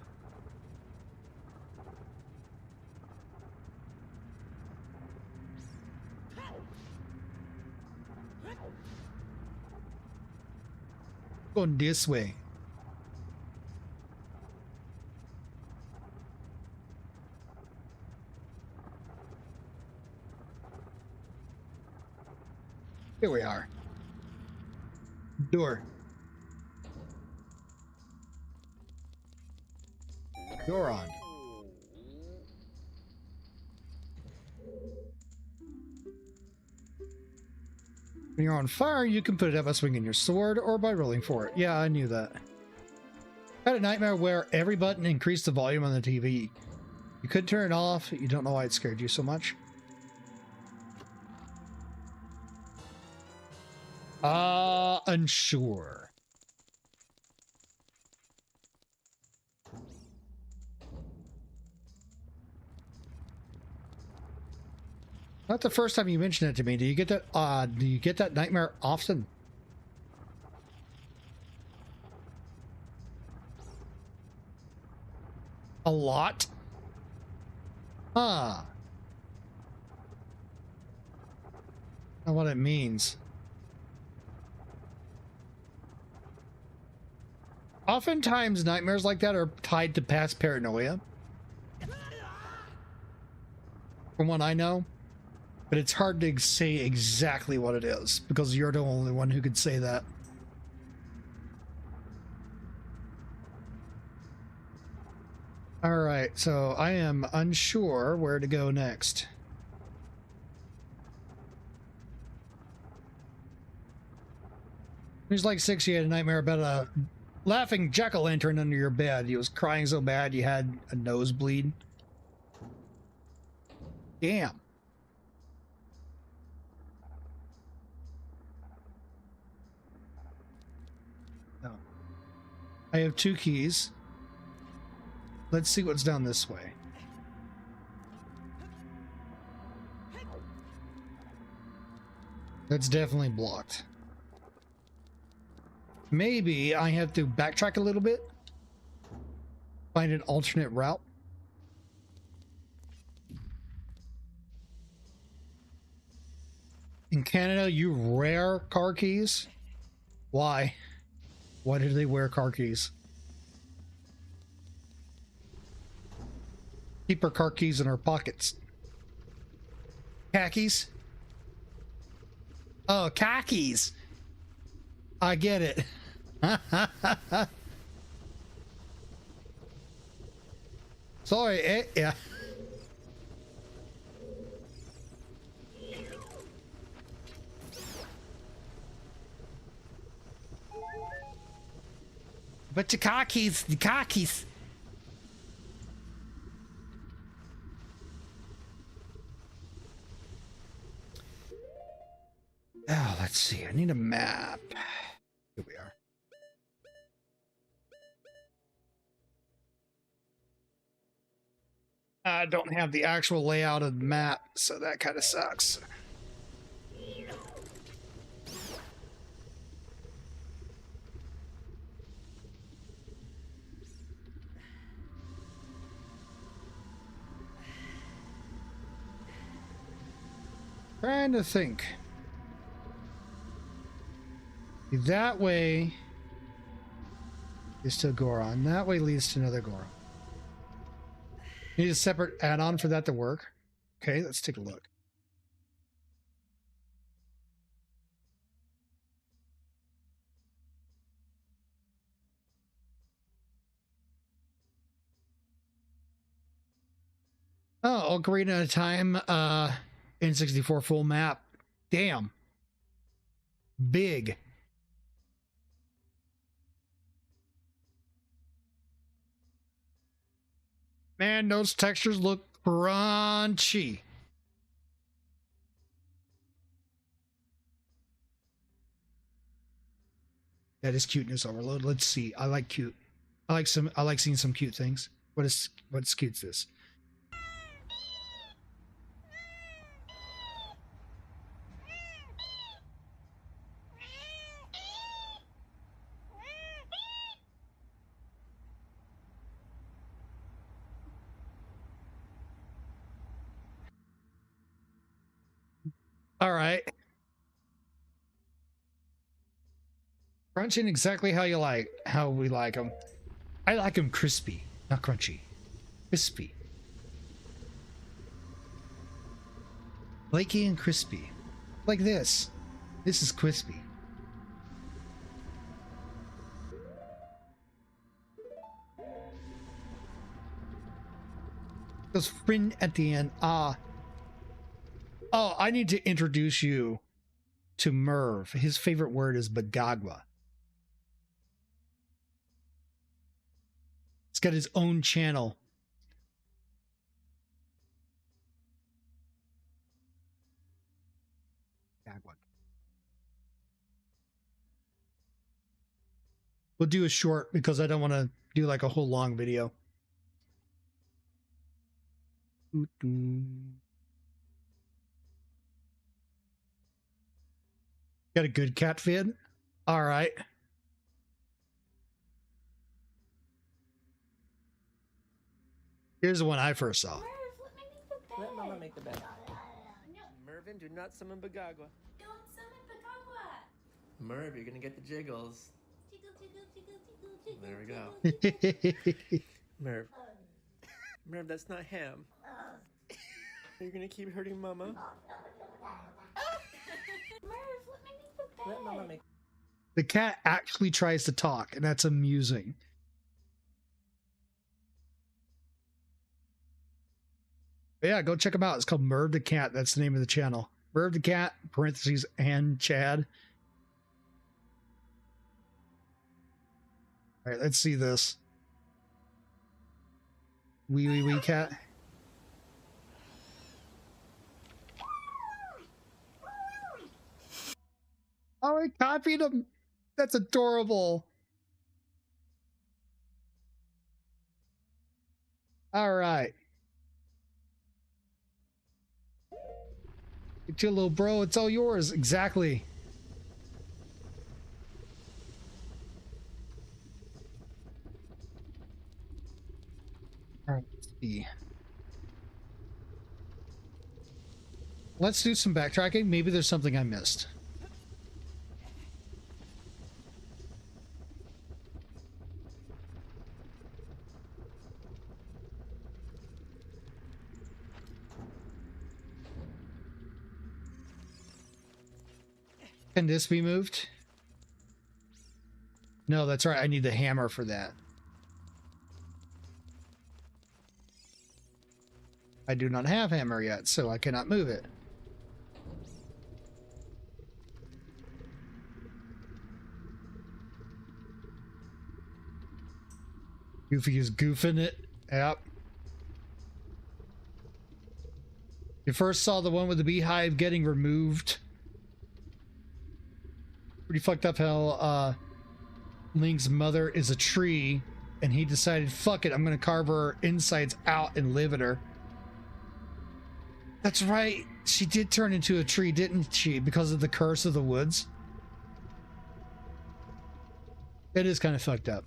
Speaker 2: Going this way. Here we are. Door. Door on. When you're on fire, you can put it out by swinging your sword or by rolling for it. Yeah, I knew that. I had a nightmare where every button increased the volume on the TV. You could turn it off. You don't know why it scared you so much. Unsure. Not the first time you mentioned it to me. Do you get that? Do you get that nightmare often? A lot? Huh. I don't know what it means. Oftentimes, nightmares like that are tied to past paranoia. From what I know. But it's hard to say exactly what it is, because you're the only one who could say that. Alright, so I am unsure where to go next. He was like 6, he had a nightmare about a laughing jack-o'-lantern under your bed. He was crying so bad you had a nosebleed. Damn. Oh. I have 2 keys. Let's see what's down this way. That's definitely blocked. Maybe I have to backtrack a little bit. Find an alternate route. In Canada, you rare car keys? Why? Why do they wear car keys? Keep our car keys in our pockets. Khakis? Oh, khakis. I get it. Sorry, yeah. But the khakis. Oh, let's see. I need a map. Here we are. I don't have the actual layout of the map, so that kind of sucks. Trying to think. That way is to Goron. That way leads to another Goron. Need a separate add-on for that to work. Okay, let's take a look. Oh, Ocarina of Time, N64 full map. Damn. Big. Man, those textures look crunchy. That is cuteness overload. Let's see. I like cute. I like seeing some cute things. What's cute's this? All right. Crunching exactly how we like them. I like them crispy, not crunchy. Crispy. Flaky and crispy. Like this. This is crispy. Goes friend at the end. Ah. Oh, I need to introduce you to Merv. His favorite word is Bagagwa. He's got his own channel. Bagagwa. We'll do a short because I don't want to do like a whole long video. Got a good cat vid? All right. Here's the one I first saw.
Speaker 10: Let Mama make the bed. Mervin, do not summon Bagagwa.
Speaker 11: Don't summon Bagagwa.
Speaker 10: Merv, you're gonna get the jiggles.
Speaker 11: Jiggle, jiggle, jiggle, jiggle, jiggle.
Speaker 10: There we go. Merv. Merv, that's not ham. You're gonna keep hurting Mama.
Speaker 11: Merv, let me make the bed.
Speaker 10: Let Mama make.
Speaker 2: The cat actually tries to talk, and that's amusing. But yeah, go check him out. It's called Merv the Cat. That's the name of the channel. Merv the Cat, parentheses, and Chad. All right, let's see this. Wee cat. Oh, I copied him. That's adorable. All right. Get your little bro. It's all yours. Exactly. All right. Let's see. Let's do some backtracking. Maybe there's something I missed. Can this be moved? No, that's right. I need the hammer for that. I do not have hammer yet, so I cannot move it. Goofy is goofing it. Yep. You first saw the one with the beehive getting removed. Pretty fucked up how Link's mother is a tree and he decided, fuck it, I'm gonna carve her insides out and live in her. That's right, she did turn into a tree, didn't she, because of the curse of the woods? It is kind of fucked up.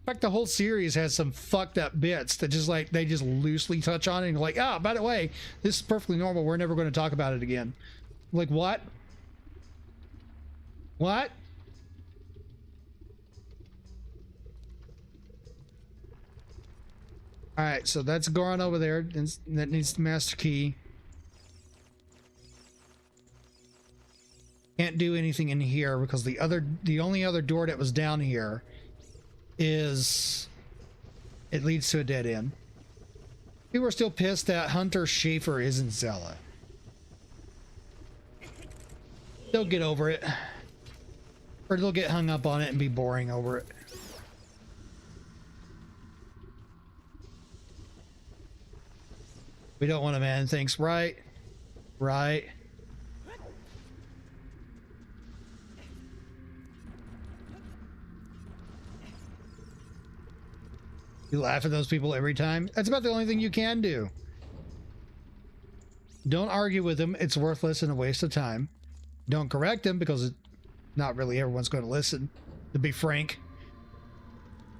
Speaker 2: In fact, the whole series has some fucked up bits that just like they just loosely touch on it and like, oh, by the way, this is perfectly normal. We're never going to talk about it again. Like what? What? All right, so that's Goron over there. That needs the master key. Can't do anything in here because the only other door that was down here is it leads to a dead end. People are still pissed that Hunter Schafer isn't Zelda. They'll get over it. Or they'll get hung up on it and be boring over it. We don't want a man thinks, right? Right. You laugh at those people every time? That's about the only thing you can do. Don't argue with them. It's worthless and a waste of time. Don't correct them because not really everyone's going to listen. To be frank.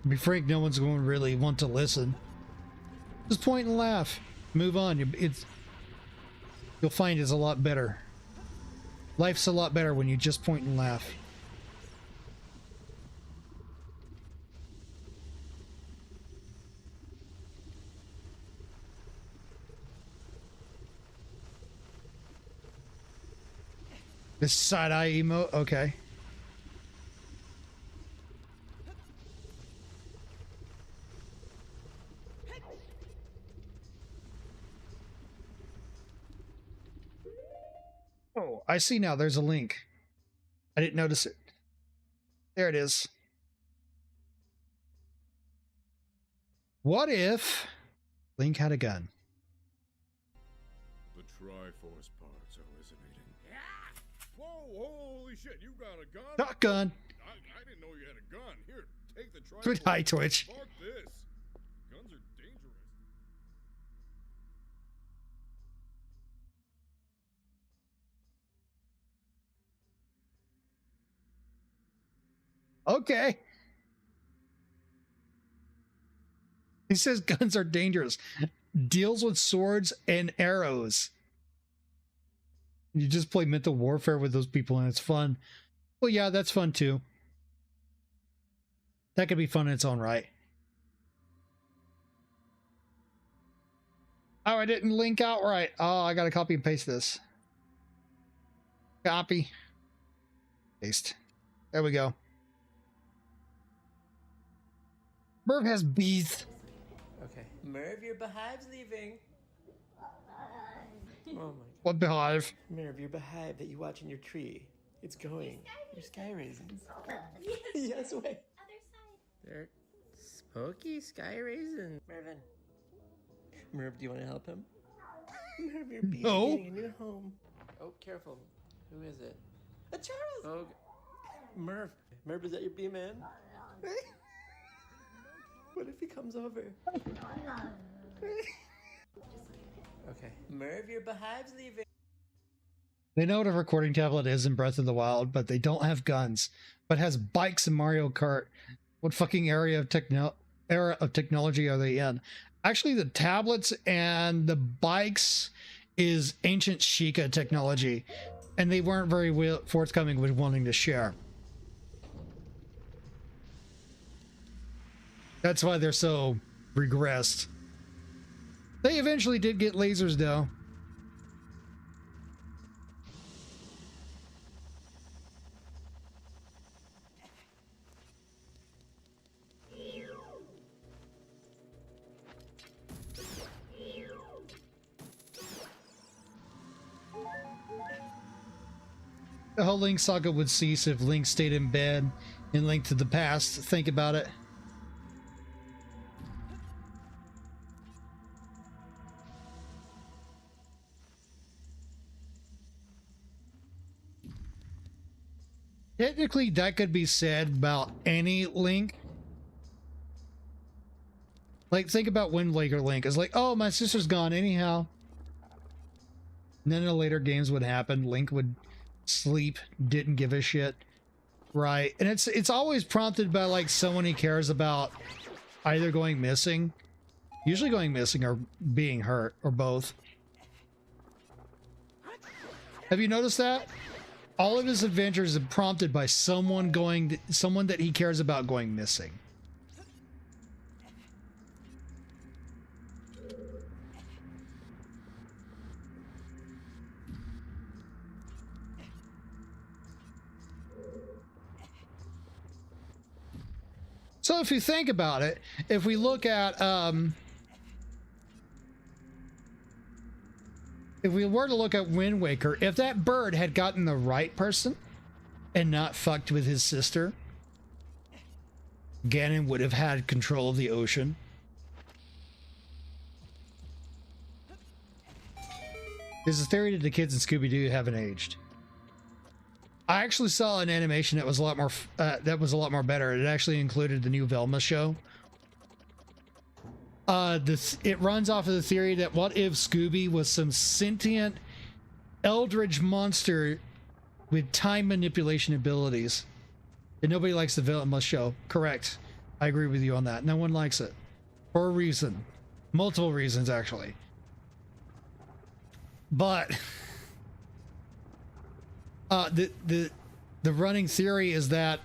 Speaker 2: No one's going to really want to listen. Just point and laugh. Move on. You'll find it's a lot better. Life's a lot better when you just point and laugh. This side-eye emote? Okay. Oh, I see now. There's a link. I didn't notice it. There it is. What if Link had a gun?
Speaker 5: The Triforce parts are resonating. Whoa, holy shit, you got a gun?
Speaker 2: Shotgun.
Speaker 5: I didn't know you had a gun. Here, take the Triforce.
Speaker 2: Good high Twitch.
Speaker 5: Fuck this. Guns are dangerous.
Speaker 2: Okay. He says guns are dangerous. Deals with swords and arrows. You just play mental warfare with those people and it's fun. Well, yeah, that's fun too. That could be fun in its own right. Oh, I didn't link out right. Oh, I gotta copy and paste this. Copy. Paste. There we go. Merv has bees.
Speaker 10: Okay. Merv, your beehive's leaving. Oh my god.
Speaker 2: What beehive?
Speaker 10: Merv, your beehive that you watch in your tree. It's going. Your sky raisins.
Speaker 11: Yes.
Speaker 10: Yes, wait.
Speaker 11: Other side.
Speaker 10: They're smoky sky raisins. Mervin. Merv, do you want to help him? Merv, your bee's
Speaker 2: No.
Speaker 10: getting a new home. Oh, careful. Who is it? A Charles! Oh, Merv. Merv, is that your bee man? What if he comes over? Okay. Merv, your beehive's leaving.
Speaker 2: They know what a recording tablet is in Breath of the Wild, but they don't have guns. But has bikes in Mario Kart. What fucking era of technology are they in? Actually, the tablets and the bikes is ancient Sheikah technology, and they weren't very forthcoming with wanting to share. That's why they're so regressed. They eventually did get lasers, though. The whole Link saga would cease if Link stayed in bed in Link to the Past. Think about it. Technically, that could be said about any Link. Like, think about Wind Waker Link. It's like, oh, my sister's gone anyhow. And then in the later games would happen. Link would sleep, didn't give a shit. Right. And it's always prompted by like someone he cares about either going missing, usually going missing, or being hurt, or both. Have you noticed that? All of his adventures are prompted by someone that he cares about going missing. So if you think about it, if we look at, if we were to look at Wind Waker, if that bird had gotten the right person and not fucked with his sister, Ganon would have had control of the ocean. There's a theory that the kids in Scooby-Doo haven't aged. I actually saw an animation that was a lot more better. It actually included the new Velma show. It runs off of the theory that what if Scooby was some sentient eldritch monster with time manipulation abilities? And nobody likes the Velma show. Correct. I agree with you on that. No one likes it. For a reason. Multiple reasons, actually. But the running theory is that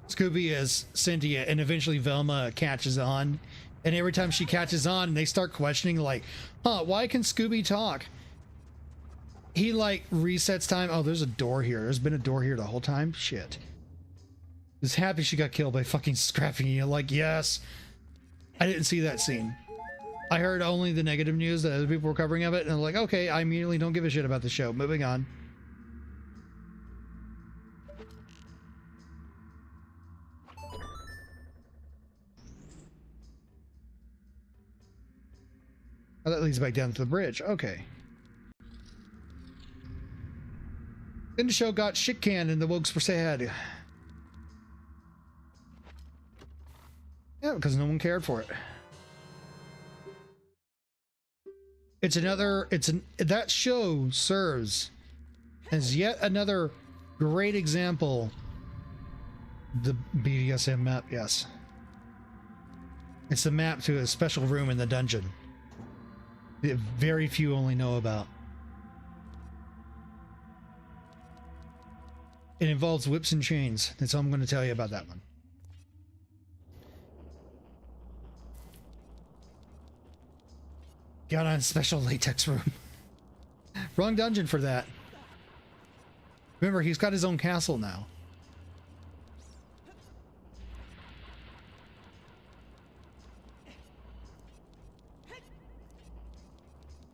Speaker 2: Scooby is sentient, and eventually Velma catches on, and every time she catches on and they start questioning, like, why can Scooby talk? He like resets time. Oh, there's a door here. There's been a door here the whole time. Shit. Just happy she got killed by fucking scrapping you. Like, yes. I didn't see that scene. I heard only the negative news that other people were covering of it, and I'm like, okay, I immediately don't give a shit about the show. Moving on. Oh, that leads back down to the bridge. Okay. Then the show got shit canned and the Wokes were sad. Yeah, because no one cared for it. That show serves as yet another great example. The BDSM map, yes. It's the map to a special room in the dungeon that very few only know about. It involves whips and chains. That's all I'm going to tell you about that one. Got on a special latex room. Wrong dungeon for that. Remember, he's got his own castle now.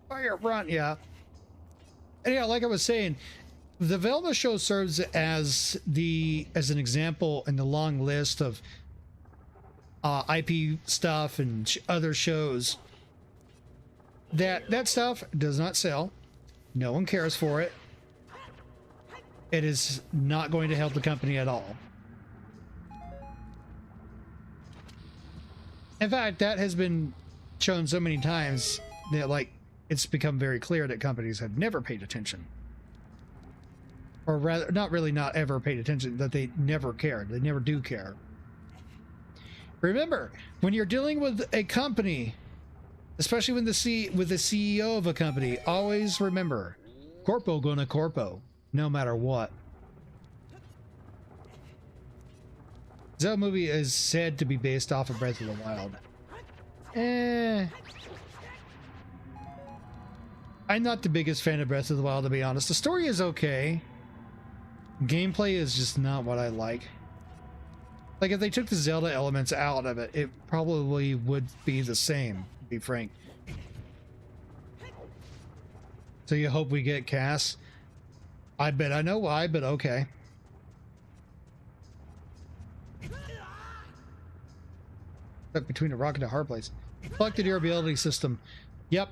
Speaker 2: Fire front, yeah. And yeah, like I was saying, the Velma show serves as an example in the long list of IP stuff and other shows that stuff does not sell. No one cares for it. It is not going to help the company at all. In fact, that has been shown so many times that, like, it's become very clear that companies have never paid attention. Or rather, not ever paid attention, that they never cared. They never do care. Remember, when you're dealing with a company, especially with the CEO of a company, always remember, corpo gonna corpo, no matter what. Zelda movie is said to be based off of Breath of the Wild. I'm not the biggest fan of Breath of the Wild, to be honest. The story is okay. Gameplay is just not what I like. Like, if they took the Zelda elements out of it, it probably would be the same, to be frank. So you hope we get Cass? I bet I know why, but okay. Stuck between a rock and a hard place. Fuck the durability system. Yep.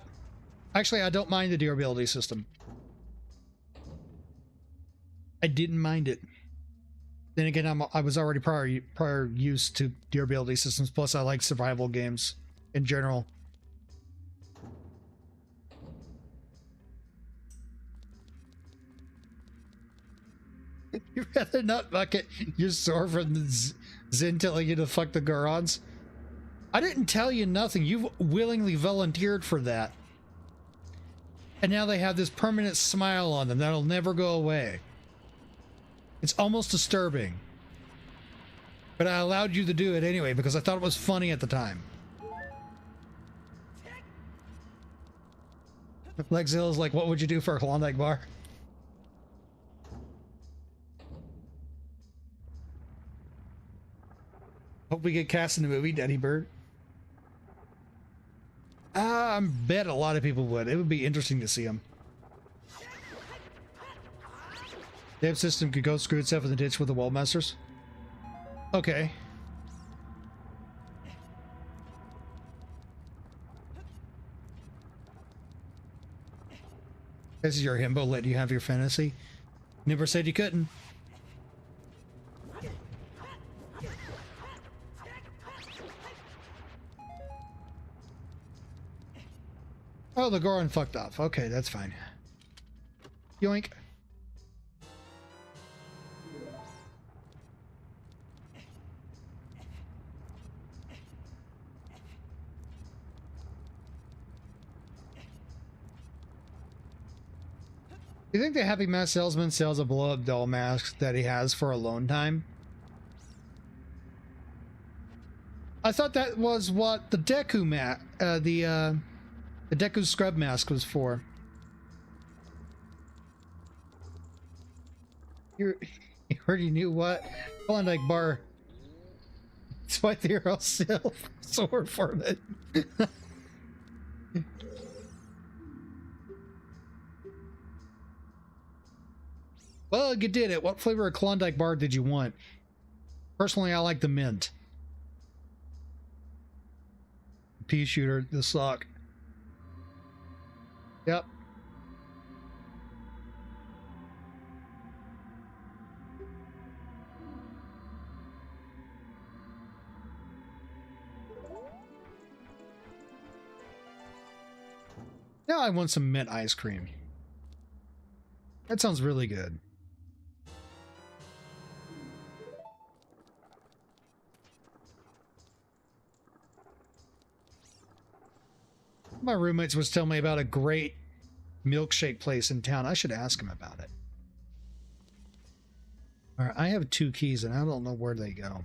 Speaker 2: Actually, I don't mind the durability system. I didn't mind it. Then again, I was already prior used to durability systems. Plus, I like survival games in general. You'd rather not bucket. You're sore from the Zen telling you to fuck the Gorons. I didn't tell you nothing. You've willingly volunteered for that. And now they have this permanent smile on them that'll never go away. It's almost disturbing. But I allowed you to do it anyway because I thought it was funny at the time. Lexilla's like, what would you do for a Klondike bar? Hope we get cast in the movie, Daddy Bird. I bet a lot of people would. It would be interesting to see him. Dev system could go screw itself in the ditch with the wall masters. Okay. This is your himbo letting you have your fantasy. Never said you couldn't. Oh, the Goron fucked off. Okay, that's fine. Yoink. You think the Happy Mask salesman sells a blow-up doll mask that he has for alone time? I thought that was what the Deku the Deku scrub mask was for. You already knew what? Klondike bar. That's why they're all sword for it. Well, you did it. What flavor of Klondike bar did you want? Personally, I like the mint. Pea shooter, the sock. Yep. Now I want some mint ice cream. That sounds really good. My roommates was telling me about a great milkshake place in town. I should ask him about it. All right, I have 2 keys and I don't know where they go.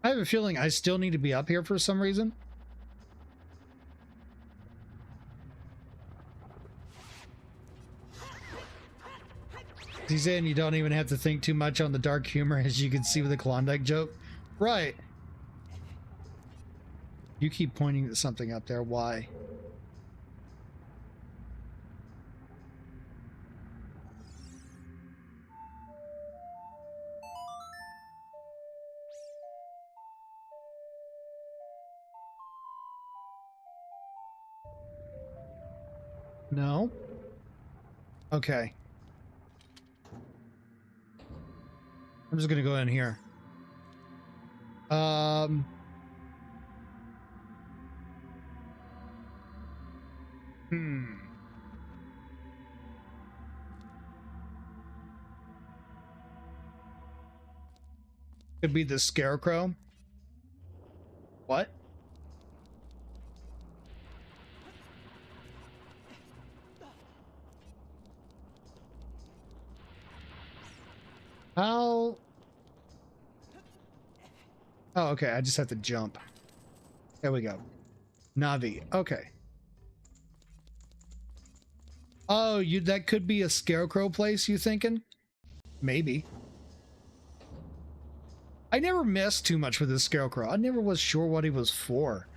Speaker 2: I have a feeling I still need to be up here for some reason. He's saying you don't even have to think too much on the dark humor, as you can see with the Klondike joke. Right. You keep pointing at something up there. Why? No? Okay. I'm just gonna go in here. Could be the Scarecrow. What? How? Oh, okay. I just have to jump. There we go. Navi. Okay. Oh, that could be a Scarecrow place, you thinking? Maybe. I never messed too much with this Scarecrow. I never was sure what he was for.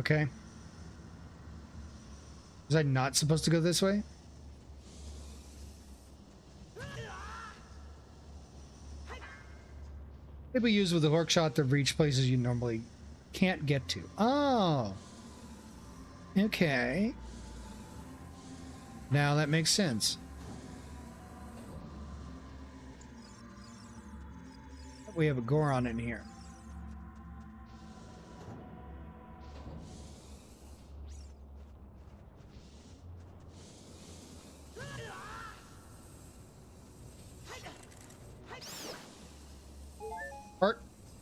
Speaker 2: Okay. Was I not supposed to go this way? People use with the hook shot to reach places you normally can't get to. Oh. Okay. Now that makes sense. We have a Goron in here.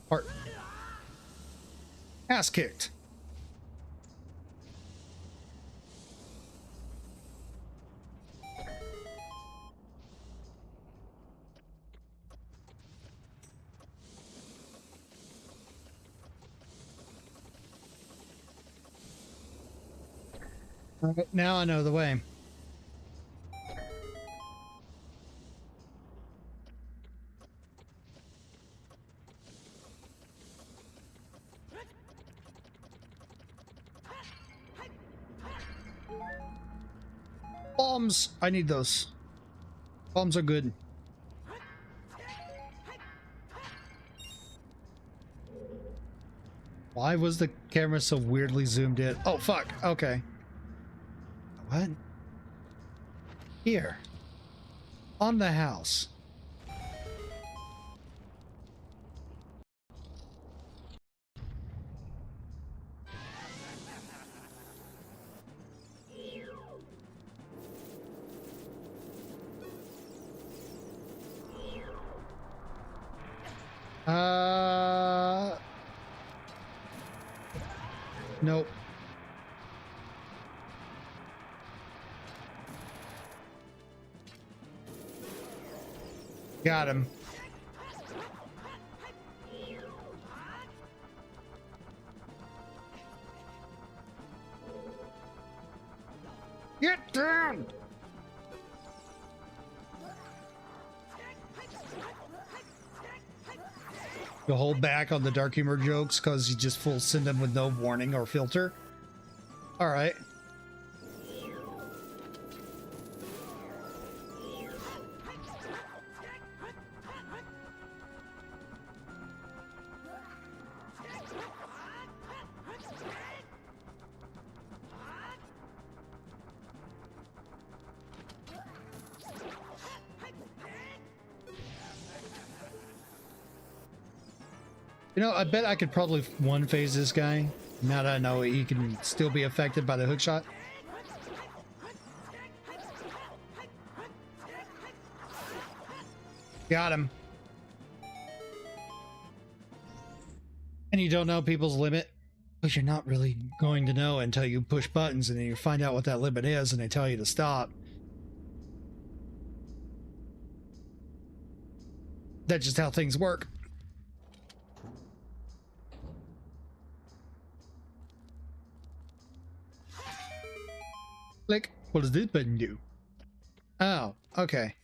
Speaker 2: Part. Ass kicked. All right, now I know the way. Bombs! I need those. Bombs are good. Why was the camera so weirdly zoomed in? Oh, fuck. Okay. What? Here. On the house. Nope. Got him. Get down! You hold back on the dark humor jokes because you just full send them with no warning or filter. All right. You know, I bet I could probably one phase this guy. Now that I know he can still be affected by the hook shot. Got him. And you don't know people's limit? But you're not really going to know until you push buttons and then you find out what that limit is and they tell you to stop. That's just how things work. Click. What does this button do? Oh, okay.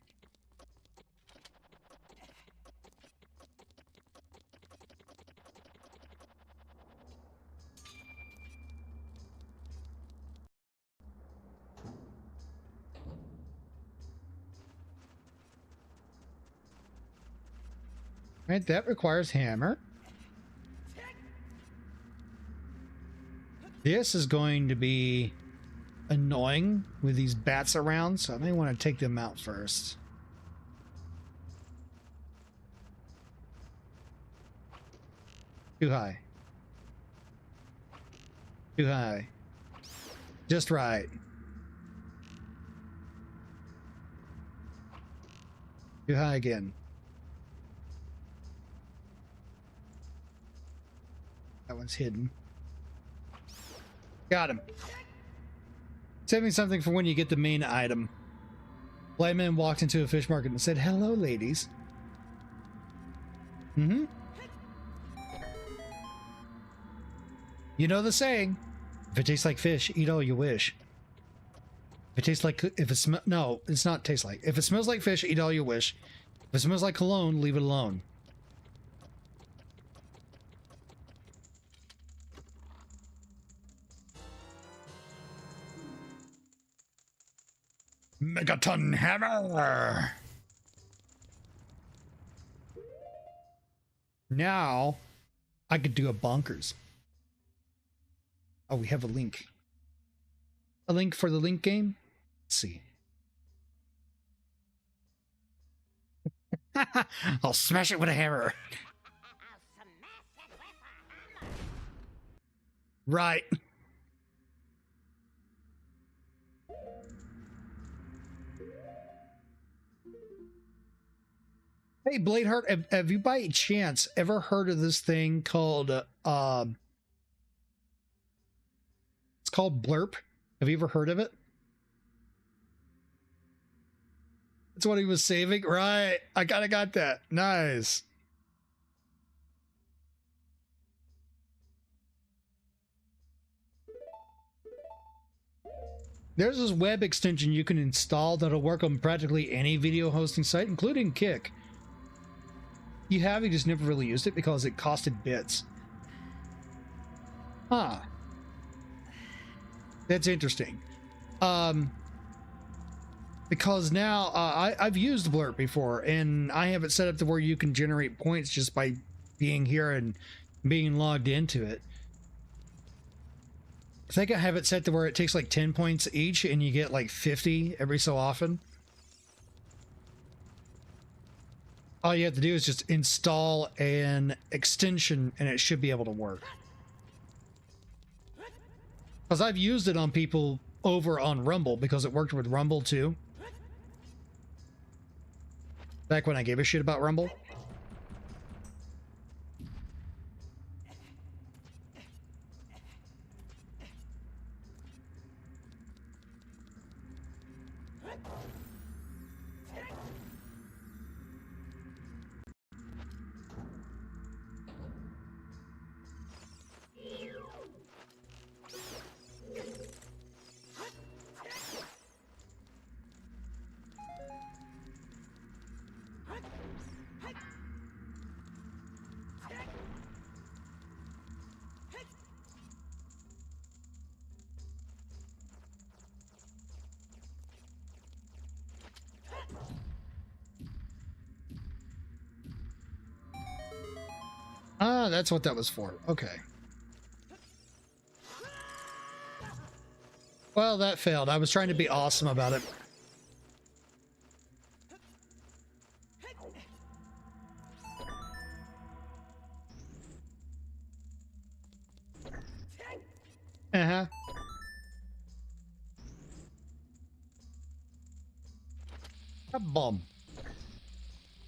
Speaker 2: Right, that requires hammer. This is going to be annoying with these bats around, so I may want to take them out first. Too high. Too high. Just right. Too high again. That one's hidden. Got him. Save me something for when you get the main item. Blind man walked into a fish market and said, "Hello, ladies." Mm-hmm. You know the saying, if it tastes like fish, eat all you wish. If it tastes like, no, it's not taste like. If it smells like fish, eat all you wish. If it smells like cologne, leave it alone. Megaton hammer. Now I could do a bonkers. Oh, we have a link. A link for the link game? Let's see. I'll smash it with a hammer. Right. Hey, Bladeheart, have you by chance ever heard of this thing called, it's called Blurp? Have you ever heard of it? That's what he was saving? Right. I kinda got that. Nice. There's this web extension you can install that'll work on practically any video hosting site, including Kick. You just never really used it because it costed bits. Huh. That's interesting. Because now I've used Blurp before, and I have it set up to where you can generate points just by being here and being logged into it. I think I have it set to where it takes like 10 points each and you get like 50 every so often. All you have to do is just install an extension and it should be able to work. Because I've used it on people over on Rumble because it worked with Rumble too. Back when I gave a shit about Rumble. Ah, that's what that was for. Okay. Well, that failed. I was trying to be awesome about it. Uh-huh. A bomb.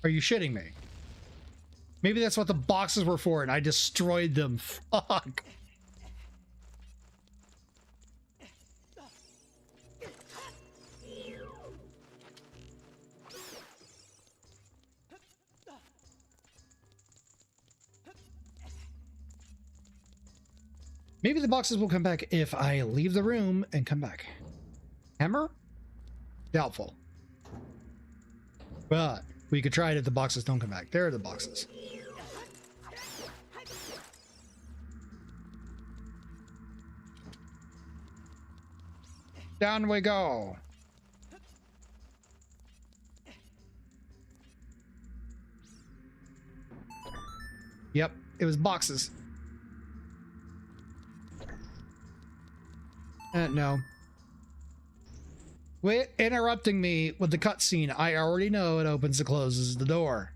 Speaker 2: Are you shitting me? Maybe that's what the boxes were for, and I destroyed them. Fuck. Maybe the boxes will come back if I leave the room and come back. Hammer? Doubtful. But we could try it if the boxes don't come back. There are the boxes. Down we go. Yep, it was boxes. No. Quit interrupting me with the cutscene. I already know it opens and closes the door.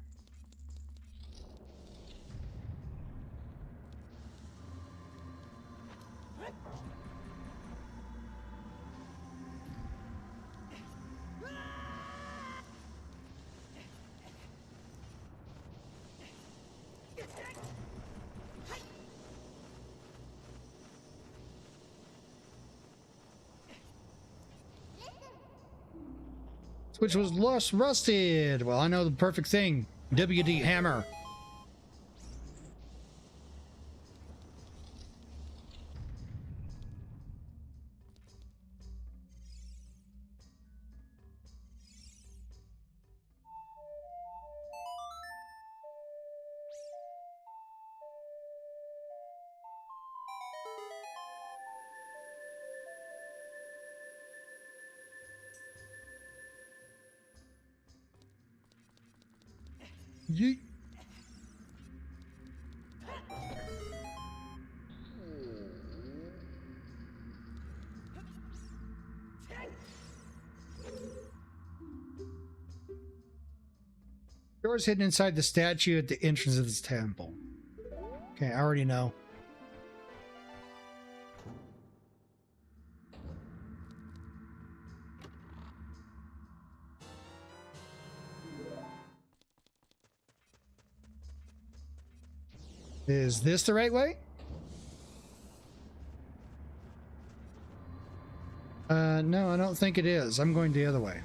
Speaker 2: Which was less rusted. Well, I know the perfect thing. WD hammer. Yeet. Doors hidden inside the statue at the entrance of this temple. Okay, I already know. Is this the right way? No, I don't think it is. I'm going the other way.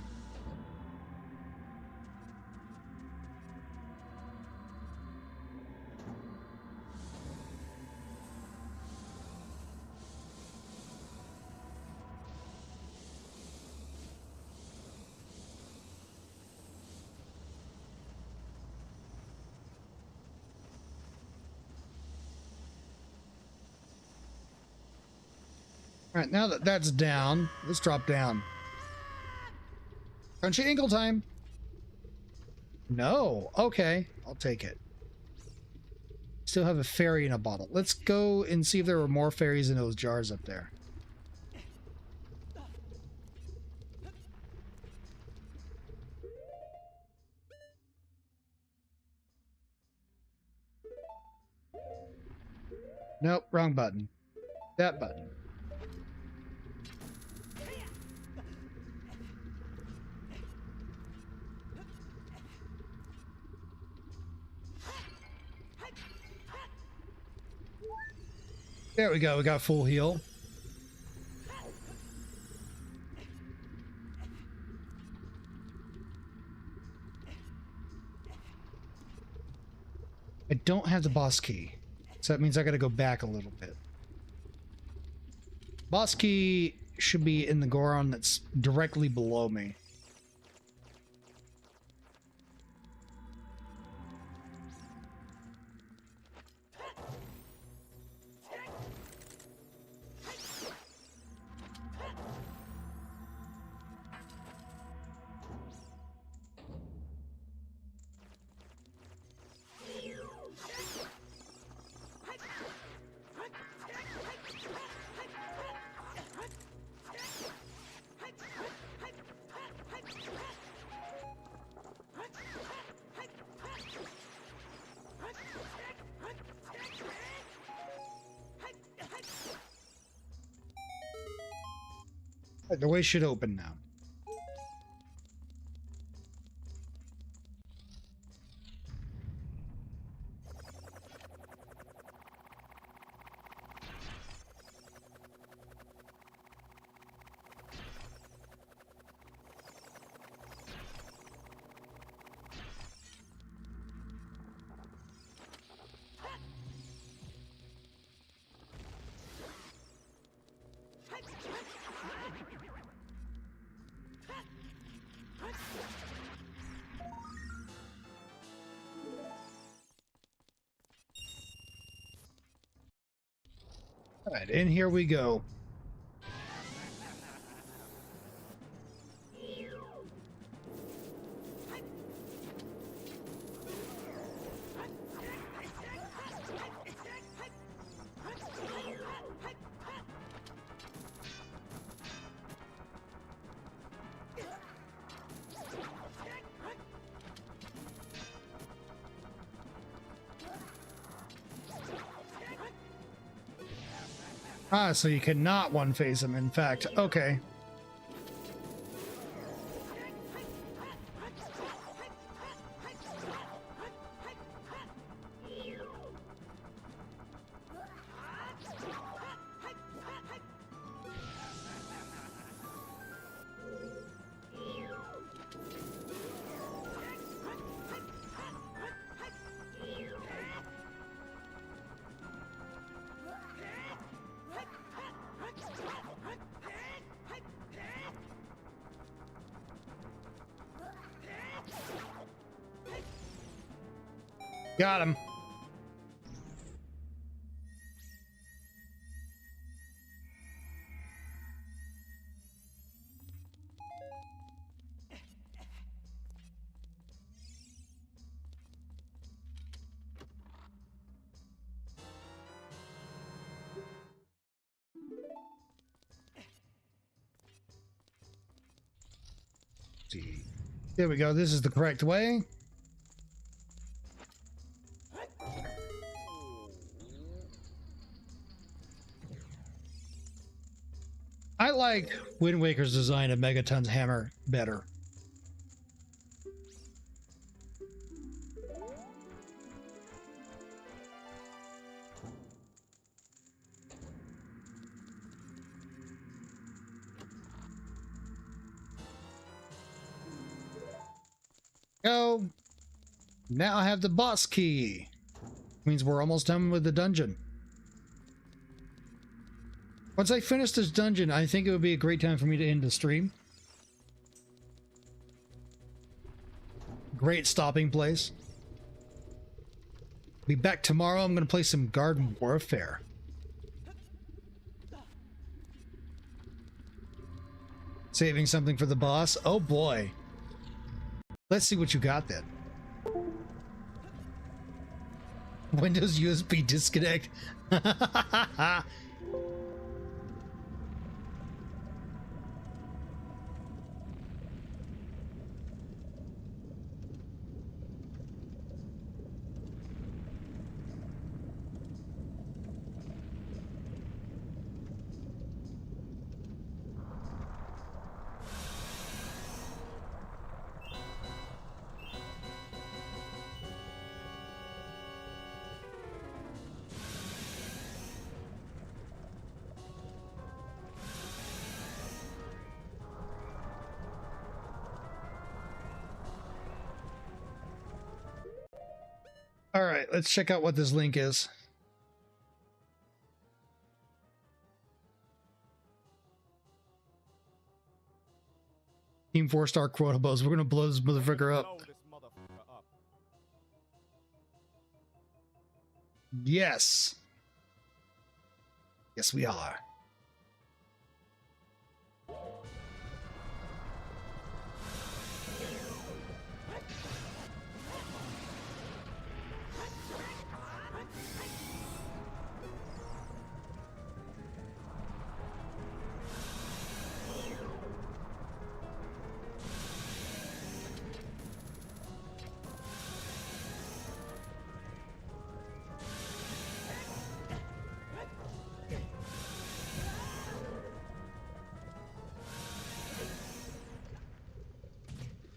Speaker 2: All right, now that that's down, let's drop down. Crunchy ankle time. No. Okay, I'll take it. Still have a fairy in a bottle. Let's go and see if there were more fairies in those jars up there. Nope, wrong button. That button. There we go. We got full heal. I don't have the boss key. So that means I got to go back a little bit. Boss key should be in the Goron that's directly below me. The way should open now. All right, and here we go. Ah, so you cannot one phase him, in fact. Okay. Got him. See. There we go. This is the correct way. I like Wind Waker's design of Megaton's hammer better. Go. Now I have the boss key. Means we're almost done with the dungeon. Once I finish this dungeon, I think it would be a great time for me to end the stream. Great stopping place. Be back tomorrow. I'm going to play some Garden Warfare. Saving something for the boss. Oh boy. Let's see what you got then. Windows USB disconnect. All right, let's check out what this link is. Team 4-star quotables. We're gonna blow this motherfucker up. Yes. Yes, we are.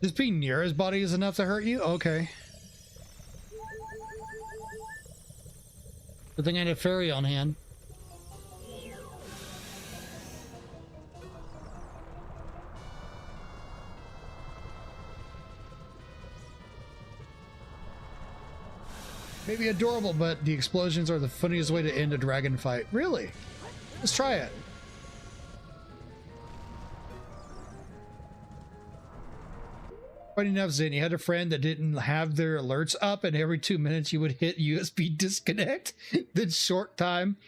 Speaker 2: Just being near his body is enough to hurt you? Okay. Good thing I had a fairy on hand. Maybe adorable, but the explosions are the funniest way to end a dragon fight. Really? Let's try it. Funny enough, Zane, you had a friend that didn't have their alerts up, and every 2 minutes you would hit USB disconnect. Then short time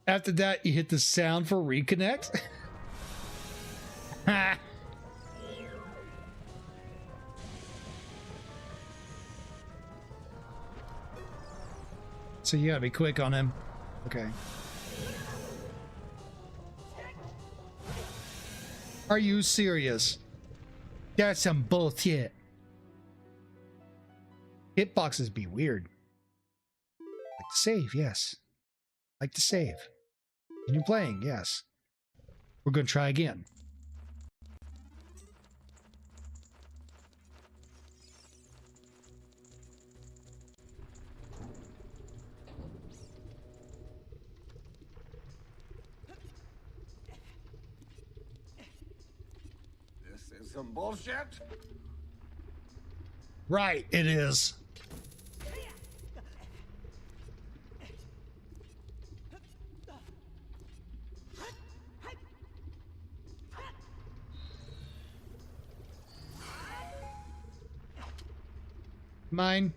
Speaker 2: after that, you hit the sound for reconnect. Ha! So you gotta be quick on him. Okay. Are you serious? That's some bullshit. Hitboxes be weird. Like to save, yes. Like to save. Continue playing, yes. We're gonna try again.
Speaker 6: This is some bullshit.
Speaker 2: Right, it is. Mine.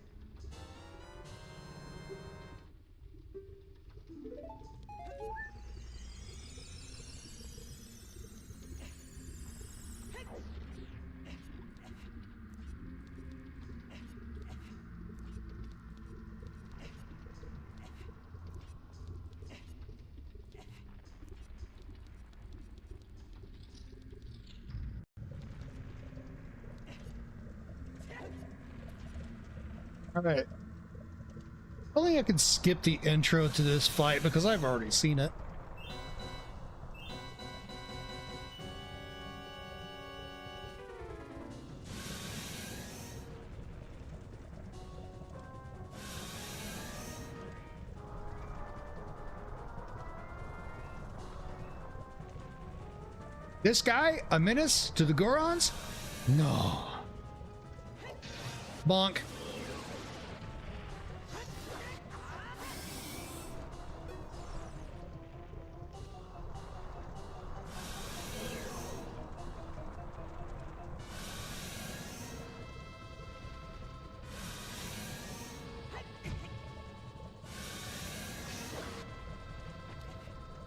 Speaker 2: All right. I think I can skip the intro to this fight because I've already seen it. This guy, a menace to the Gorons? No. Bonk.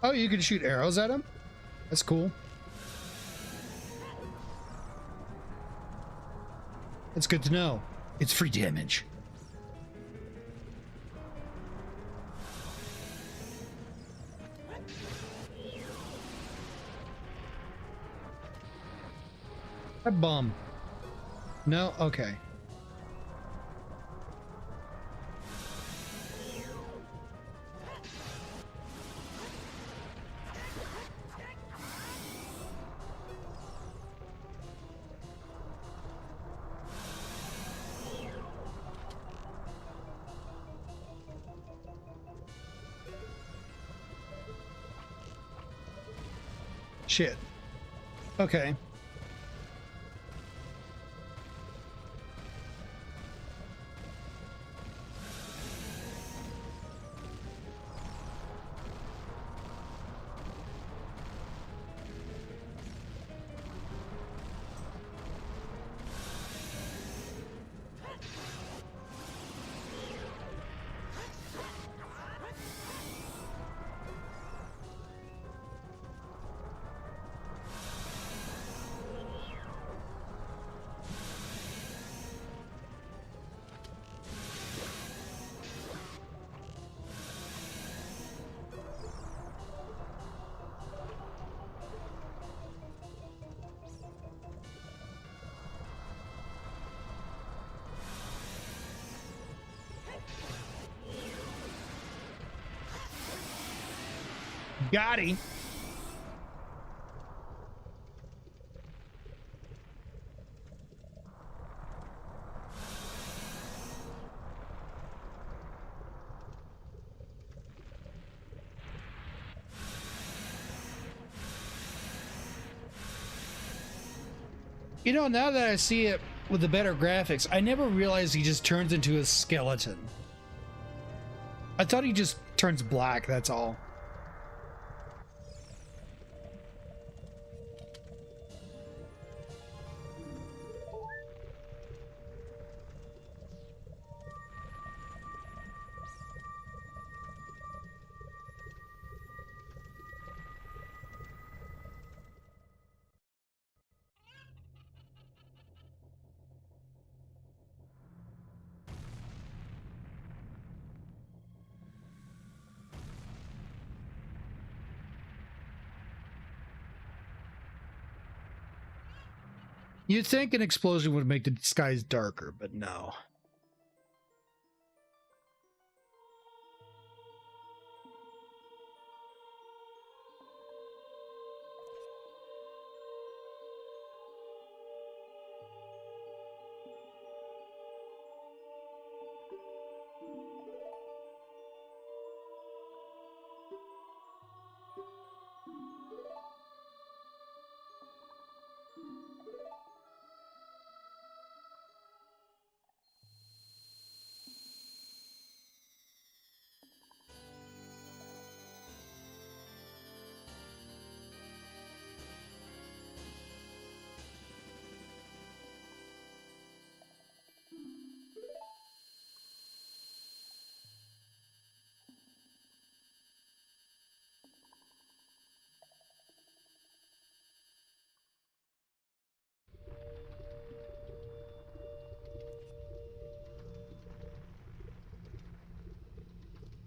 Speaker 2: Oh, you can shoot arrows at him? That's cool. It's good to know. It's free damage. A bum. No? Okay. Shit. Okay. Got him. You know, now that I see it with the better graphics, I never realized he just turns into a skeleton. I thought he just turns black, that's all. You'd think an explosion would make the skies darker, but no.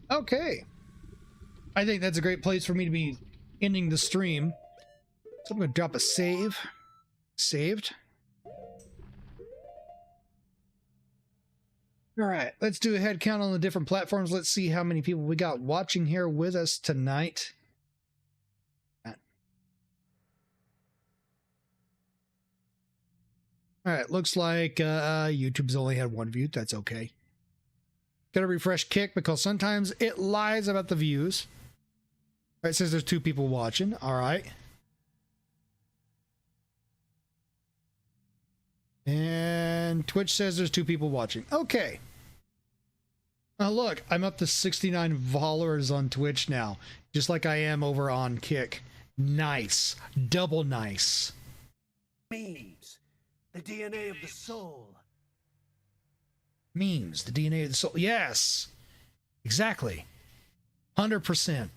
Speaker 2: Okay. I think that's a great place for me to be ending the stream. So I'm going to drop a save. Saved. All right, let's do a head count on the different platforms. Let's see how many people we got watching here with us tonight. All right, looks like YouTube's only had one view. That's okay. Gotta refresh Kick because sometimes it lies about the views. All right, it says there's 2 people watching. All right. And Twitch says there's 2 people watching. Okay. Now look, I'm up to 69 followers on Twitch now, just like I am over on Kick. Nice. Double nice.
Speaker 6: Memes. The DNA of the soul.
Speaker 2: Memes, the DNA of the soul. Yes. Exactly. 100%.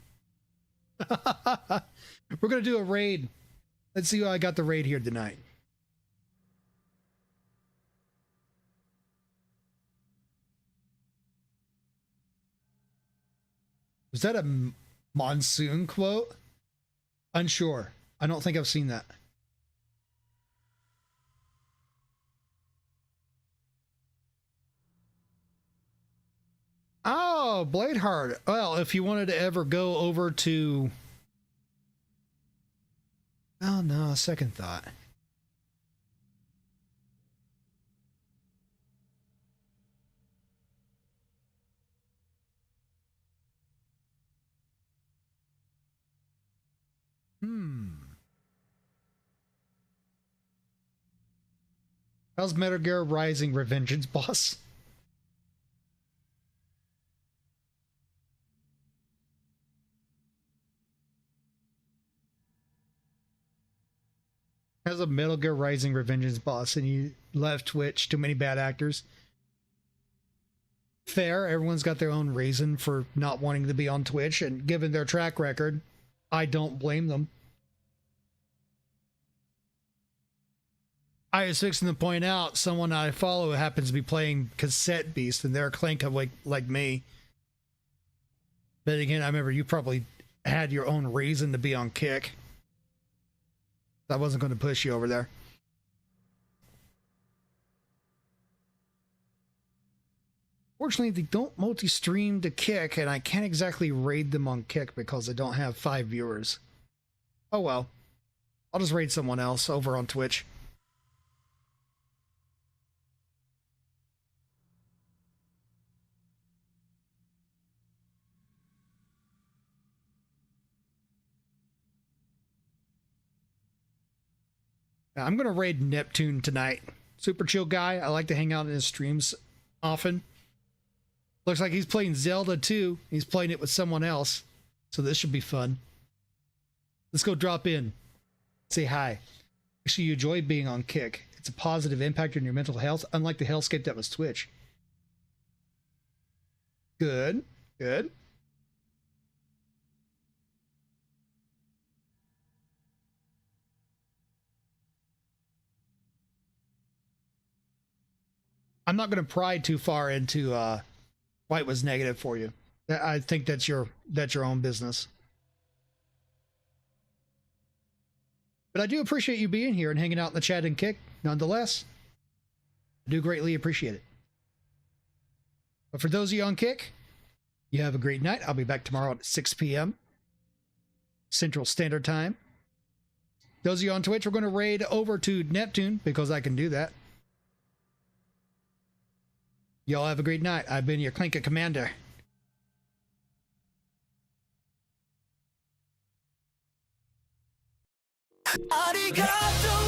Speaker 2: We're going to do a raid. Let's see who I got the raid here tonight. Was that a monsoon quote? Unsure. I don't think I've seen that. Oh, Bladeheart. Well, if you wanted to ever go over to... Oh, no, second thought. How's Metal Gear Rising Revengeance, boss? How's a Metal Gear Rising Revengeance, boss? And you left Twitch, too many bad actors. Fair, everyone's got their own reason for not wanting to be on Twitch, and given their track record, I don't blame them. I was fixing to point out someone I follow happens to be playing Cassette Beast, and they're a clank of like me. But again, I remember you probably had your own reason to be on Kick. I wasn't going to push you over there. Fortunately, they don't multi-stream to Kick, and I can't exactly raid them on Kick because I don't have 5 viewers. Oh well. I'll just raid someone else over on Twitch. I'm going to raid Neptune tonight. Super chill guy. I like to hang out in his streams often. Looks like he's playing Zelda too. He's playing it with someone else. So this should be fun. Let's go drop in. Say hi. Actually, you enjoy being on Kick. It's a positive impact on your mental health, unlike the hellscape that was Twitch. Good. Good. I'm not going to pry too far into why it was negative for you. I think that's your own business. But I do appreciate you being here and hanging out in the chat and Kick, nonetheless. I do greatly appreciate it. But for those of you on Kick, you have a great night. I'll be back tomorrow at 6 p.m. Central Standard Time. Those of you on Twitch, we're going to raid over to Neptune because I can do that. Y'all have a great night. I've been your Clanker Commander.
Speaker 1: Arigato.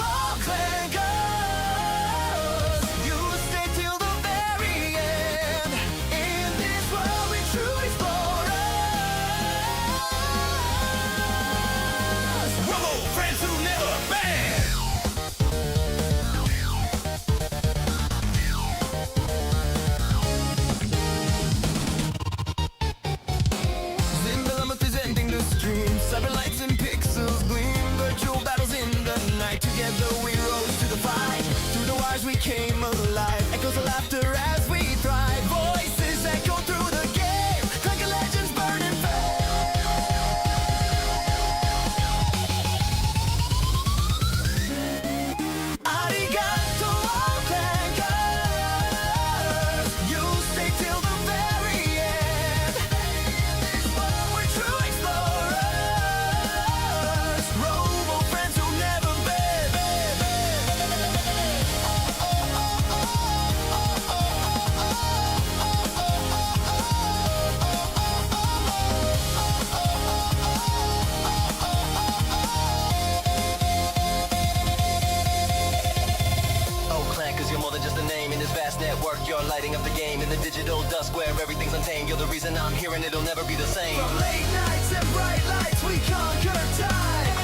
Speaker 1: are lighting up the game in the digital dusk where everything's untamed. You're the reason I'm here and it'll never be the same. From late nights and bright lights we conquer time.